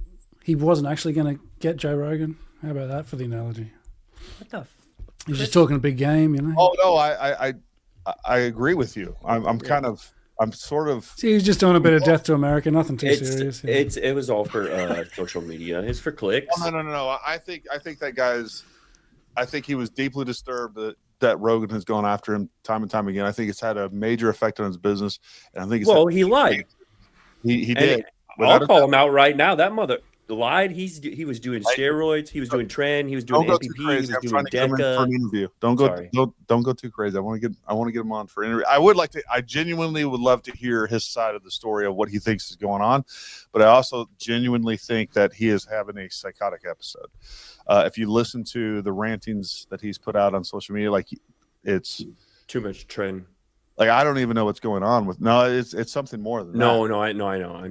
[SPEAKER 3] he wasn't actually going to get Joe Rogan. How about that for the analogy?
[SPEAKER 6] What the?
[SPEAKER 3] He's just talking a big game, you know.
[SPEAKER 1] Oh no, I agree with you. I'm sort of.
[SPEAKER 3] See, he's just doing a bit of Death to America, nothing too
[SPEAKER 2] It's
[SPEAKER 3] serious. you know.
[SPEAKER 2] it was all for social media. It's for clicks.
[SPEAKER 1] Oh, no. I think that guy's. I think he was deeply disturbed that Rogan has gone after him time and time again. I think it's had a major effect on his business, and I think it's
[SPEAKER 2] he lied.
[SPEAKER 1] He
[SPEAKER 2] And
[SPEAKER 1] did.
[SPEAKER 2] I'll call him out right now. That mother lied. He was doing steroids. He was doing tren. He was doing
[SPEAKER 1] Don't go too
[SPEAKER 2] MPP. He
[SPEAKER 1] crazy.
[SPEAKER 2] was
[SPEAKER 1] I'm
[SPEAKER 2] doing
[SPEAKER 1] trying to get him in for an
[SPEAKER 2] DECA.
[SPEAKER 1] interview.
[SPEAKER 2] Sorry.
[SPEAKER 1] Don't go too crazy. I want to get him on for an interview. I would like to. I genuinely would love to hear his side of the story of what he thinks is going on, but I also genuinely think that he is having a psychotic episode. If you listen to the rantings that he's put out on social media, like it's
[SPEAKER 2] too much trend.
[SPEAKER 1] Like I don't even know what's going on with. No, it's something more than that.
[SPEAKER 2] No, I know.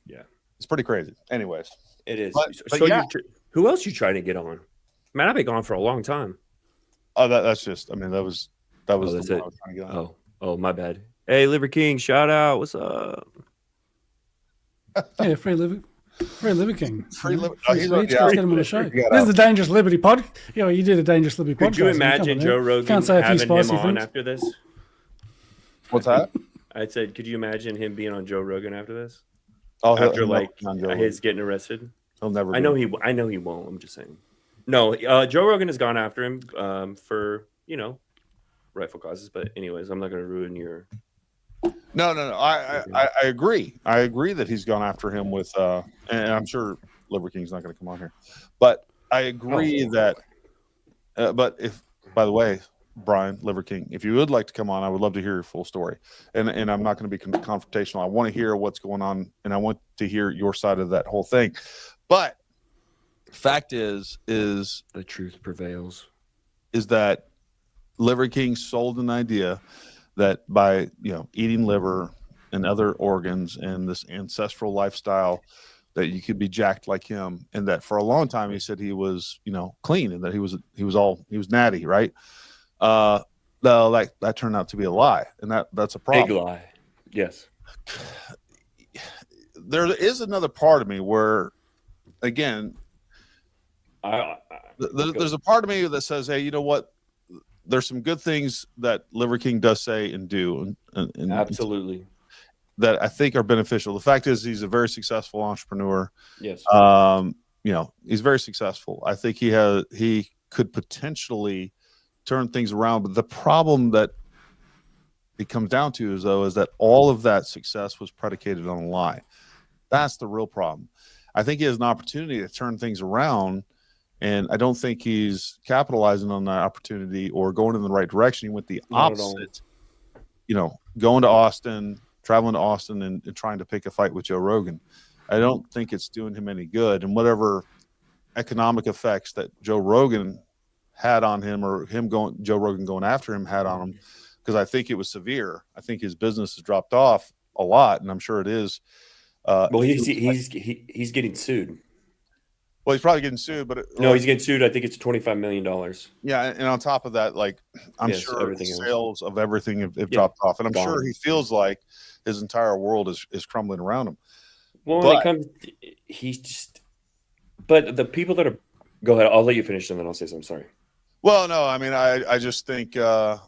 [SPEAKER 2] Yeah.
[SPEAKER 1] It's pretty crazy. Anyways,
[SPEAKER 2] it is.
[SPEAKER 1] But
[SPEAKER 2] So
[SPEAKER 1] yeah.
[SPEAKER 2] who else you trying to get on? Man, I've been gone for a long time.
[SPEAKER 1] Oh, that's just. I mean, that was
[SPEAKER 2] that's
[SPEAKER 1] the one
[SPEAKER 2] it.
[SPEAKER 1] I was trying to get on.
[SPEAKER 2] Oh, my bad. Hey, Liver King, shout out. What's up?
[SPEAKER 3] Yeah, free Liver King.
[SPEAKER 1] Free Liver.
[SPEAKER 3] Free speech. Let's get him on the show.
[SPEAKER 1] Get
[SPEAKER 3] This
[SPEAKER 1] out.
[SPEAKER 3] is the Dangerous Liberty pod. You did a Dangerous Liberty podcast.
[SPEAKER 2] Could you imagine Joe Rogan
[SPEAKER 3] Can't say a few
[SPEAKER 2] having him
[SPEAKER 3] spicy
[SPEAKER 2] on
[SPEAKER 3] things.
[SPEAKER 2] after this?
[SPEAKER 1] What's that?
[SPEAKER 2] I said, could you imagine him being on Joe Rogan after this?
[SPEAKER 1] Oh,
[SPEAKER 2] After
[SPEAKER 1] he'll
[SPEAKER 2] like
[SPEAKER 1] never be on Joe
[SPEAKER 2] his getting arrested.
[SPEAKER 1] He'll never.
[SPEAKER 2] I know he won't. I'm just saying. No, Joe Rogan has gone after him for rightful causes. But anyways, I'm not going to ruin your.
[SPEAKER 1] No. I agree. I agree that he's gone after him with, and I'm sure Liver King's not going to come on here, but I agree that. But if, by the way, Brian Liver King, if you would like to come on, I would love to hear your full story. And I'm not going to be confrontational. I want to hear what's going on, and I want to hear your side of that whole thing. But fact is
[SPEAKER 2] the truth prevails.
[SPEAKER 1] Is that Liver King sold an idea that by eating liver and other organs and this ancestral lifestyle that you could be jacked like him, and that for a long time he said he was clean and that he was natty, right? No, that turned out to be a lie, and that's a problem.
[SPEAKER 2] Big lie. Yes.
[SPEAKER 1] There is another part of me where, again, there's a part of me that says, hey, you know what? There's some good things that Liver King does say and do, and
[SPEAKER 2] absolutely,
[SPEAKER 1] that I think are beneficial. The fact is, he's a very successful entrepreneur.
[SPEAKER 2] Yes.
[SPEAKER 1] He's very successful. I think he could potentially turn things around, but the problem that it comes down to is that all of that success was predicated on a lie. That's the real problem. I think he has an opportunity to turn things around, and I don't think he's capitalizing on that opportunity or going in the right direction. He went the opposite. Going to Austin, traveling to Austin, and trying to pick a fight with Joe Rogan. I don't think it's doing him any good. And whatever economic effects that Joe Rogan had on him, or Joe Rogan going after him had on him, because I think it was severe. I think his business has dropped off a lot, and I'm sure it is.
[SPEAKER 2] Well, he's getting sued.
[SPEAKER 1] Well, he's probably getting sued, but
[SPEAKER 2] he's getting sued. I think it's $25 million.
[SPEAKER 1] Yeah, and on top of that, I'm sure sales of everything have dropped off, and I'm sure he feels like his entire world is crumbling around him.
[SPEAKER 2] Well, when it comes, he's just. But the people that are, go ahead. I'll let you finish, and then I'll say something. Sorry.
[SPEAKER 1] Well, no, I mean, I just think that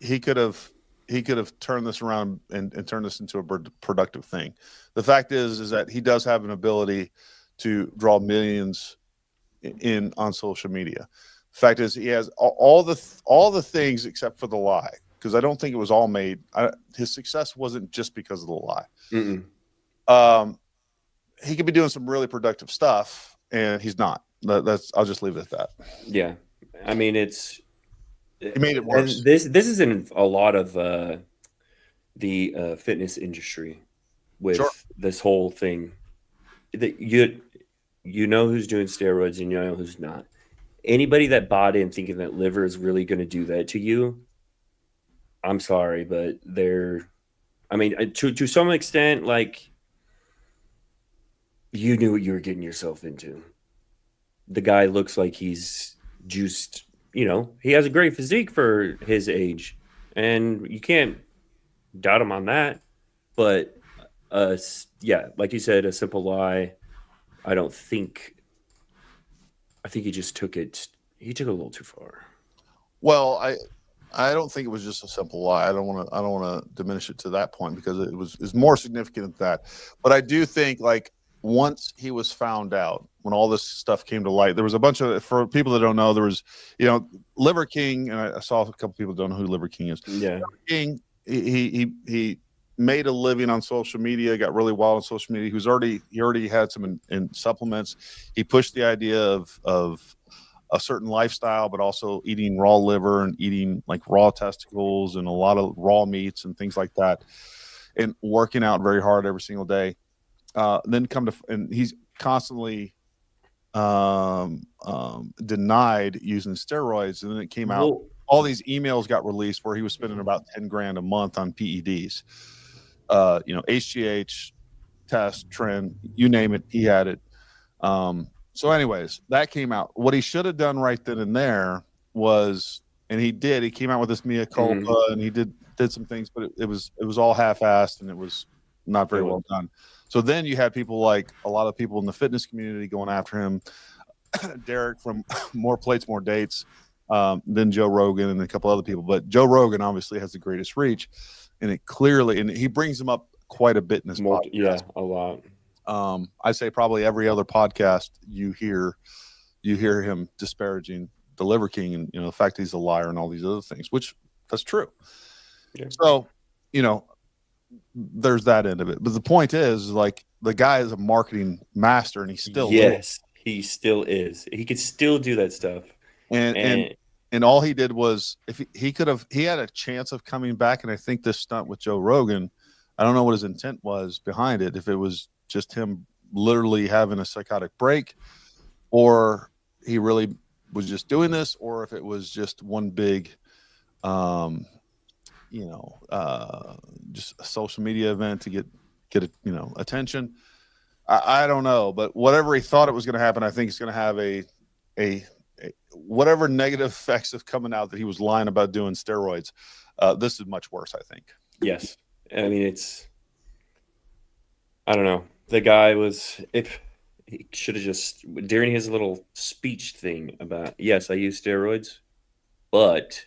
[SPEAKER 1] he could have turned this around and turned this into a productive thing. The fact is that he does have an ability to draw millions in on social media. The fact is he has all the things except for the lie, because I don't think it was all made. His success wasn't just because of the lie. He could be doing some really productive stuff, and he's not. I'll just leave it at that.
[SPEAKER 2] Yeah, I mean, he
[SPEAKER 1] made it worse.
[SPEAKER 2] This is in a lot of the fitness industry with this whole thing. That you know who's doing steroids and you know who's not. Anybody that bought in thinking that liver is really going to do that to you, I'm sorry, but to some extent, like, you knew what you were getting yourself into. the guy looks like he's juiced. He has a great physique for his age, and you can't doubt him on that. But yeah, like you said, a simple lie. I think he just took it. He took it a little too far.
[SPEAKER 1] Well, I don't think it was just a simple lie. I don't want to diminish it to that point, because it's more significant than that. But I do think, like, once he was found out, when all this stuff came to light, there was a bunch of, for people that don't know, there was, Liver King, and I saw a couple people don't know who Liver King is.
[SPEAKER 2] Yeah.
[SPEAKER 1] Liver King, he made a living on social media, got really wild on social media. He already had some in supplements. He pushed the idea of a certain lifestyle, but also eating raw liver and eating like raw testicles and a lot of raw meats and things like that, and working out very hard every single day. And he's constantly denied using steroids, and then it came out. All these emails got released where he was spending about 10 grand a month on PEDs. HGH, test, trend, you name it, he had it. So anyways, that came out. What he should have done right then and there was, and he came out with this mea culpa, and he did some things, but it was all half-assed, and it was not very well done. So then you had people, like a lot of people in the fitness community, going after him. Derek from More Plates, More Dates, then Joe Rogan and a couple other people. But Joe Rogan obviously has the greatest reach, and he brings them up quite a bit in his podcast.
[SPEAKER 2] Yeah, a lot.
[SPEAKER 1] I say probably every other podcast you hear him disparaging the Liver King, and the fact that he's a liar and all these other things, which that's true. Yeah. So, there's that end of it. But the point is, like, the guy is a marketing master, and he still is.
[SPEAKER 2] He still is. He could still do that stuff.
[SPEAKER 1] And all he did was, if he had a chance of coming back, and I think this stunt with Joe Rogan, I don't know what his intent was behind it, if it was just him literally having a psychotic break, or he really was just doing this, or if it was just one big just a social media event to get attention. I don't know, but whatever he thought it was going to happen, I think it's going to have a whatever negative effects of coming out that he was lying about doing steroids. This is much worse, I think.
[SPEAKER 2] Yes. I mean, I don't know. The guy he should have just, during his little speech thing about, yes, I use steroids, but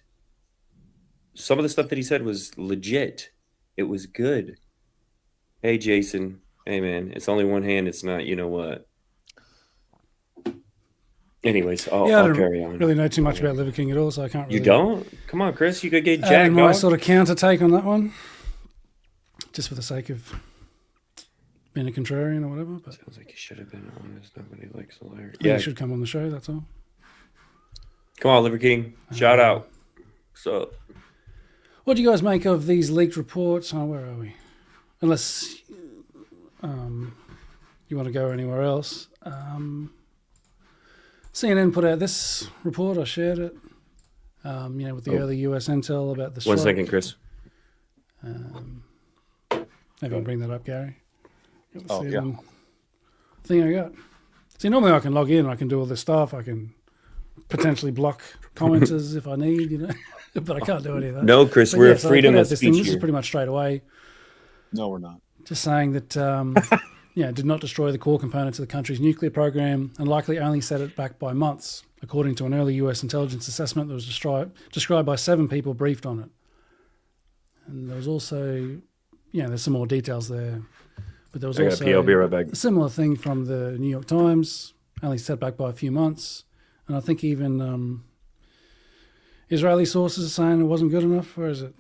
[SPEAKER 2] some of the stuff that he said was legit. It was good. Hey, Jason. Hey, man, it's only one hand. It's not, you know what? Anyways, I'll carry on.
[SPEAKER 3] I don't really know too much about Liver King at all, so I can't really...
[SPEAKER 2] You don't? Come on, Chris. You could get jacked.
[SPEAKER 3] And my sort of counter take on that one, just for the sake of being a contrarian or whatever. But
[SPEAKER 2] sounds like he should have been honest. Nobody likes a liar.
[SPEAKER 3] Yeah, he should come on the show, that's all.
[SPEAKER 2] Come on, Liver King. Shout out. So,
[SPEAKER 3] what do you guys make of these leaked reports? Oh, where are we? Unless you want to go anywhere else. CNN put out this report. I shared it. With the early US intel about the strike.
[SPEAKER 2] 1 second, Chris.
[SPEAKER 3] Maybe I'll bring that up, Gary.
[SPEAKER 1] Yeah.
[SPEAKER 3] Thing I got. See, normally I can log in. I can do all this stuff. I can potentially block commenters if I need, but I can't do any of that.
[SPEAKER 2] No, Chris, we're freedom of speech.
[SPEAKER 3] This is pretty much straight away.
[SPEAKER 1] No, we're not.
[SPEAKER 3] Just saying that, did not destroy the core components of the country's nuclear program, and likely only set it back by months, according to an early US intelligence assessment that was described by 7 people briefed on it. And there was also, there's some more details there, but there was also
[SPEAKER 2] I'll be right back.
[SPEAKER 3] a similar thing from the New York Times, only set back by a few months. And I think even Israeli sources are saying it wasn't good enough. Where is it?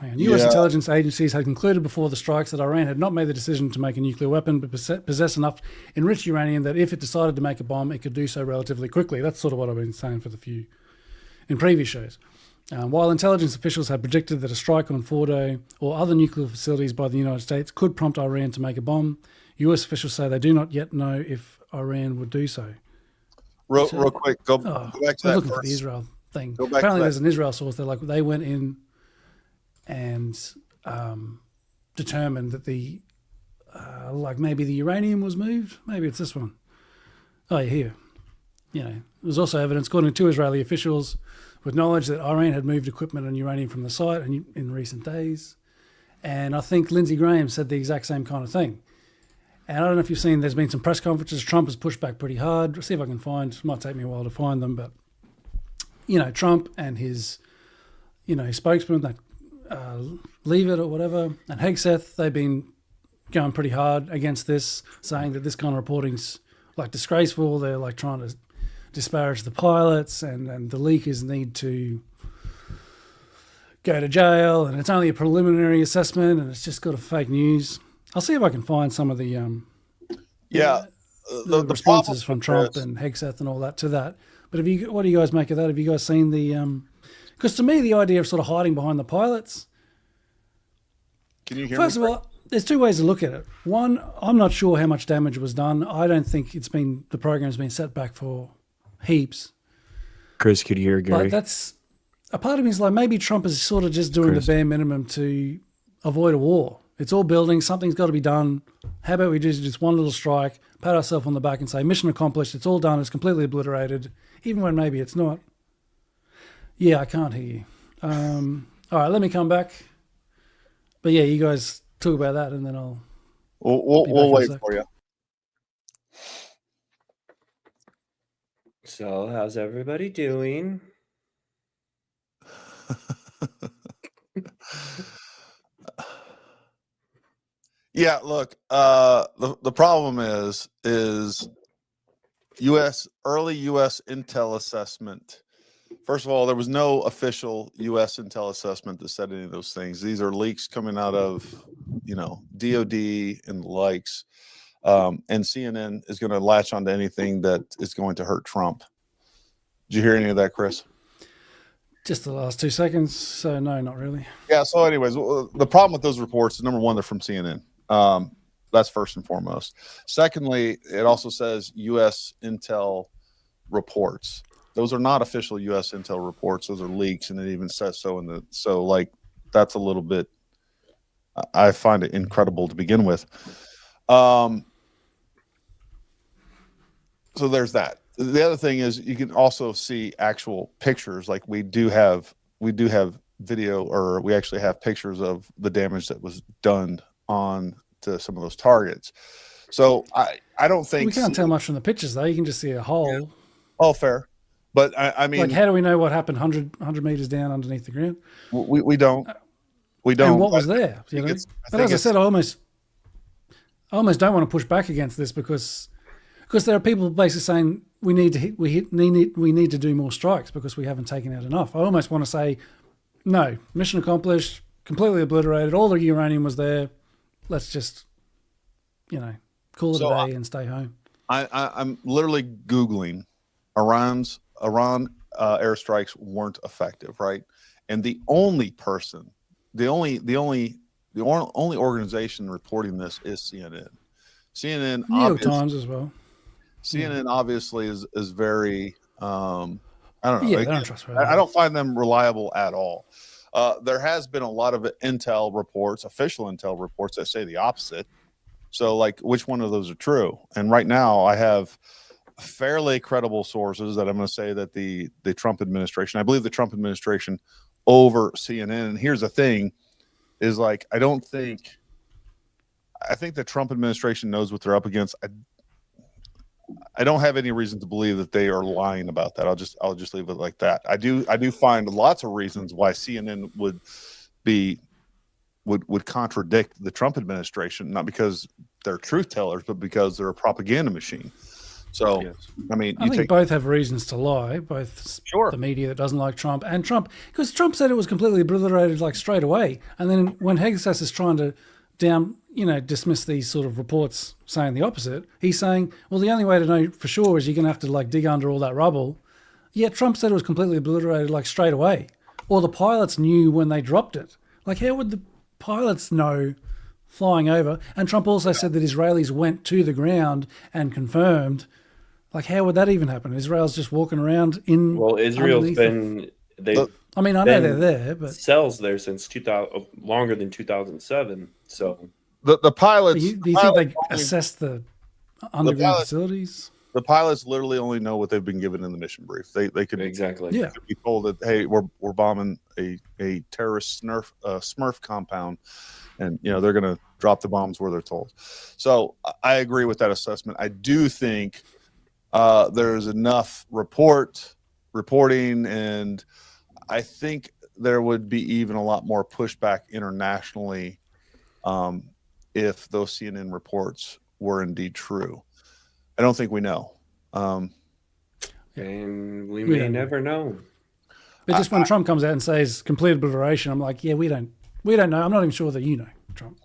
[SPEAKER 3] US intelligence agencies had concluded before the strikes that Iran had not made the decision to make a nuclear weapon, but possess enough enriched uranium that if it decided to make a bomb, it could do so relatively quickly. That's sort of what I've been saying for in previous shows. While intelligence officials had predicted that a strike on Fordo or other nuclear facilities by the United States could prompt Iran to make a bomb, US officials say they do not yet know if Iran would do so.
[SPEAKER 1] Real quick, go back to that.
[SPEAKER 3] Looking for the Israel thing. Apparently, there's an Israel source. They went in and determined that maybe the uranium was moved. Maybe it's this one. Oh, here. there was also evidence, according to 2 Israeli officials, with knowledge that Iran had moved equipment and uranium from the site in recent days. And I think Lindsey Graham said the exact same kind of thing. And I don't know if you've seen, there's been some press conferences. Trump has pushed back pretty hard. I'll see if I can find, it might take me a while to find them, but, Trump and his, spokesman, that Leavitt or whatever, and Hegseth, they've been going pretty hard against this, saying that this kind of reporting's like disgraceful. They're like trying to disparage the pilots, and the leakers need to go to jail, and it's only a preliminary assessment, and it's just got a fake news. I'll see if I can find some of the the responses from Trump and Hegseth and all that to that. But what do you guys make of that? Have you guys seen the? Because to me, the idea of sort of hiding behind the pilots.
[SPEAKER 1] Can you hear
[SPEAKER 3] First
[SPEAKER 1] me?
[SPEAKER 3] of all, there's 2 ways to look at it. One, I'm not sure how much damage was done. I don't think the program's been set back for heaps.
[SPEAKER 2] Chris, could you hear Gary?
[SPEAKER 3] But that's a part of me is like, maybe Trump is sort of just doing the bare minimum to avoid a war. It's all building. Something's got to be done. How about we do just one little strike, pat ourselves on the back and say, mission accomplished. It's all done. It's completely obliterated, even when maybe it's not. Yeah, I can't hear you. All right, let me come back. But yeah, you guys talk about that, and then
[SPEAKER 1] We'll wait for you.
[SPEAKER 2] So, how's everybody doing?
[SPEAKER 1] Yeah, look, the problem is early U.S. intel assessment. First of all, there was no official U.S. intel assessment that said any of those things. These are leaks coming out of, DOD and the likes. And CNN is going to latch onto anything that is going to hurt Trump. Did you hear any of that, Chris?
[SPEAKER 3] Just the last 2 seconds. So no, not really.
[SPEAKER 1] Yeah. So anyways, the problem with those reports is, number one, they're from CNN. That's first and foremost. Secondly, it also says U.S. intel reports. Those are not official U.S. intel reports. Those are leaks, and it even says so that's a little bit, I find it incredible to begin with. So there's that. The other thing is, you can also see actual pictures. Like we do have video, or we actually have pictures of the damage that was done on to some of those targets. So I don't think
[SPEAKER 3] we can't tell much from the pictures though. You can just see a hole.
[SPEAKER 1] Yeah. Oh, fair. But I mean,
[SPEAKER 3] like, how do we know what happened 100 meters down underneath the ground?
[SPEAKER 1] We don't. We don't.
[SPEAKER 3] And what was there? But as I said, I almost don't want to push back against this because there are people basically saying we need to do more strikes because we haven't taken out enough. I almost want to say, no, mission accomplished, completely obliterated. All the uranium was there. Let's just, call it a day and stay home.
[SPEAKER 1] I'm literally Googling Iran airstrikes weren't effective, right? And the only person, the only organization reporting this is CNN. CNN,
[SPEAKER 3] New York Times as well.
[SPEAKER 1] CNN obviously is very, I don't know.
[SPEAKER 3] Yeah, they're untrustworthy.
[SPEAKER 1] I don't find them reliable at all. There has been a lot of intel reports, official intel reports that say the opposite. So, like, which one of those are true? And right now, I have fairly credible sources that I'm going to say that the Trump administration, I believe the Trump administration over CNN. And here's the thing, is like, I think the Trump administration knows what they're up against. I don't have any reason to believe that they are lying about that. I'll just leave it like that. I do find lots of reasons why CNN would contradict the Trump administration, not because they're truth tellers, but because they're a propaganda machine. So, yes. I mean,
[SPEAKER 3] I think both have reasons to lie, both the media that doesn't like Trump and Trump, because Trump said it was completely obliterated like straight away. And then when Hegseth is trying to dismiss these sort of reports saying the opposite, he's saying, well, the only way to know for sure is you're going to have to like dig under all that rubble. Yet Trump said it was completely obliterated like straight away. Or the pilots knew when they dropped it. Like, how would the pilots know flying over? And Trump also said that Israelis went to the ground and confirmed. Like, how would that even happen? Israel's just walking around in.
[SPEAKER 2] Well, Israel's been.
[SPEAKER 3] I mean, I know they're there, but
[SPEAKER 2] cells there since 2000, longer than 2007. So
[SPEAKER 1] the pilots.
[SPEAKER 3] Do you think they assessed the underground facilities?
[SPEAKER 1] The pilots literally only know what they've been given in the mission brief. They could
[SPEAKER 2] exactly
[SPEAKER 3] Yeah.
[SPEAKER 1] be told that, hey, we're bombing a terrorist Smurf compound, and they're going to drop the bombs where they're told. So I agree with that assessment. I do think there's enough reporting, and I think there would be even a lot more pushback internationally if those CNN reports were indeed true. I don't think we know.
[SPEAKER 2] And we may never know.
[SPEAKER 3] But just when Trump comes out and says complete obliteration, I'm like, yeah, we don't know. I'm not even sure that you know, Trump.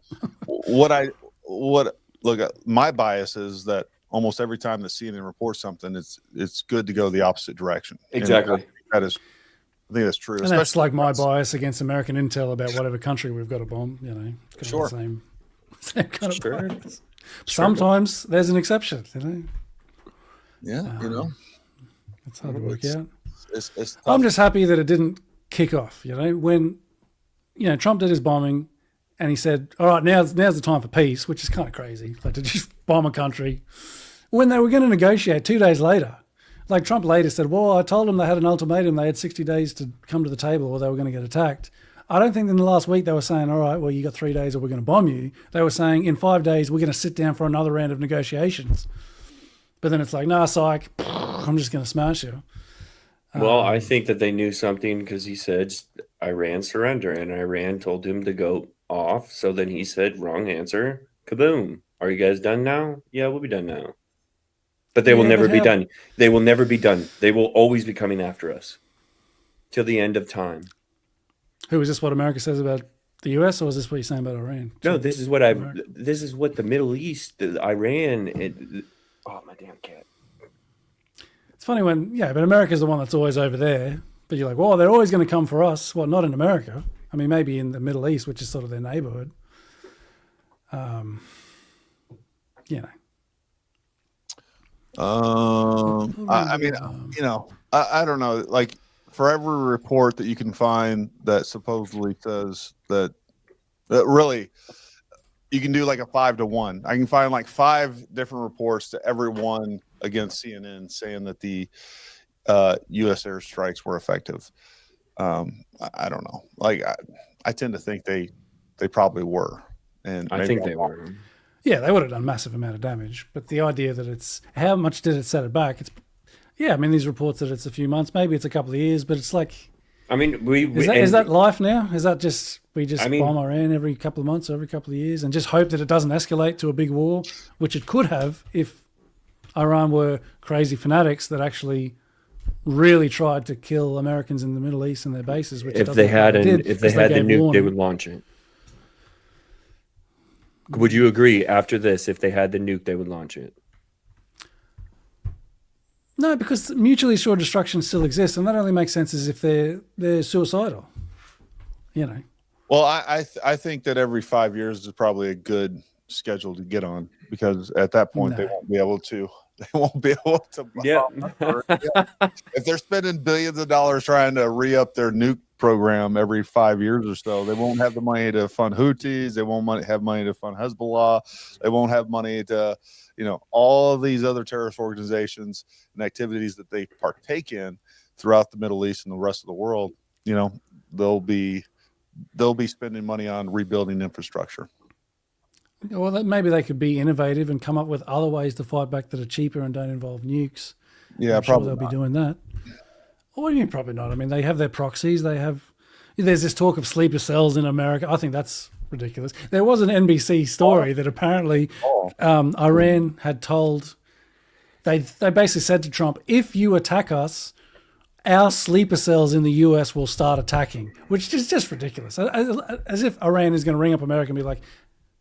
[SPEAKER 1] My bias is that almost every time that CNN reports something, it's good to go the opposite direction.
[SPEAKER 2] Exactly.
[SPEAKER 1] I think that's true.
[SPEAKER 3] And that's like my bias against American intel about whatever country we've got to bomb.
[SPEAKER 1] Sure.
[SPEAKER 3] Same kind of bias. Sometimes there's an exception.
[SPEAKER 1] Yeah,
[SPEAKER 3] it's hard to work out.
[SPEAKER 1] It's tough.
[SPEAKER 3] I'm just happy that it didn't kick off. When Trump did his bombing, and he said, "All right, now's the time for peace," which is kind of crazy, like to just bomb a country. When they were going to negotiate 2 days later, like Trump later said, "Well, I told them they had an ultimatum; they had 60 days to come to the table, or they were going to get attacked." I don't think in the last week they were saying, "All right, well, you got 3 days, or we're going to bomb you." They were saying, "In 5 days, we're going to sit down for another round of negotiations." But then it's like, "Nah, psych, I'm just going to smash you."
[SPEAKER 2] Well, I think that they knew something because he said Iran surrender, and Iran told him to go off. So then he said, wrong answer, kaboom. Are you guys done now? Yeah, we'll be done now. But they will never be done. They will never be done. They will always be coming after us till the end of time.
[SPEAKER 3] Who is this? What America says about the U.S., or is this what you're saying about Iran?
[SPEAKER 2] No, this is what the Middle East, Iran. Oh, my damn cat.
[SPEAKER 3] It's funny but America's the one that's always over there. But you're like, well, they're always going to come for us. Well, not in America. I mean, maybe in the Middle East, which is sort of their neighborhood.
[SPEAKER 1] I don't know. Like, for every report that you can find that supposedly says that really, you can do like a 5-to-1. I can find like 5 different reports to everyone against CNN saying that the U.S. airstrikes were effective. I don't know. Like, I tend to think they probably were. And
[SPEAKER 2] I think they were.
[SPEAKER 3] Yeah, they would have done massive amount of damage. But the idea that it's how much did it set it back? I mean, these reports that it's a few months, maybe it's a couple of years, but it's like,
[SPEAKER 2] I mean,
[SPEAKER 3] is that life now? Is that just bomb Iran every couple of months, or every couple of years, and just hope that it doesn't escalate to a big war, which it could have if Iran were crazy fanatics that actually really tried to kill Americans in the Middle East and their bases. Which
[SPEAKER 2] if they had the nuke, they would launch it. Would you agree? After this, if they had the nuke, they would launch it?
[SPEAKER 3] No, because mutually assured destruction still exists, and that only makes sense as if they're suicidal.
[SPEAKER 1] Well, I think that every 5 years is probably a good schedule to get on, because at that point they won't be able to. They won't be able to.
[SPEAKER 2] Yeah.
[SPEAKER 1] If they're spending billions of dollars trying to re-up their nuke program every 5 years or so, they won't have the money to fund Houthis. They won't have money to fund Hezbollah. They won't have money to, all of these other terrorist organizations and activities that they partake in throughout the Middle East and the rest of the world. They'll be spending money on rebuilding infrastructure.
[SPEAKER 3] Well, maybe they could be innovative and come up with other ways to fight back that are cheaper and don't involve nukes.
[SPEAKER 1] Yeah,
[SPEAKER 3] I'm
[SPEAKER 1] probably
[SPEAKER 3] sure they'll
[SPEAKER 1] not.
[SPEAKER 3] be doing that. What do you mean probably not? I mean, they have their proxies. There's this talk of sleeper cells in America. I think that's ridiculous. There was an NBC story that apparently Iran had told, they basically said to Trump, if you attack us, our sleeper cells in the US will start attacking, which is just ridiculous. As if Iran is going to ring up America and be like,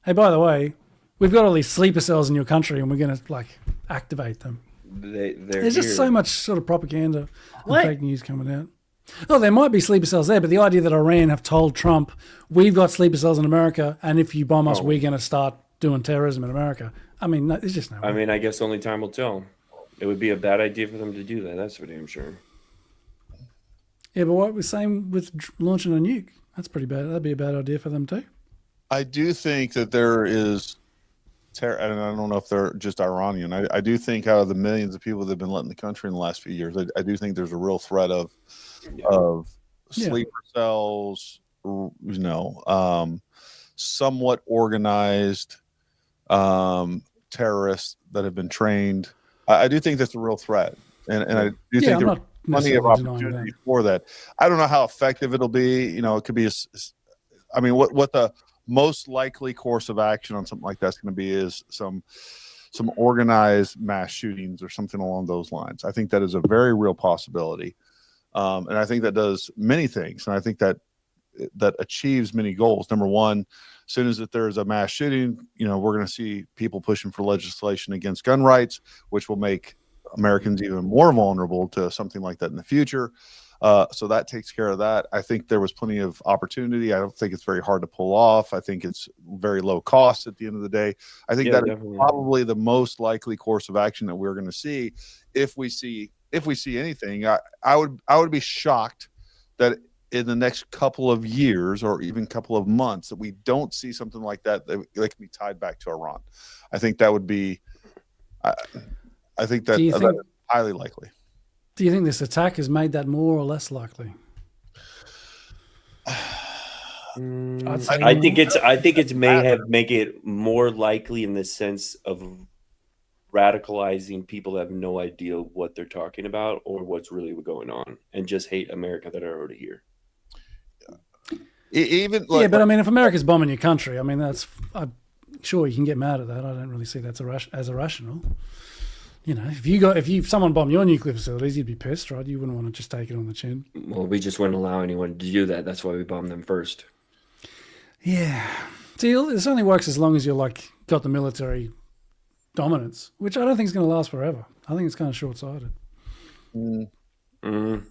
[SPEAKER 3] hey, by the way, we've got all these sleeper cells in your country and we're going to activate them. There's just so much sort of propaganda and fake news coming out. Oh, there might be sleeper cells there, but the idea that Iran have told Trump, we've got sleeper cells in America, and if you bomb us, we're going to start doing terrorism in America. I mean, there's just no way.
[SPEAKER 2] I mean, I guess only time will tell. It would be a bad idea for them to do that. That's for damn sure.
[SPEAKER 3] Yeah, but what we're saying with launching a nuke, that's pretty bad. That'd be a bad idea for them too.
[SPEAKER 1] I do think that there is and I don't know if they're just Iranian. I do think out of the millions of people that have been let in the country in the last few years, I do think there's a real threat of sleeper cells, somewhat organized terrorists that have been trained. I do think that's a real threat, and I do think there's plenty of opportunity for that. I don't know how effective it'll be. It could be. What the most likely course of action on something like that's going to be is some organized mass shootings or something along those lines. I think that is a very real possibility, and I think that does many things, and I think that achieves many goals. Number one, as soon as there's a mass shooting, we're going to see people pushing for legislation against gun rights, which will make Americans even more vulnerable to something like that in the future. So that takes care of that. I think there was plenty of opportunity. I don't think it's very hard to pull off. I think it's very low cost at the end of the day. I think that is probably the most likely course of action that we're going to see. If we see anything, I would be shocked that in the next couple of years or even couple of months that we don't see something like that can be tied back to Iran. I think that would be. I think that is highly likely.
[SPEAKER 3] Do you think this attack has made that more or less likely?
[SPEAKER 2] I think it's make it more likely in the sense of radicalizing people that have no idea what they're talking about or what's really going on and just hate America that are already here.
[SPEAKER 3] But I mean, if America's bombing your country, I mean, I'm sure you can get mad at that. I don't really see that as irrational. If someone bombed your nuclear facilities, you'd be pissed, right? You wouldn't want to just take it on the chin.
[SPEAKER 2] Well, we just wouldn't allow anyone to do that. That's why we bombed them first.
[SPEAKER 3] Yeah. See, this only works as long as you're got the military dominance, which I don't think is going to last forever. I think it's kind of short-sighted.
[SPEAKER 1] Mm.
[SPEAKER 3] And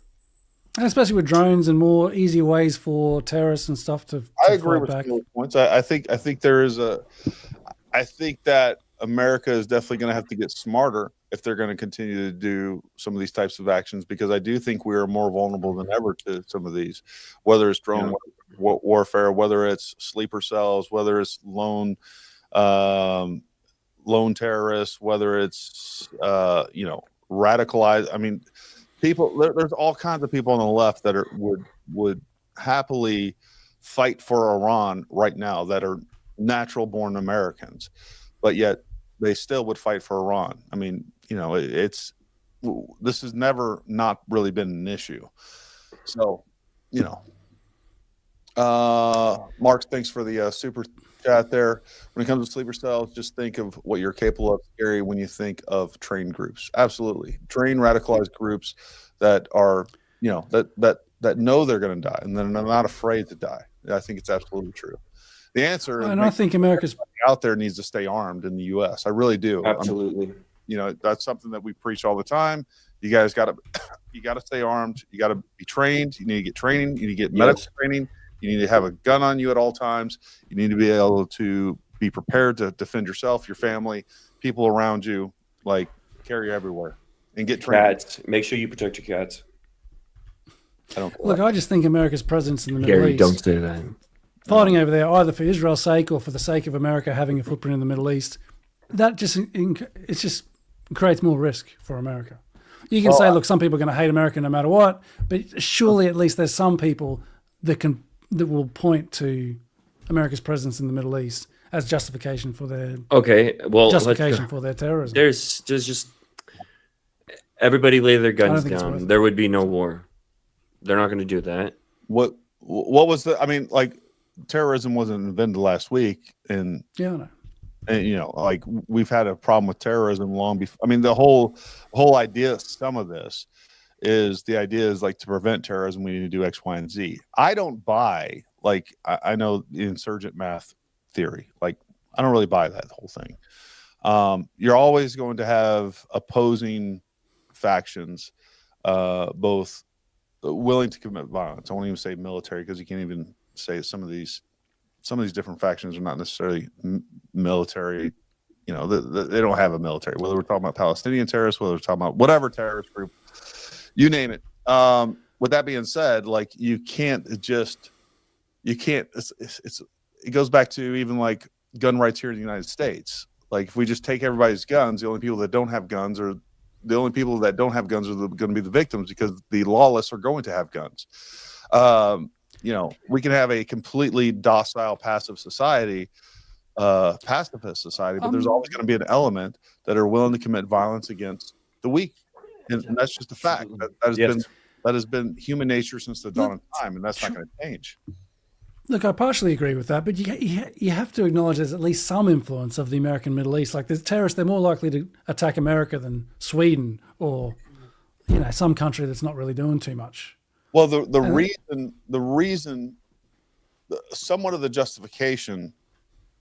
[SPEAKER 3] especially with drones and more easier ways for terrorists and stuff to
[SPEAKER 1] I agree with those points. I think there is I think that America is definitely going to have to get smarter if they're going to continue to do some of these types of actions, because I do think we are more vulnerable than ever to some of these, whether it's drone warfare, whether it's sleeper cells, whether it's lone terrorists, whether it's radicalized. I mean, there's all kinds of people on the left that would happily fight for Iran right now that are natural born Americans, but yet they still would fight for Iran. I mean, this has never not really been an issue. So, Mark, thanks for the super chat there. When it comes to sleeper cells, just think of what you're capable of, Gary, when you think of trained groups. Absolutely. Trained radicalized groups that are, that know they're going to die and then are not afraid to die. I think it's absolutely true. The answer is,
[SPEAKER 3] and I think America's
[SPEAKER 1] out there needs to stay armed in the U.S. I really do.
[SPEAKER 2] Absolutely.
[SPEAKER 1] That's something that we preach all the time. You guys got to stay armed. You got to be trained. You need to get training. You need to get medical training. You need to have a gun on you at all times. You need to be able to be prepared to defend yourself, your family, people around you, carry everywhere and get trained.
[SPEAKER 2] Cats. Make sure you protect your cats.
[SPEAKER 3] I just think America's presence in the Middle East.
[SPEAKER 2] Don't say that.
[SPEAKER 3] Fighting over there, either for Israel's sake or for the sake of America having a footprint in the Middle East, that just creates more risk for America. You can say, look, some people are going to hate America no matter what, but surely at least there's some people that will point to America's presence in the Middle East as justification for their for their terrorism.
[SPEAKER 2] There's just everybody lay their guns down. There would be no war. They're not going to do that.
[SPEAKER 1] What was terrorism wasn't invented last week, and we've had a problem with terrorism long before. I mean, the whole idea, some of this is to prevent terrorism, we need to do X, Y, and Z. I don't buy I know the insurgent math theory. I don't really buy that whole thing. You're always going to have opposing factions, both willing to commit violence. I won't even say military, because you can't even say some of these different factions are not necessarily military. They don't have a military, whether we're talking about Palestinian terrorists, whether we're talking about whatever terrorist group, you name it. With that being said, it goes back to even gun rights here in the United States. Like if we just take everybody's guns, the only people that don't have guns are going to be the victims because the lawless are going to have guns. We can have a completely docile, passive society, pacifist society, but there's always going to be an element that are willing to commit violence against the weak, and that's just a fact. That has been human nature since the dawn of time, and that's not going to change.
[SPEAKER 3] Look, I partially agree with that, but you have to acknowledge there's at least some influence of the American Middle East. Like there's terrorists, they're more likely to attack America than Sweden or some country that's not really doing too much.
[SPEAKER 1] Well, the reason, somewhat of the justification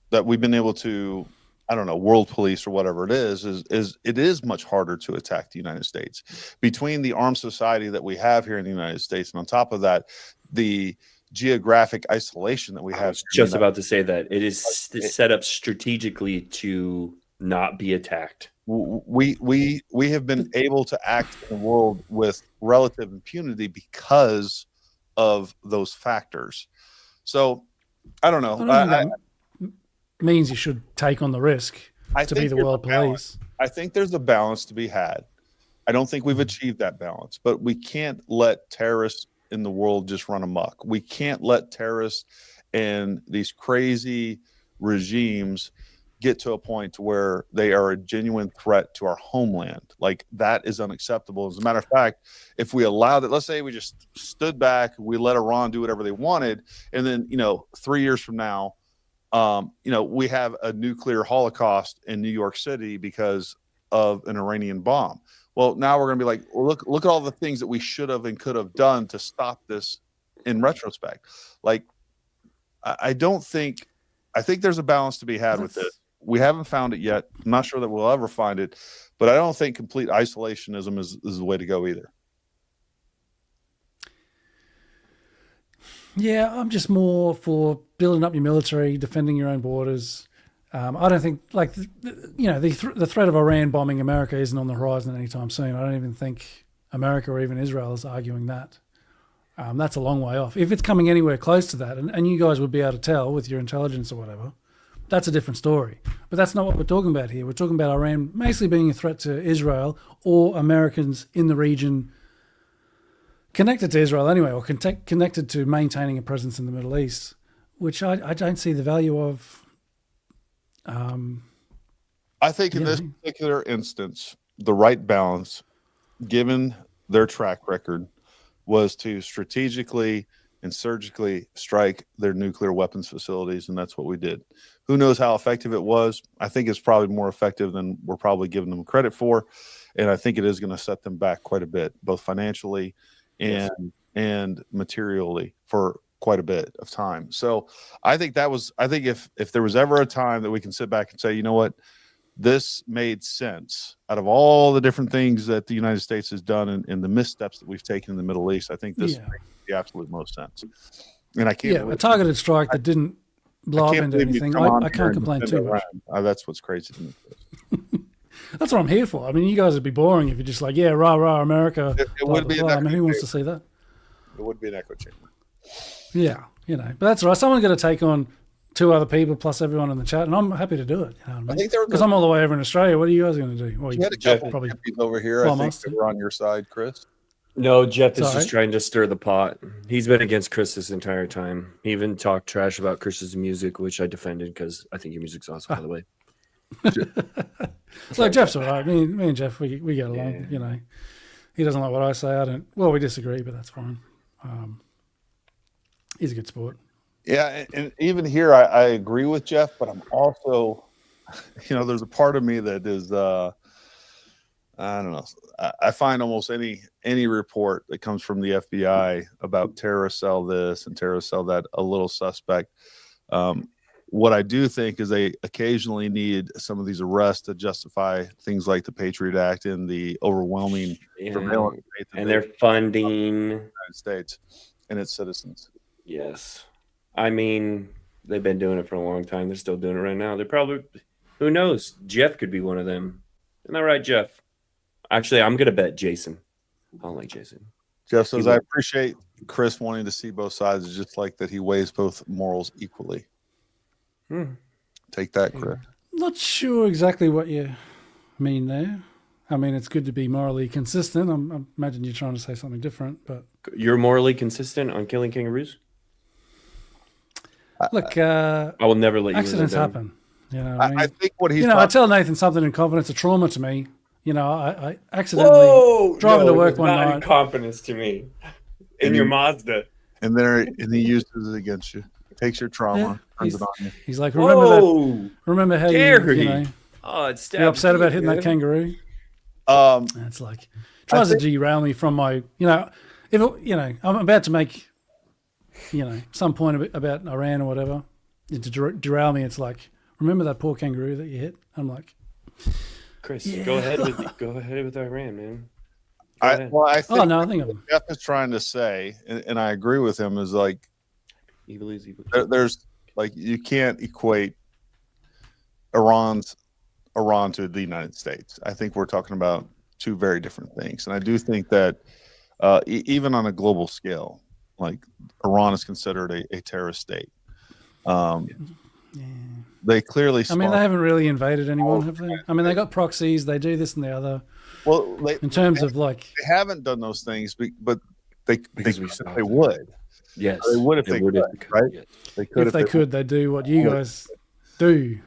[SPEAKER 1] that we've been able to, I don't know, world police or whatever it is it is much harder to attack the United States between the armed society that we have here in the United States, and on top of that, the geographic isolation that we have.
[SPEAKER 2] I was just about to say that it is set up strategically to not be attacked.
[SPEAKER 1] We have been able to act in the world with relative impunity because of those factors. So I don't know.
[SPEAKER 3] That means you should take on the risk to be the world police.
[SPEAKER 1] I think there's a balance to be had. I don't think we've achieved that balance, but we can't let terrorists in the world just run amok. We can't let terrorists and these crazy regimes get to a point where they are a genuine threat to our homeland. Like that is unacceptable. As a matter of fact, if we allowed it, let's say we just stood back, we let Iran do whatever they wanted, and then 3 years from now, we have a nuclear holocaust in New York City because of an Iranian bomb. Well, now we're going to be like, well, look at all the things that we should have and could have done to stop this in retrospect. Like, I think there's a balance to be had with this. We haven't found it yet. I'm not sure that we'll ever find it, but I don't think complete isolationism is the way to go either.
[SPEAKER 3] Yeah, I'm just more for building up your military, defending your own borders. I don't think, the threat of Iran bombing America isn't on the horizon anytime soon. I don't even think America or even Israel is arguing that. That's a long way off. If it's coming anywhere close to that, and you guys would be able to tell with your intelligence or whatever, that's a different story. But that's not what we're talking about here. We're talking about Iran basically being a threat to Israel or Americans in the region connected to Israel anyway, or connected to maintaining a presence in the Middle East, which I don't see the value of.
[SPEAKER 1] I think in this particular instance, the right balance, given their track record, was to strategically and surgically strike their nuclear weapons facilities, and that's what we did. Who knows how effective it was? I think it's probably more effective than we're probably giving them credit for, and I think it is going to set them back quite a bit, both financially and materially, for quite a bit of time. So I think if there was ever a time that we can sit back and say, you know what, this made sense out of all the different things that the United States has done and the missteps that we've taken in the Middle East, I think this makes the absolute most sense. And I can't.
[SPEAKER 3] A targeted strike that didn't blow up into anything. I can't complain too much.
[SPEAKER 1] That's what's crazy to me.
[SPEAKER 3] That's what I'm here for. I mean, you guys would be boring if you're just like, yeah, rah, rah, America.
[SPEAKER 1] It would be.
[SPEAKER 3] I mean, who wants to see that?
[SPEAKER 1] It would be an echo chamber.
[SPEAKER 3] Yeah, but that's right. Someone's going to take on 2 other people plus everyone in the chat, and I'm happy to do it. You know what I mean?
[SPEAKER 1] I think
[SPEAKER 3] because I'm all the way over in Australia. What are you guys going to do? Well,
[SPEAKER 1] you had a couple probably over here. I think they were on your side, Chris.
[SPEAKER 2] No, Jeff is just trying to stir the pot. He's been against Chris this entire time. He even talked trash about Chris's music, which I defended because I think your music's awesome, by the way.
[SPEAKER 3] So Jeff's all right. Me and Jeff, we get along. Yeah. He doesn't like what I say. I don't. Well, we disagree, but that's fine. He's a good sport.
[SPEAKER 1] Yeah, and even here, I agree with Jeff, but I'm also, there's a part of me that is, I don't know. I find almost any report that comes from the FBI about terrorist cell this and terrorist cell that a little suspect. What I do think is they occasionally need some of these arrests to justify things like the Patriot Act and the overwhelming surveillance
[SPEAKER 2] and their funding
[SPEAKER 1] the United States and its citizens.
[SPEAKER 2] Yes. I mean, they've been doing it for a long time. They're still doing it right now. They're probably, who knows? Jeff could be one of them. Isn't that right, Jeff? Actually, I'm going to bet Jason. I don't like Jason.
[SPEAKER 1] Jeff says, I appreciate Chris wanting to see both sides. It's just like that he weighs both morals equally. Take that, Chris.
[SPEAKER 3] Not sure exactly what you mean there. I mean, it's good to be morally consistent. I imagine you're trying to say something different, but
[SPEAKER 2] You're morally consistent on killing kangaroos?
[SPEAKER 3] look,
[SPEAKER 2] I will never let you
[SPEAKER 3] accidents
[SPEAKER 2] live that
[SPEAKER 3] happen. You know, what I mean?
[SPEAKER 1] I think what he's
[SPEAKER 3] I tell Nathan something in confidence, a trauma to me. I accidentally driving to work one night.
[SPEAKER 2] Incompetence to me. In your Mazda.
[SPEAKER 1] And he uses it against you. Takes your trauma, turns it on you.
[SPEAKER 3] He's like, remember how
[SPEAKER 2] Gary.
[SPEAKER 3] you're upset about hitting that kangaroo. It's like tries to derail me from my, I'm about to make, some point about Iran or whatever, and to derail me. It's like, remember that poor kangaroo that you hit? I'm like,
[SPEAKER 2] Chris, go ahead with Iran, man.
[SPEAKER 1] I think
[SPEAKER 3] I think
[SPEAKER 1] what Jeff is trying to say, and I agree with him, is like
[SPEAKER 2] evil is evil.
[SPEAKER 1] There's like you can't equate Iran to the United States. I think we're talking about two very different things, and I do think that even on a global scale, like Iran is considered a terrorist state. They clearly.
[SPEAKER 3] I mean, they haven't really invaded anyone, have they? I mean, they got proxies. They do this and the other.
[SPEAKER 1] Well,
[SPEAKER 3] in terms of like,
[SPEAKER 1] they haven't done those things, but they would.
[SPEAKER 2] Yes,
[SPEAKER 1] they would if they could, right?
[SPEAKER 2] Yes.
[SPEAKER 1] They could
[SPEAKER 3] if they could. They do what you guys do.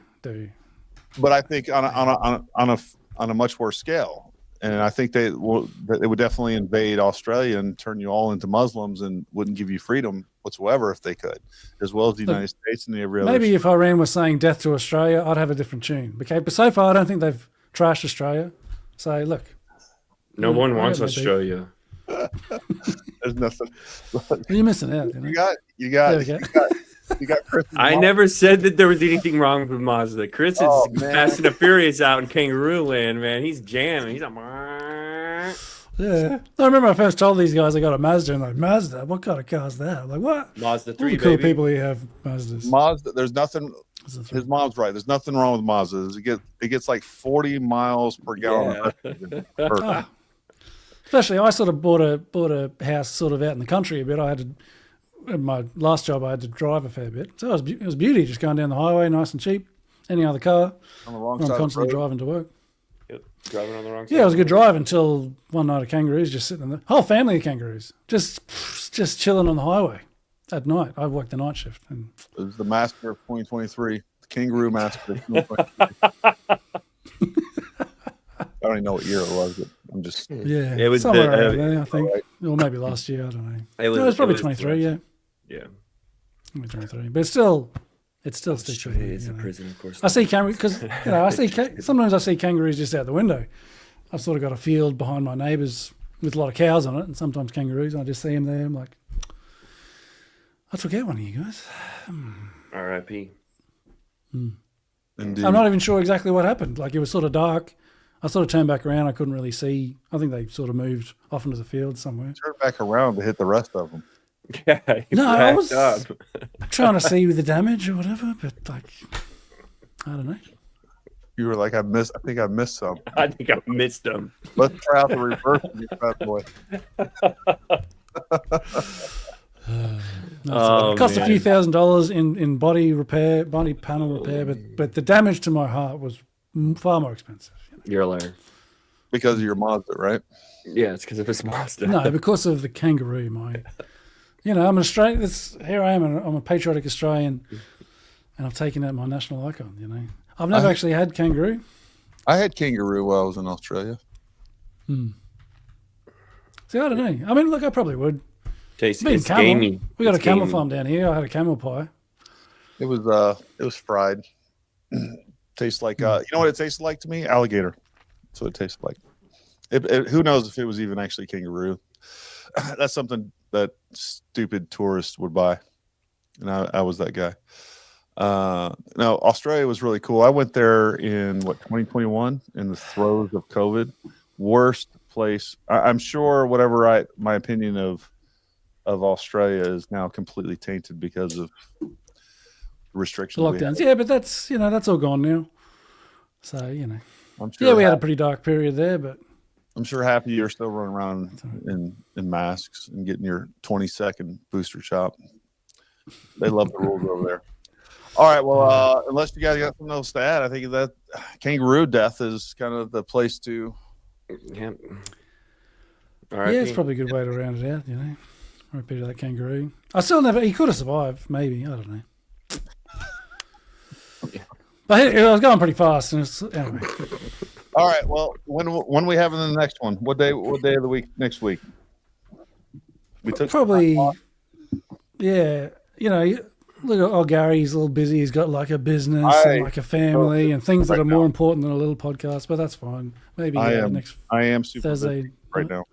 [SPEAKER 1] But I think on a much worse scale, and I think they would definitely invade Australia and turn you all into Muslims and wouldn't give you freedom whatsoever if they could, as well as the United States and every other.
[SPEAKER 3] Maybe if Iran was saying death to Australia, I'd have a different tune. Okay, but so far I don't think they've trashed Australia. So look,
[SPEAKER 2] no one wants Australia.
[SPEAKER 1] There's nothing.
[SPEAKER 3] You're missing out.
[SPEAKER 1] You got Chris.
[SPEAKER 2] I never said that there was anything wrong with Mazda. Chris is Fast and the Furious out in Kangaroo Land, man. He's jamming. He's like,
[SPEAKER 3] yeah. I remember I first told these guys I got a Mazda, and like, Mazda? What kind of car is that? I'm like, what?
[SPEAKER 2] Mazda 3,
[SPEAKER 3] all the cool people here have Mazdas.
[SPEAKER 1] Mazda. There's nothing. His mom's right. There's nothing wrong with Mazdas. It gets like 40 miles per gallon.
[SPEAKER 3] Yeah. Especially, I sort of bought a house sort of out in the country a bit. I had to. At my last job, I had to drive a fair bit, so it was beauty just going down the highway, nice and cheap. Any other car,
[SPEAKER 1] on the wrong
[SPEAKER 3] I'm
[SPEAKER 1] side
[SPEAKER 3] constantly
[SPEAKER 1] of the road.
[SPEAKER 3] driving to work.
[SPEAKER 2] Yep, driving on the wrong side.
[SPEAKER 3] Yeah, it was a good drive until one night of kangaroos just sitting in the whole family of kangaroos just chilling on the highway at night. I worked the night shift, and
[SPEAKER 1] it was the massacre of 2023, the Kangaroo Massacre. Of 2023. I don't even know what year it was, but I'm just
[SPEAKER 3] it was somewhere around there, I think, or maybe last year. I don't know. It was probably 23.
[SPEAKER 2] Yeah,
[SPEAKER 3] 23. But it's still sticks with me.
[SPEAKER 2] It's a prison, of course.
[SPEAKER 3] I see kangaroos because sometimes I see kangaroos just out the window. I've sort of got a field behind my neighbours with a lot of cows on it, and sometimes kangaroos. And I just see them there. I'm like, I'd forget one of you guys.
[SPEAKER 2] R.I.P.
[SPEAKER 3] I'm not even sure exactly what happened. Like, it was sort of dark. I sort of turned back around. I couldn't really see. I think they sort of moved off into the field somewhere.
[SPEAKER 1] Turn back around to hit the rest of them.
[SPEAKER 2] Yeah,
[SPEAKER 3] no, I was trying to see the damage or whatever, but like, I don't know.
[SPEAKER 1] You were like, I think I missed some.
[SPEAKER 2] I think I missed them.
[SPEAKER 1] Let's try out the reverse, you fat boy.
[SPEAKER 3] It cost a few $1,000s in body panel repair, but the damage to my heart was far more expensive.
[SPEAKER 2] You're a liar.
[SPEAKER 1] Because of your Mazda, right?
[SPEAKER 2] Yeah, it's because of his Mazda.
[SPEAKER 3] No, because of the kangaroo, I'm an Australian. Here I am. I'm a patriotic Australian, and I've taken out my national icon. I've never actually had kangaroo.
[SPEAKER 1] I had kangaroo while I was in Australia.
[SPEAKER 3] See, I don't know. I mean, look, I probably would.
[SPEAKER 2] It's gamey.
[SPEAKER 3] We got a camel farm down here. I had a camel pie.
[SPEAKER 1] It was fried. Tastes like you know what it tasted like to me? Alligator. That's what it tasted like. Who knows if it was even actually kangaroo? That's something that stupid tourists would buy, and I was that guy. No, Australia was really cool. I went there in 2021 in the throes of COVID. Worst place. I'm sure whatever my opinion of Australia is now completely tainted because of restrictions.
[SPEAKER 3] Lockdowns. Yeah, but that's all gone now. So
[SPEAKER 1] I'm sure
[SPEAKER 3] we had a pretty dark period there, but
[SPEAKER 1] I'm sure half of you are still running around in masks and getting your 20-second booster shot. They love the rules over there. All right. Well, unless you guys got something else to add, I think that kangaroo death is kind of the place to.
[SPEAKER 2] Yeah.
[SPEAKER 3] Yeah, it's probably a good way to round it out, Repeat that kangaroo. I still never. He could have survived, maybe. I don't know. But I was going pretty fast, and anyway.
[SPEAKER 1] All right. Well, when we having the next one? What day of the week? Next week? We took
[SPEAKER 3] probably. Yeah, look at Gary. He's a little busy. He's got like a business and like a family and things that are more important than a little podcast. But that's fine. Maybe next.
[SPEAKER 1] I am super
[SPEAKER 3] Thursday
[SPEAKER 1] busy right now.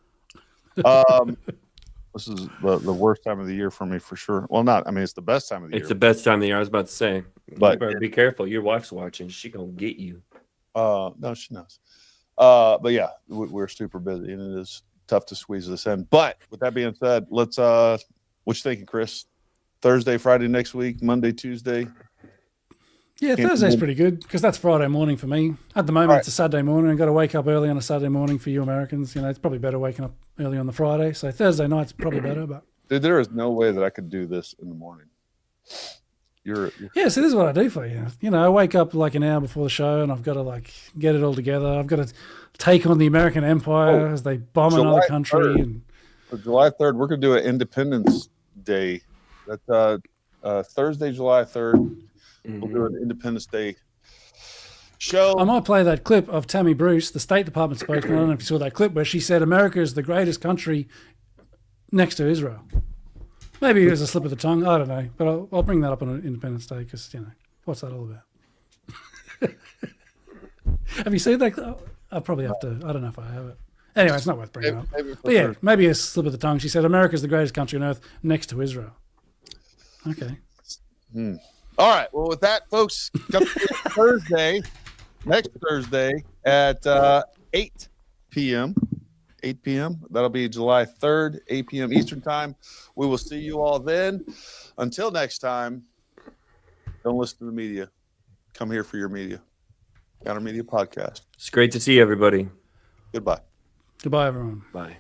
[SPEAKER 1] This is the worst time of the year for me for sure. Well, not. I mean, it's the best time of the year.
[SPEAKER 2] It's the best time of the year. I was about to say,
[SPEAKER 1] but
[SPEAKER 2] you better be careful. Your wife's watching. She gonna get you.
[SPEAKER 1] No, she knows. But yeah, we're super busy, and it is tough to squeeze this in. But with that being said, let's. What you thinking, Chris? Thursday, Friday next week, Monday, Tuesday.
[SPEAKER 3] Yeah, Thursday's pretty good because that's Friday morning for me. At the moment, It's a Saturday morning. I've got to wake up early on a Saturday morning for you Americans. It's probably better waking up early on the Friday. So Thursday night's probably better. But
[SPEAKER 1] dude, there is no way that I could do this in the morning. You're
[SPEAKER 3] yeah, so this is what I do for you. I wake up like an hour before the show, and I've got to get it all together. I've got to take on the American empire as they bomb another country.
[SPEAKER 1] 3rd.
[SPEAKER 3] And
[SPEAKER 1] for July 3rd, we're gonna do an Independence Day. That's Thursday, July 3rd. We'll do an Independence Day show.
[SPEAKER 3] I might play that clip of Tammy Bruce, the State Department spokesman. I don't know if you saw that clip where she said America is the greatest country next to Israel. Maybe it was a slip of the tongue. I don't know. But I'll bring that up on Independence Day because, what's that all about? Have you seen that? I'll probably have to. I don't know if I have it. Anyway, it's not worth bringing up. But yeah, maybe a slip of the tongue. She said America is the greatest country on earth next to Israel. Okay.
[SPEAKER 1] All right. Well, with that, folks, come Thursday, next Thursday at 8 p.m. 8 p.m. That'll be July 3rd, 8 p.m. Eastern time. We will see you all then. Until next time, don't listen to the media. Come here for your media. Counter Media Podcast.
[SPEAKER 2] It's great to see everybody.
[SPEAKER 1] Goodbye.
[SPEAKER 3] Goodbye, everyone.
[SPEAKER 2] Bye.